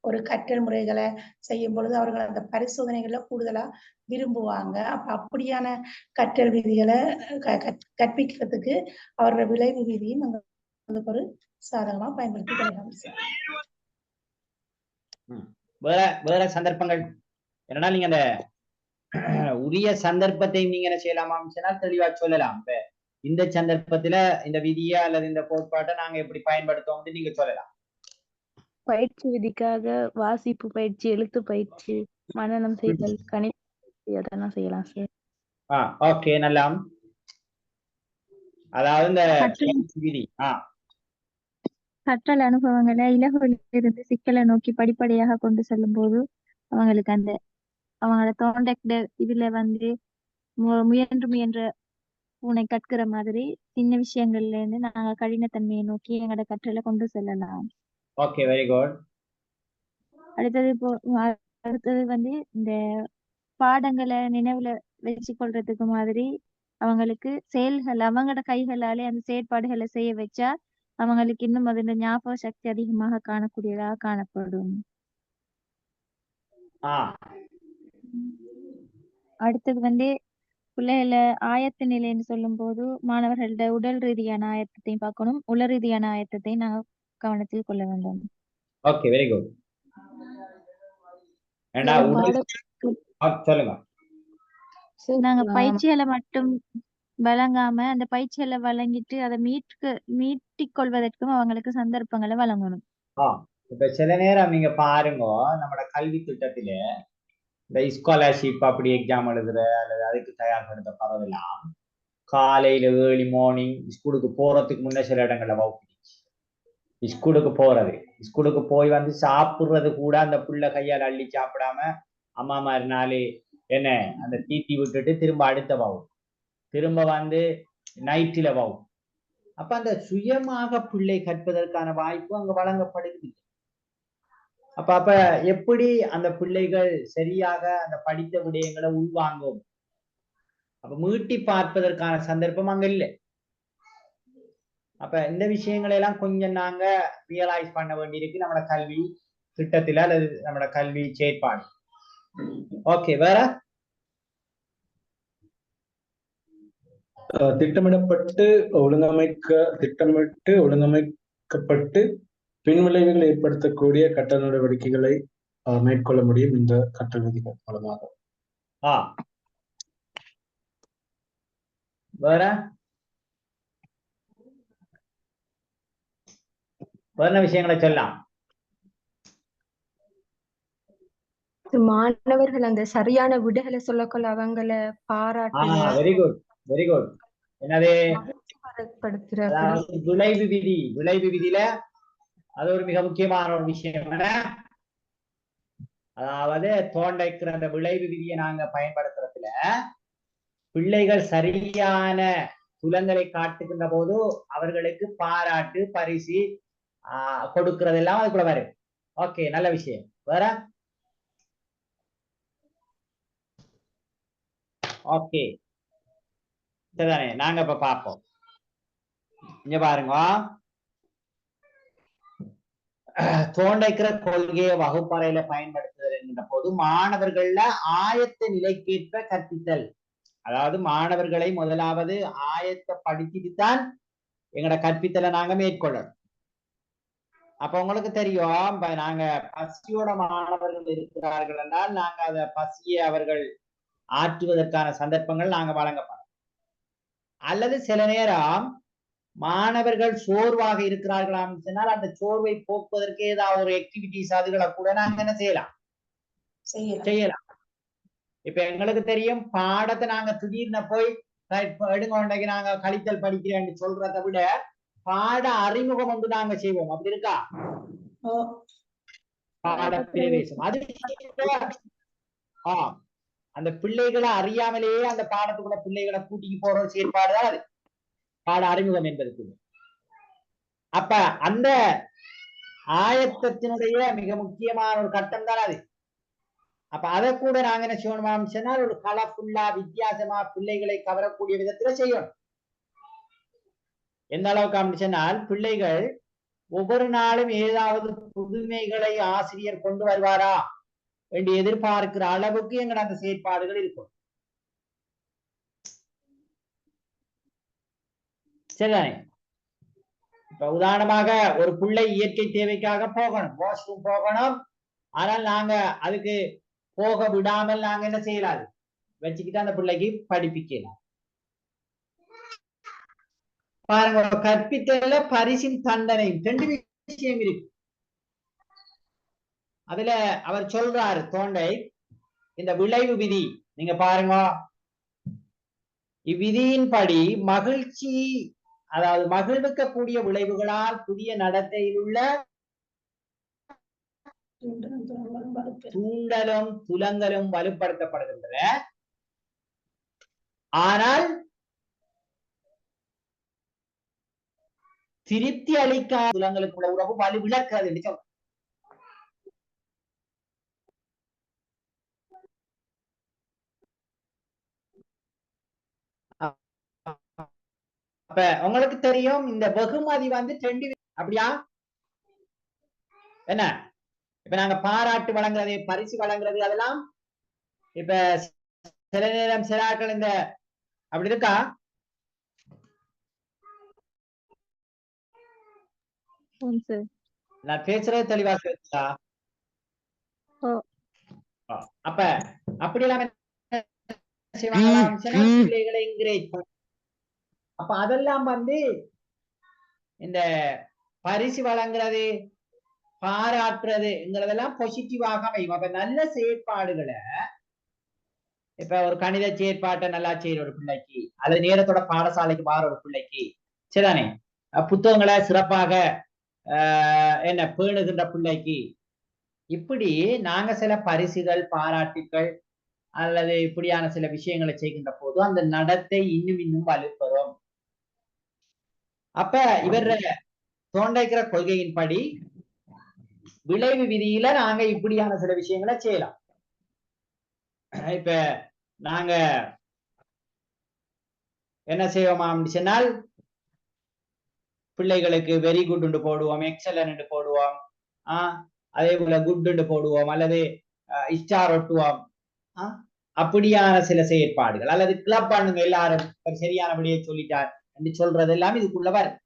ஒரு கற்றல் முறைகளை செய்யும் பொழுது அவர்கள் அந்த பரிசோதனைகளை கூடுதலா விரும்புவாங்க. அப்படியான கற்றல் விதிகளை கற்பிக்கிறதுக்கு அவரோட விளைவு விதியும் எங்களுக்கு ஒரு சாதகமா பயன்படுத்தி கொள்ளலாம். வேற சந்தர்ப்பங்கள் என்னன்னா, நீங்க அந்த உரிய சந்தர்ப்பத்தை நீங்க என்ன செய்யலாமா சொன்னால் தெளிவா சொல்லலாம். இப்ப இந்த சந்தர்ப்பத்துல இந்த விதியை அல்லது இந்த கோட்பாட்டை நாங்க எப்படி பயன்படுத்துவோம் நீங்க சொல்லலாம். பயிற்சி விதிக்காக வாசிப்பு பயிற்சி, எழுத்து பயிற்சி, மனனம் செய்தல், கணித அதெல்லாம் செய்யலாம் சார். ஓகே, நல்லா. அதாவது இந்த விதி கற்றல் அனுபவங்களை இலகுவிலிருந்து சிக்கலை நோக்கி படிப்படியாக கொண்டு செல்லும் போது அவங்களுக்கு அவங்களோட தோண்ட இதுல முயன்ற பூனை கற்கிற மாதிரி சின்ன விஷயங்கள்ல இருந்து நாங்க கடினத்தன்மையை நோக்கி எங்களோட கற்றலை கொண்டு செல்லலாம். Okay, very good. அடுத்தது இந்த பாடங்களை நினைவுல வச்சு கொள்றதுக்கு மாதிரி அவங்களுக்கு செயல்கள் அவங்களோட கைகளாலே அந்த செயற்பாடுகளை செய்ய வச்சா அவங்களுக்கு இன்னும் அது ஞாபக சக்தி அதிகமாக காணக்கூடியதாக காணப்படும். அடுத்தது பிள்ளைகள ஆயத்த நிலைன்னு சொல்லும் போது மாணவர்களோட உடல் ரீதியான ஆயத்தத்தையும் பார்க்கணும், உள ரீதியான ஆயத்தத்தையும் நாங்க கவனத்தில் கொள்ள வேண்டும். Okay, very good. நாங்க பயிற்சிகளை மட்டும் வழங்காம அந்த பயிற்சிகளை வழங்கிட்டு அதை மீட்டிக் கொள்வதற்கும் அவங்களுக்கு சந்தர்ப்பங்களை வழங்கணும். இப்ப சில நேரம் நீங்க பாருங்க, நம்மளோட கல்வி திட்டத்தில இந்த ஸ்காலர்ஷிப் அப்படி எக்ஸாம் எழுதுற அல்லது அதுக்கு தயார்படுத்த போறதெல்லாம் காலையில ஏர்லி மார்னிங் ஸ்கூலுக்கு போறதுக்கு முன்ன சில இடங்கள்ல வகுப்பு ஸ்கூலுக்கு போய் சாப்பிடுறது கூட அந்த புள்ள கையால் அள்ளி சாப்பிடாம அம்மா மாதிரி நாளே என்ன அந்த தீத்தி விட்டுட்டு திரும்ப அடுத்த வகுப்பு, திரும்ப நைட்டில வகுப்பு. அப்ப அந்த சுயமாக பிள்ளை கற்பதற்கான வாய்ப்பு அங்க வழங்கப்படுது. அப்ப எப்படி அந்த பிள்ளைகள் சரியாக அந்த படித்த விடயங்களை உள்வாங்கும்? அப்ப மீட்டி பார்ப்பதற்கான சந்தர்ப்பம் அங்க இல்லை. அப்ப இந்த விஷயங்களை எல்லாம் கொஞ்சம் நாங்க ரியலைஸ் பண்ண வேண்டியிருக்கு நம்மளோட கல்வி திட்டத்துல அல்லது நம்மளோட கல்வி செயற்பாடு. ஓகே, வேற திட்டமிட்டு ஒழுங்கமைக்கப்பட்டு பின்விளைவுகள் ஏற்படுத்தக்கூடிய கற்றல் நடவடிக்கைகளை மேற்கொள்ள முடியும் இந்த கற்றல் விதிகள் மூலமாக. வேற விஷயங்களை சொல்லலாம். மாணவர்கள் அந்த சரியான விடைகளை சொல்லக்கொள்ள அவங்களை பாராட்டு. Very good, very good. என்னது விளைவு விதியில அது ஒரு மிக முக்கியமான ஒரு விஷயம். அதாவது தோண்டைக்கிற அந்த விளைவு விதியை நாங்க பயன்படுத்துறதுல பிள்ளைகள் சரியான புலங்களை காட்டுகின்ற போது அவர்களுக்கு பாராட்டு பரிசு கொடுக்கறதெல்லாம் அதுக்குள்ள வரும். ஓகே, நல்ல விஷயம். வேற ஓகே சரிதானே? நாங்க இப்ப பார்ப்போம். இங்க பாருங்க, தோண்டைக்கிற கொள்கையை வகுப்பறையில பயன்படுத்துதல் என்கின்ற போது மாணவர்கள்ல ஆயத்த நிலைக்கேற்ப கற்பித்தல். அதாவது மாணவர்களை முதலாவது ஆயத்தப்படுத்திட்டு தான் எங்களோட கற்பித்தலை நாங்க மேற்கொள்ளணும். அப்ப உங்களுக்கு தெரியும், நாங்க பசியோட மாணவர்கள் இருக்கிறார்கள் என்றால் நாங்க அந்த பசியை அவர்கள் ஆற்றுவதற்கான சந்தர்ப்பங்கள் நாங்க வழங்கப்படும். அல்லது சில நேரம் மாணவர்கள் சோர்வாக இருக்கிறார்களாம் சொன்னால் அந்த சோர்வை போக்குவதற்கு ஏதாவது ஒரு ஆக்டிவிட்டிஸ் அதுகளை கூட நாங்க என்ன செய்யலாம். இப்ப எங்களுக்கு தெரியும், பாடத்தை நாங்க திடீர்னு போய் எடுங்க நாங்க கழித்தல் படிக்கிறேன்னு சொல்றதை விட பாட அறிமுகம் வந்து நாங்க செய்வோம். அப்படி இருக்கா? பாட பிரவேசம் அது அந்த பிள்ளைகளை அறியாமலேயே அந்த பாடத்துக்குள்ள பிள்ளைகளை கூட்டிக்கு போற செயற்பாடுதான் அது பாட அறிமுகம் என்பதற்கு. அப்ப அந்த ஆயத்தத்தினுடைய மிக முக்கியமான ஒரு கட்டம் தான் அது. அப்ப அதை கூட நாங்க என்ன செய்யணும் சொன்னால் ஒரு கலர்ஃபுல்லா வித்தியாசமா பிள்ளைகளை கவரக்கூடிய விதத்துல செய்யணும். எந்த அளவுக்கு அப்படின்னு சொன்னால் பிள்ளைகள் ஒவ்வொரு நாளும் ஏதாவது புதுமைகளை ஆசிரியர் கொண்டு வருவாரா என்று எதிர்பார்க்கிற அளவுக்கு எங்க அந்த செயற்பாடுகள் இருக்கும். சரிதானே? இப்ப உதாரணமாக ஒரு பிள்ளை இயற்கை தேவைக்காக போகணும், வாஷ்ரூம் போகணும். ஆனால் நாங்க அதுக்கு போக விடாமல் நாங்க என்ன செய்யலாது வச்சுக்கிட்டு அந்த பிள்ளைக்கு படிப்பிக்கலாம். பாருங்க, கற்பித்தல பரிசின் தண்டனையும் ரெண்டு விஷயம் இருக்கு. அதுல அவர் சொல்றாரு தோண்டை, இந்த விளைவு விதி நீங்க பாருங்க, இவ்விதியின்படி மகிழ்ச்சி, அதாவது மகிழ்விக்கக்கூடிய விளைவுகளால் புதிய நடத்தையில் உள்ள தூண்டலும் துலங்கலும் வலுப்படுத்தப்படுகின்றன. ஆனால் திருப்தி அளிக்காத துலங்களுக்கு உள்ள உறவு வலு விளக்காது என்று சொல்ற. அப்ப உங்களுக்கு தெரியும், இந்த வெகுமதி வந்து ரெண்டு அப்படியா என்ன? இப்ப நாங்க பாராட்டு வழங்குறது, பரிசு வழங்குறது, அதெல்லாம் இப்ப சில நேரம் சிலாக்கள் இந்த அப்படி இருக்கா? நான் பேசுறது தெளிவா கேக்குதா? அப்ப அப்படி எல்லாம் பிள்ளைகளை என்கரேஜ் பண்ண. அப்ப அதெல்லாம் வந்து இந்த பரிசு வழங்குறது பாராட்டுறதுங்கிறதெல்லாம் பாசிட்டிவாக அமையும். அப்ப நல்ல செயற்பாடுகளை, இப்ப ஒரு கணித செயற்பாட்டை நல்லா செய்யற ஒரு பிள்ளைக்கு, அல்லது நேரத்தோட பாடசாலைக்கு மாற ஒரு பிள்ளைக்கு, சரிதானே, புத்தகங்களை சிறப்பாக என்ன பேணுகின்ற பிள்ளைக்கு, இப்படி நாங்க சில பரிசுகள் பாராட்டுக்கள் அல்லது இப்படியான சில விஷயங்களை செய்கின்ற போது அந்த நடத்தை இன்னும் இன்னும் வலுப்பெறும். அப்ப இவர் தோண்டைக்கிற கொள்கையின்படி விளைவு விதியில நாங்க இப்படியான சில விஷயங்களை செய்யலாம். இப்ப நாங்க என்ன செய்வோமா அப்படின்னு சொன்னால், பிள்ளைகளுக்கு வெரி குட் போடுவோம், எக்ஸலன்ட் போடுவோம், அதே போல குட் போடுவோம், அல்லது ஸ்டார் ஒட்டுவோம். அப்படியான சில செயற்பாடுகள், அல்லது கிளப் பண்ணுங்க எல்லாரும் சரியானபடியே சொல்லிட்டார் என்று சொல்றது எல்லாம் இதுக்குள்ள வரும்.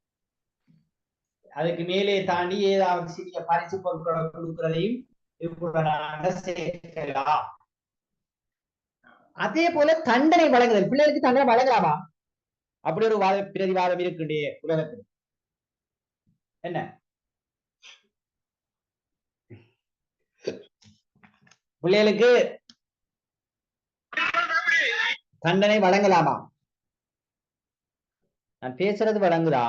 அதுக்கு மேலே தாண்டி ஏதாவது சிறிய பரிசு பொருட்களை கொடுக்கிறதையும் சேர்க்கலாம். அதே போல தண்டனை வழங்குதல், பிள்ளைகளுக்கு தண்டனை வழங்கலாமா? அப்படி ஒரு பிரதிவாதம் இருக்குண்டே உலகத்தில். என்ன பிள்ளைகளுக்கு தண்டனை வழங்கலாமா? நான் பேசுறது வழங்குதா?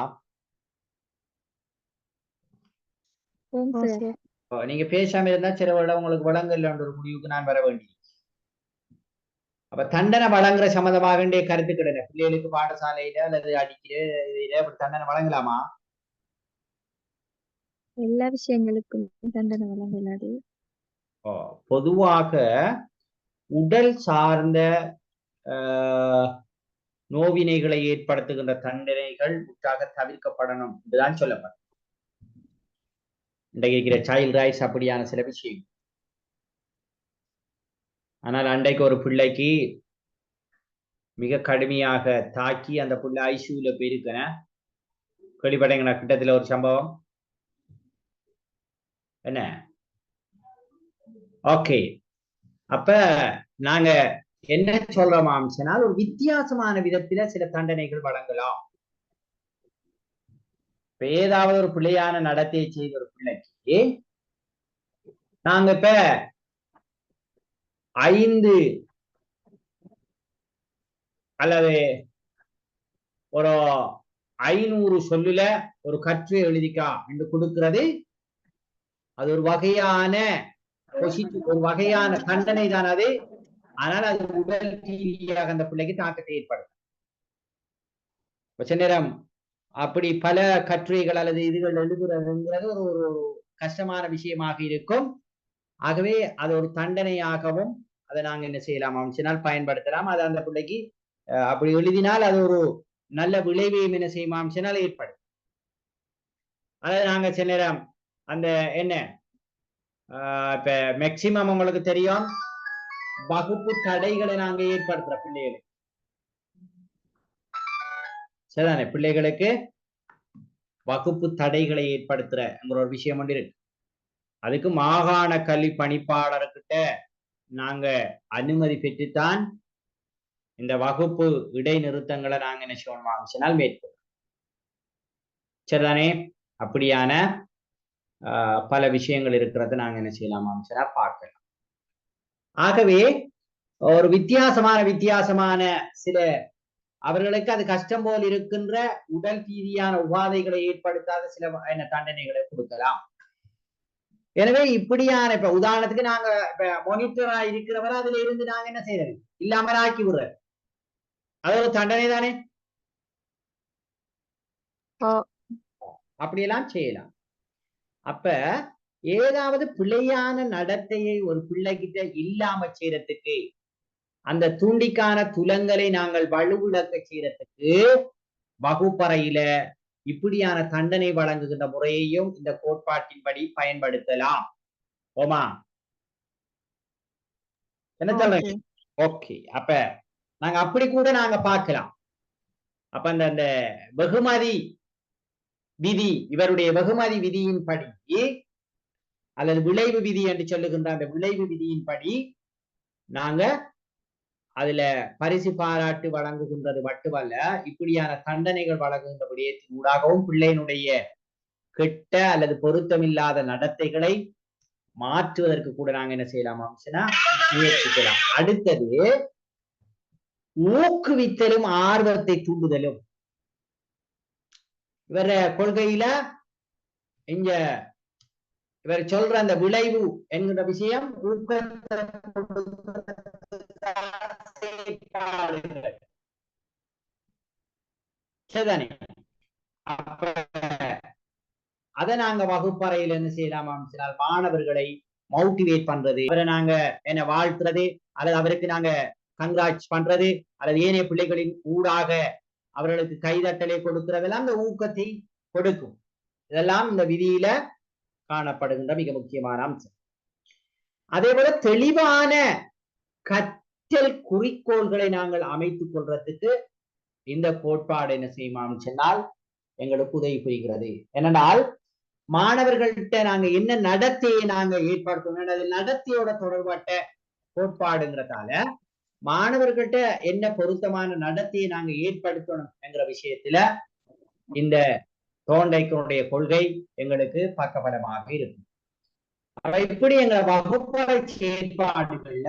ஓம் ஓ சார். சார். நீங்க பேசாம இருந்தா சில விட உங்களுக்கு வழங்கலன்ற ஒரு முடிவுக்கு நான் வர வேண்டி. அப்ப தண்டனை வழங்குற சம்பந்தமாக வேண்டிய கருத்துக்கள் என்ன? பிள்ளைகளுக்கு பாடசாலையில அல்லது அடிக்கிற இதுல அப்படி தண்டனை வழங்கலாமா? எல்லா விஷயங்களுக்கும் தண்டனை வழங்கலாது. பொதுவாக உடல் சார்ந்த நோவினைகளை ஏற்படுத்துகின்ற தண்டனைகள் முற்றாக தவிர்க்கப்படணும் என்றுதான் சொல்லப்படும். இன்றைக்கு இருக்கிற சைல்ட் ரைட்ஸ் அப்படியான சில விஷயம். ஆனால் அன்றைக்கு ஒரு பிள்ளைக்கு மிக கடுமையாக தாக்கி அந்த பிள்ளை ஐசியூல போயிருக்கன கேள்விப்பட்டீங்களா? கிட்டத்துல ஒரு சம்பவம் என்ன? ஓகே, அப்ப நாங்க என்ன சொல்றோம் சொன்னால் ஒரு வித்தியாசமான விதத்துல சில தண்டனைகள் வழங்கலாம். ஏதாவது ஒரு பிள்ளையான நடத்தையை செய்த ஒரு பிள்ளைக்கு நாங்க இப்ப 5 அல்லது ஒரு 500 சொல்லுல ஒரு கட்டுரை எழுதிக்கா என்று கொடுக்கிறது. அது ஒரு வகையான ஒரு வகையான தண்டனை தான் அது. ஆனால் அது உடல் ரீதியாக அந்த பிள்ளைக்கு தாக்கத்தை ஏற்படும். கொஞ்ச நேரம் அப்படி பல கட்டுரைகள் அல்லது இதுகள் எழுதுறதுங்கிறது ஒரு கஷ்டமான விஷயமாக இருக்கும். ஆகவே அது ஒரு தண்டனையாகவும் அதை நாங்க என்ன செய்யலாம் சொன்னால் பயன்படுத்தலாம். அது அந்த பிள்ளைக்கு அப்படி எழுதினால் அது ஒரு நல்ல விளைவையும் என்ன செய்யுமாம் சொன்னால் ஏற்படும். அதாவது நாங்க சில நேரம் அந்த என்ன இப்ப மேக்சிமம் உங்களுக்கு தெரியும் வகுப்பு தடைகளை நாங்க ஏற்படுத்துற பிள்ளைகளுக்கு சரிதானே? பிள்ளைகளுக்கு வகுப்பு தடைகளை ஏற்படுத்துற ஒரு விஷயம் ஒன்று இருக்கு. அதுக்கு மாகாண கல்வி பணிப்பாளர்கிட்ட நாங்க அனுமதி பெற்றுத்தான் இந்த வகுப்பு இடைநிறுத்தங்களை நாங்க என்ன செய்யணும் மேற்கொள்ளும். சரிதானே? அப்படியான பல விஷயங்கள் இருக்கிறத நாங்க என்ன செய்யலாமா பார்க்கலாம். ஆகவே ஒரு வித்தியாசமான சில அவர்களுக்கு அது கஷ்டம் போல் இருக்கின்ற உடல் ரீதியான உபாதைகளை ஏற்படுத்தாத சில என்ன தண்டனைகளை கொடுக்கலாம். எனவே இப்படியான இப்ப உதாரணத்துக்கு நாங்க இப்ப மானிட்டரா இருக்கிறவரை அதுல இருந்து நாங்க என்ன செய்யறது இல்லாம ஆக்கி விடுற அது ஒரு தண்டனை தானே? அப்படியெல்லாம் செய்யலாம். அப்ப ஏதாவது பிழையான நடத்தையை ஒரு பிள்ளைகிட்ட இல்லாம செய்யறதுக்கு அந்த தூண்டிக்கான துலங்களை நாங்கள் வலுவிழக்க செய்யறதுக்கு வகுப்பறையில இப்படியான தண்டனை வழங்குகின்ற முறையையும் இந்த கோட்பாட்டின்படி பயன்படுத்தலாம். ஓமா என்ன சொல்றீங்க? ஓகே, அப்ப நாங்க அப்படி கூட நாங்க பார்க்கலாம். அப்ப அந்த வெகுமதி விதி இவருடைய வெகுமதி விதியின் படி அல்லது விளைவு விதி என்று சொல்லுகின்ற அந்த விளைவு விதியின் படி நாங்க அதுல பரிசு பாராட்டு வழங்குகின்றது மட்டுமல்ல, இப்படியான தண்டனைகள் வழங்குகின்ற விடயத்தின் ஊடாகவும் பிள்ளையினுடைய கெட்ட அல்லது பொருத்தமில்லாத நடத்தைகளை மாற்றுவதற்கு கூட நாங்க என்ன செய்யலாம் முயற்சிக்கலாம். அடுத்தது ஊக்குவித்தலும் ஆர்வத்தை தூண்டுதலும். இவர கொள்கையில இங்க இவர் சொல்ற அந்த விளைவு என்கிற விஷயம் சரிதானே? அதை நாங்க வகுப்பறையில என்ன செய்யலாமா மாணவர்களை மோட்டிவேட் பண்றது, அவரை நாங்க என்ன வாழ்த்துறது அல்லது அவருக்கு நாங்க கங்க்ராட்ஸ் பண்றது அல்லது ஏனைய பிள்ளைகளின் ஊடாக அவர்களுக்கு கைதட்டலை கொடுக்கிறதெல்லாம் இந்த ஊக்கத்தை கொடுக்கும். இதெல்லாம் இந்த விதியில காணப்படுகின்ற மிக முக்கியமான அம்சம். அதே போல தெளிவான கற்றல் குறிக்கோள்களை நாங்கள் அமைத்துக் கொள்றதுக்கு இந்த கோட்பாடு என்ன செய்யுமாம் சொன்னால் எங்களுக்கு உதவி புரிகிறது. என்னென்றால் மாணவர்கள்ட்ட நாங்க என்ன நடத்தையை நாங்க ஏற்படுத்தணும், அது நடத்தையோட தொடர்பட்ட கோட்பாடுங்கிறதால மாணவர்கள்ட்ட என்ன பொருத்தமான நடத்தையை நாங்க ஏற்படுத்தணும் என்கிற விஷயத்துல இந்த தோண்டைக்கனுடைய கொள்கை எங்களுக்கு பக்கபலமாக இருக்கும். இப்படி எங்களை வகுப்பறை செயற்பாடுகள்ல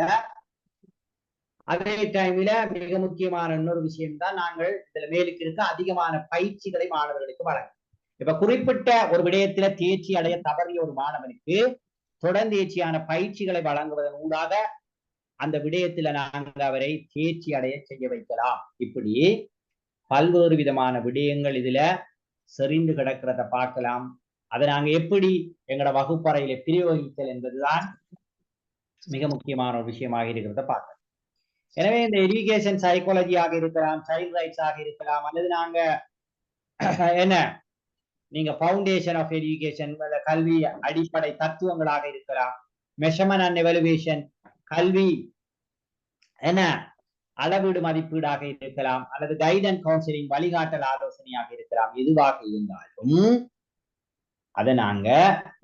அதே டைம்ல மிக முக்கியமான இன்னொரு விஷயம் தான் நாங்கள் இதுல மேலுக்கு இருக்க அதிகமான பயிற்சிகளை மாணவர்களுக்கு வழங்கும். இப்ப குறிப்பிட்ட ஒரு விடயத்துல தேர்ச்சி அடைய தவறிய ஒரு மாணவனுக்கு தொடர்ந்தேர்ச்சியான பயிற்சிகளை வழங்குவதன் ஊடாக அந்த விடயத்துல நாங்கள் அவரை தேர்ச்சி அடைய செய்ய வைக்கலாம். இப்படி பல்வேறு விதமான விடயங்கள் இதுல செறிந்து கிடக்கிறத பார்க்கலாம். அதை நாங்க எப்படி எங்களோட வகுப்பறையில பிரயோகித்தல் என்பதுதான் மிக முக்கியமான ஒரு விஷயமாக இருக்கிறத பார்க்கலாம். எனவே இந்த எஜுகேஷன் சைக்காலஜியாக இருக்கலாம், சைல்ட் ரைட்ஸ் ஆக இருக்கலாம், அல்லது நாங்க என்ன நீங்க ஃபவுண்டேஷன் ஆஃப் எஜுகேஷன் கல்வி அடிப்படை தத்துவங்களாக இருக்கலாம், மெஷர்மென்ட் அண்ட் எவலுவேஷன் கல்வி என்ன அளவீடு மதிப்பீடாக இருக்கலாம், அல்லது கைட் அண்ட் கவுன்சிலிங் வழிகாட்டல் ஆலோசனையாக இருக்கலாம். எதுவாக இருந்தாலும் அதை நாங்க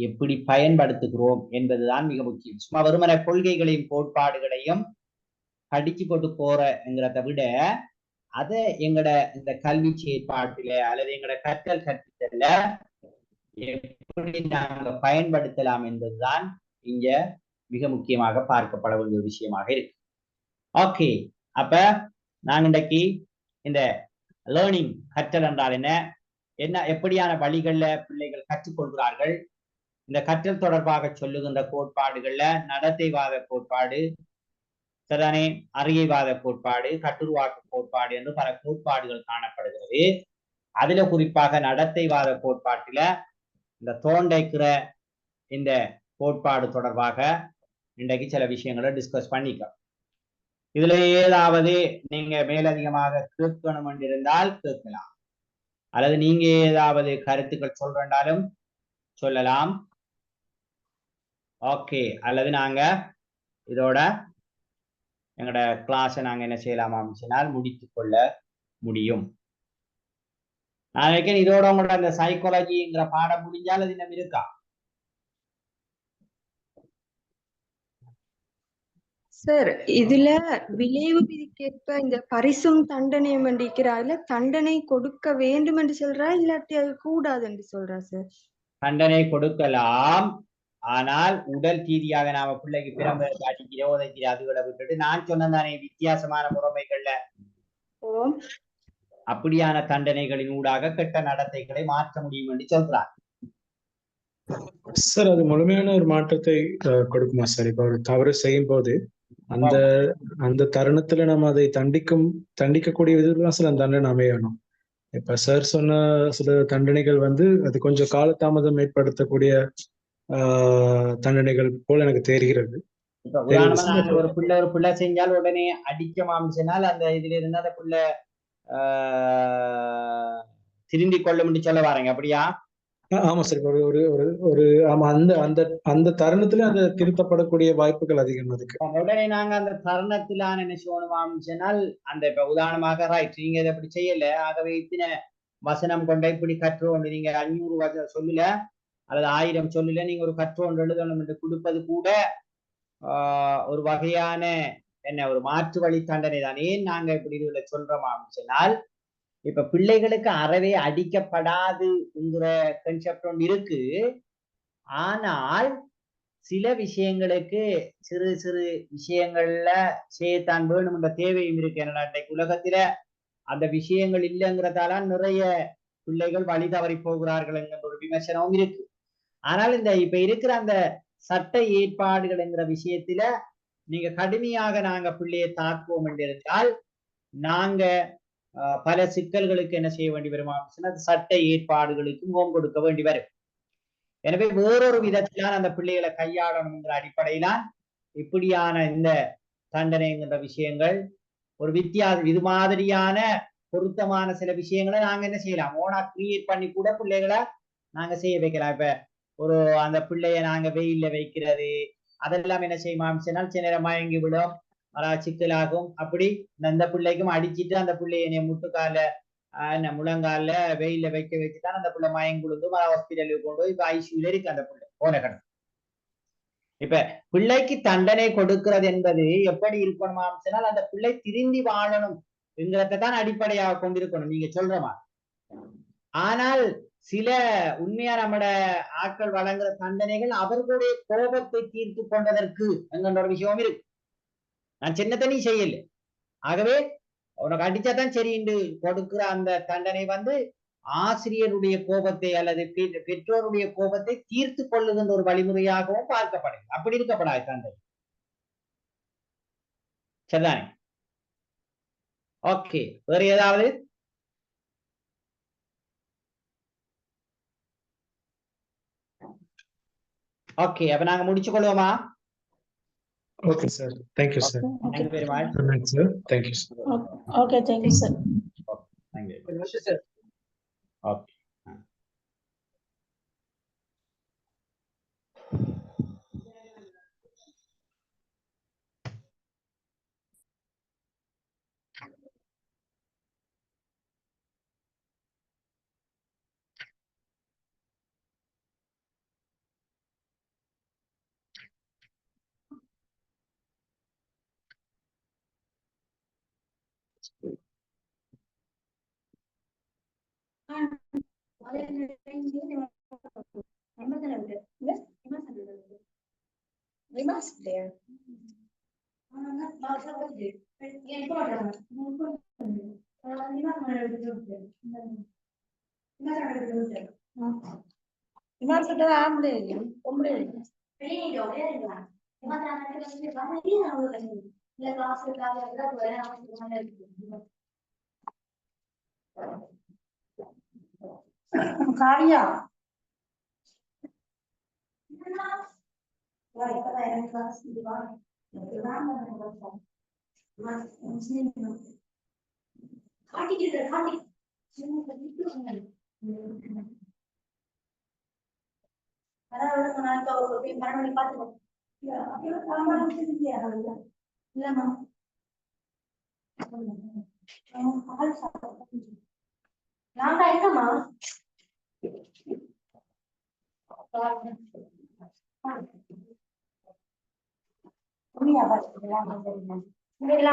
எப்படி பயன்படுத்துகிறோம் என்பதுதான் மிக முக்கியம். சும்மா வெறுமன கொள்கைகளையும் கோட்பாடுகளையும் படிச்சு போட்டு போறங்கிறத விட அதை எங்கட இந்த கல்வி செயற்பாட்டில அல்லது எங்கட கற்றல் கற்பித்தல்ல எப்படி நாங்க பயன்படுத்தலாம் என்பதுதான் இங்க மிக முக்கியமாக பார்க்கப்பட வேண்டிய விஷயமாக இருக்கு. ஓகே, அப்ப நாங்க இன்றைக்கு இந்த லேர்னிங் கற்றல் என்றால் என்ன எப்படியான வழிகள்ல பிள்ளைகள் கற்றுக்கொள்கிறார்கள், இந்த கற்றல் தொடர்பாக சொல்லுகின்ற கோட்பாடுகள்ல நடத்தைவாத கோட்பாடு சரிதானே, அறிகைவாத கோட்பாடு, கட்டுருவாக்க கோட்பாடு என்று பல கோட்பாடுகள் காணப்படுகிறது. அதுல குறிப்பாக நடத்தைவாத கோட்பாட்டுல இந்த தோண்டைக்கிற இந்த கோட்பாடு தொடர்பாக இன்றைக்கு சில விஷயங்களை டிஸ்கஸ் பண்ணிக்கலாம். இதுல ஏதாவது நீங்க மேலதிகமாக கேட்கணும் என்றிருந்தால் கேட்கலாம், அல்லது நீங்க ஏதாவது கருத்துக்கள் சொல்றாலும் சொல்லலாம். ஓகே, அல்லது நாங்க இதோட எங்களோட கிளாஸை நாங்க என்ன செய்யலாமா சொன்னால் முடித்துக் கொள்ள முடியும். நான் நினைக்கிறேன் இதோட உங்களோட அந்த சைக்காலஜிங்கிற பாடம் முடிஞ்சால் அது இன்னும் இருக்கா? சார், இதுல விளைவு விதிக்கேற்ப இந்த பரிசும் தண்டனையும் இருக்கிறாருல, தண்டனை கொடுக்க வேண்டும் என்று சொல்றா இல்லாட்டி அது கூடாது என்று சொல்றா சார்? தண்டனை கொடுக்கலாம், ஆனால் உடல் ரீதியாக நாம பிள்ளைக்கு பிறந்த அடிக்கிறோம் உதைக்கிறோம் அதுகளை விட்டுட்டு நான் சொன்னதானே வித்தியாசமான முறைமைகள்ல அப்படியான தண்டனைகளின் ஊடாக கெட்ட நடத்தைகளை மாற்ற முடியும் என்று சொல்றார். சார், அது முழுமையான ஒரு மாற்றத்தை கொடுக்குமா சார்? இப்ப ஒரு தவறு செய்யும் போது அந்த அந்த தருணத்துல நம்ம அதை தண்டிக்கக்கூடிய விதத்துல சில தண்டனை அமையணும். இப்ப சார் சொன்ன சில தண்டனைகள் அது கொஞ்சம் காலதாமதம் ஏற்படுத்தக்கூடிய தண்டனைகள் போல எனக்கு தெரிகிறது. ஒரு பிள்ளை செஞ்சால் உடனே அடிக்கமாம் சொன்னால் அந்த இதுல இருந்து அந்த பிள்ளை திரும்பி கொள்ள முடியும் சொல்ல வாரங்க, அப்படியா? ஆமா சார், ஒரு ஒரு ஆமா அந்த அந்த அந்த தருணத்துல அந்த திருத்தப்படக்கூடிய வாய்ப்புகள் அதிகம் இருக்கு. உடனே நாங்க அந்த தருணத்துல என்ன செய்யணும் சொன்னால் அந்த இப்ப உதாரணமாக ரைட் நீங்க இதை அப்படி செய்யல, ஆகவே இத்தனை வசனம் கொண்ட இப்படி கற்றோண்டு நீங்க 500 வசனம் சொல்லல அல்லது 1000 சொல்லல நீங்க ஒரு கற்றோண்டு எழுதணும் என்று கொடுப்பது கூட ஒரு வகையான என்ன ஒரு மாற்று வழி தண்டனை தான். ஏன் நாங்க இப்படி இதுல சொல்றோம் சொன்னால் இப்ப பிள்ளைகளுக்கு அறவே அடிக்கப்படாதுங்கிற கன்செப்ட் ஒன்று இருக்கு, ஆனால் சில விஷயங்களுக்கு சிறு சிறு விஷயங்கள்ல செய்யத்தான் வேணும் என்ற தேவையும் இருக்கு. என்னடா உலகத்துல அந்த விஷயங்கள் இல்லைங்கிறதால நிறைய பிள்ளைகள் வழி தவறி போகிறார்கள் என்கிற ஒரு விமர்சனமும் இருக்கு. ஆனால் இந்த இப்ப இருக்கிற அந்த சட்ட ஏற்பாடுகள் என்கிற விஷயத்துல நீங்க கடுமையாக நாங்க பிள்ளையை தாக்குவோம் என்றிருந்தால் நாங்க பல சிக்கல்களுக்கு என்ன செய்ய வேண்டி வரும் சட்ட ஏற்பாடுகளுக்கு முகம் கொடுக்க வேண்டி வரும். எனவே வேறொரு விதத்திலான அந்த பிள்ளைகளை கையாளணுங்கிற அடிப்படையிலான் இப்படியான இந்த தண்டனைங்கிற விஷயங்கள் ஒரு இது மாதிரியான பொருத்தமான சில விஷயங்களை நாங்க என்ன செய்யலாம், ஓனா கிரியேட் பண்ணி கூட பிள்ளைகளை நாங்க செய்ய வைக்கலாம். இப்ப ஒரு அந்த பிள்ளைய நாங்க வெயில்ல வைக்கிறது அதெல்லாம் என்ன செய்யலாம் சொன்னால் சில நேரம் மயங்கி விடும், சிக்கலாகும். அப்படி இந்த பிள்ளைக்கும் அடிச்சுட்டு அந்த பிள்ளைய முட்டுக்கால முழங்கால வெயில வைக்க வச்சுதான் அந்த பிள்ளை மயங்கி விழுந்து ஹாஸ்பிட்டலுக்கு கொண்டு போய் இப்ப ஐசியூல இருக்கு அந்த பிள்ளை போன கடை. இப்ப பிள்ளைக்கு தண்டனை கொடுக்கிறது என்பது எப்படி இருக்கணுமாம் சொன்னால் அந்த பிள்ளை திரும்பி வாழணும் என்கிறதான் அடிப்படையாக கொண்டிருக்கணும் நீங்க சொல்றமா. ஆனால் சில உண்மையா நம்மட ஆட்கள் வழங்குற தண்டனைகள் அவர்களுடைய கோபத்தை தீர்த்து கொண்டதற்கு என்கின்ற ஒரு விஷயமும் இருக்கு. நான் சின்ன தண்ணி செய்யல, ஆகவே உனக்கு அடிச்சாதான் சரி என்று கொடுக்கிற அந்த தண்டனை ஆசிரியருடைய கோபத்தை அல்லது பெற்றோருடைய கோபத்தை தீர்த்து கொள்ளுகின்ற ஒரு வழிமுறையாகவும் பார்க்கப்படுது. அப்படி இருக்கப்படாது தண்டனை. சரிதானே? ஓகே, வேற ஏதாவது? ஓகே, அப்ப நாங்க முடிச்சு கொள்வோமா? Okay sir, thank you sir. Thank you very much. Good night sir. Thank you sir. Okay, thank you, sir. Thank you very much, sir. Okay. Kavya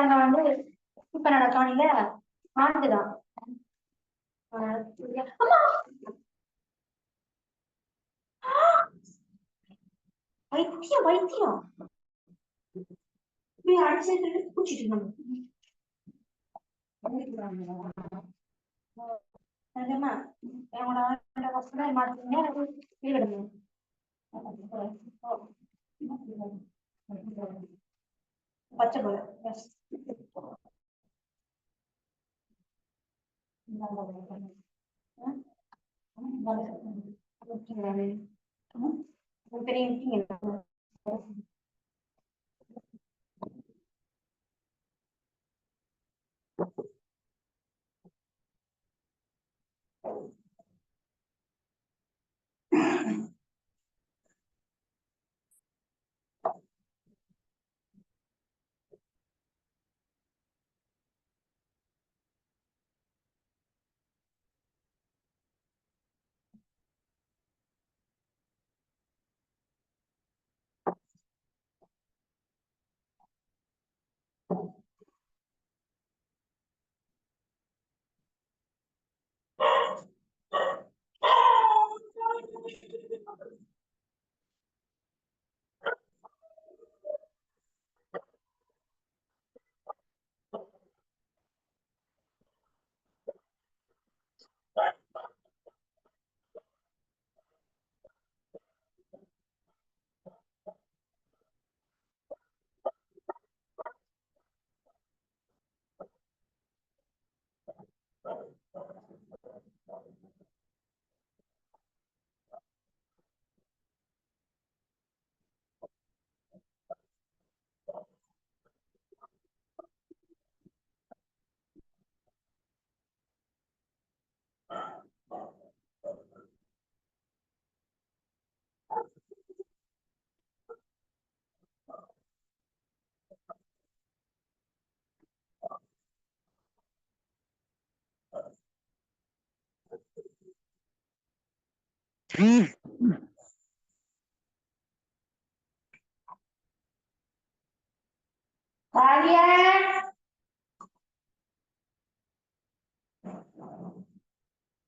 அங்க வந்து இப்ப நடக்கானில ஆண்டுதான் வைத்தியம் வைத்தியம் அடிச்சு பூச்சிட்டு பச்சை போல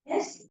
Yes.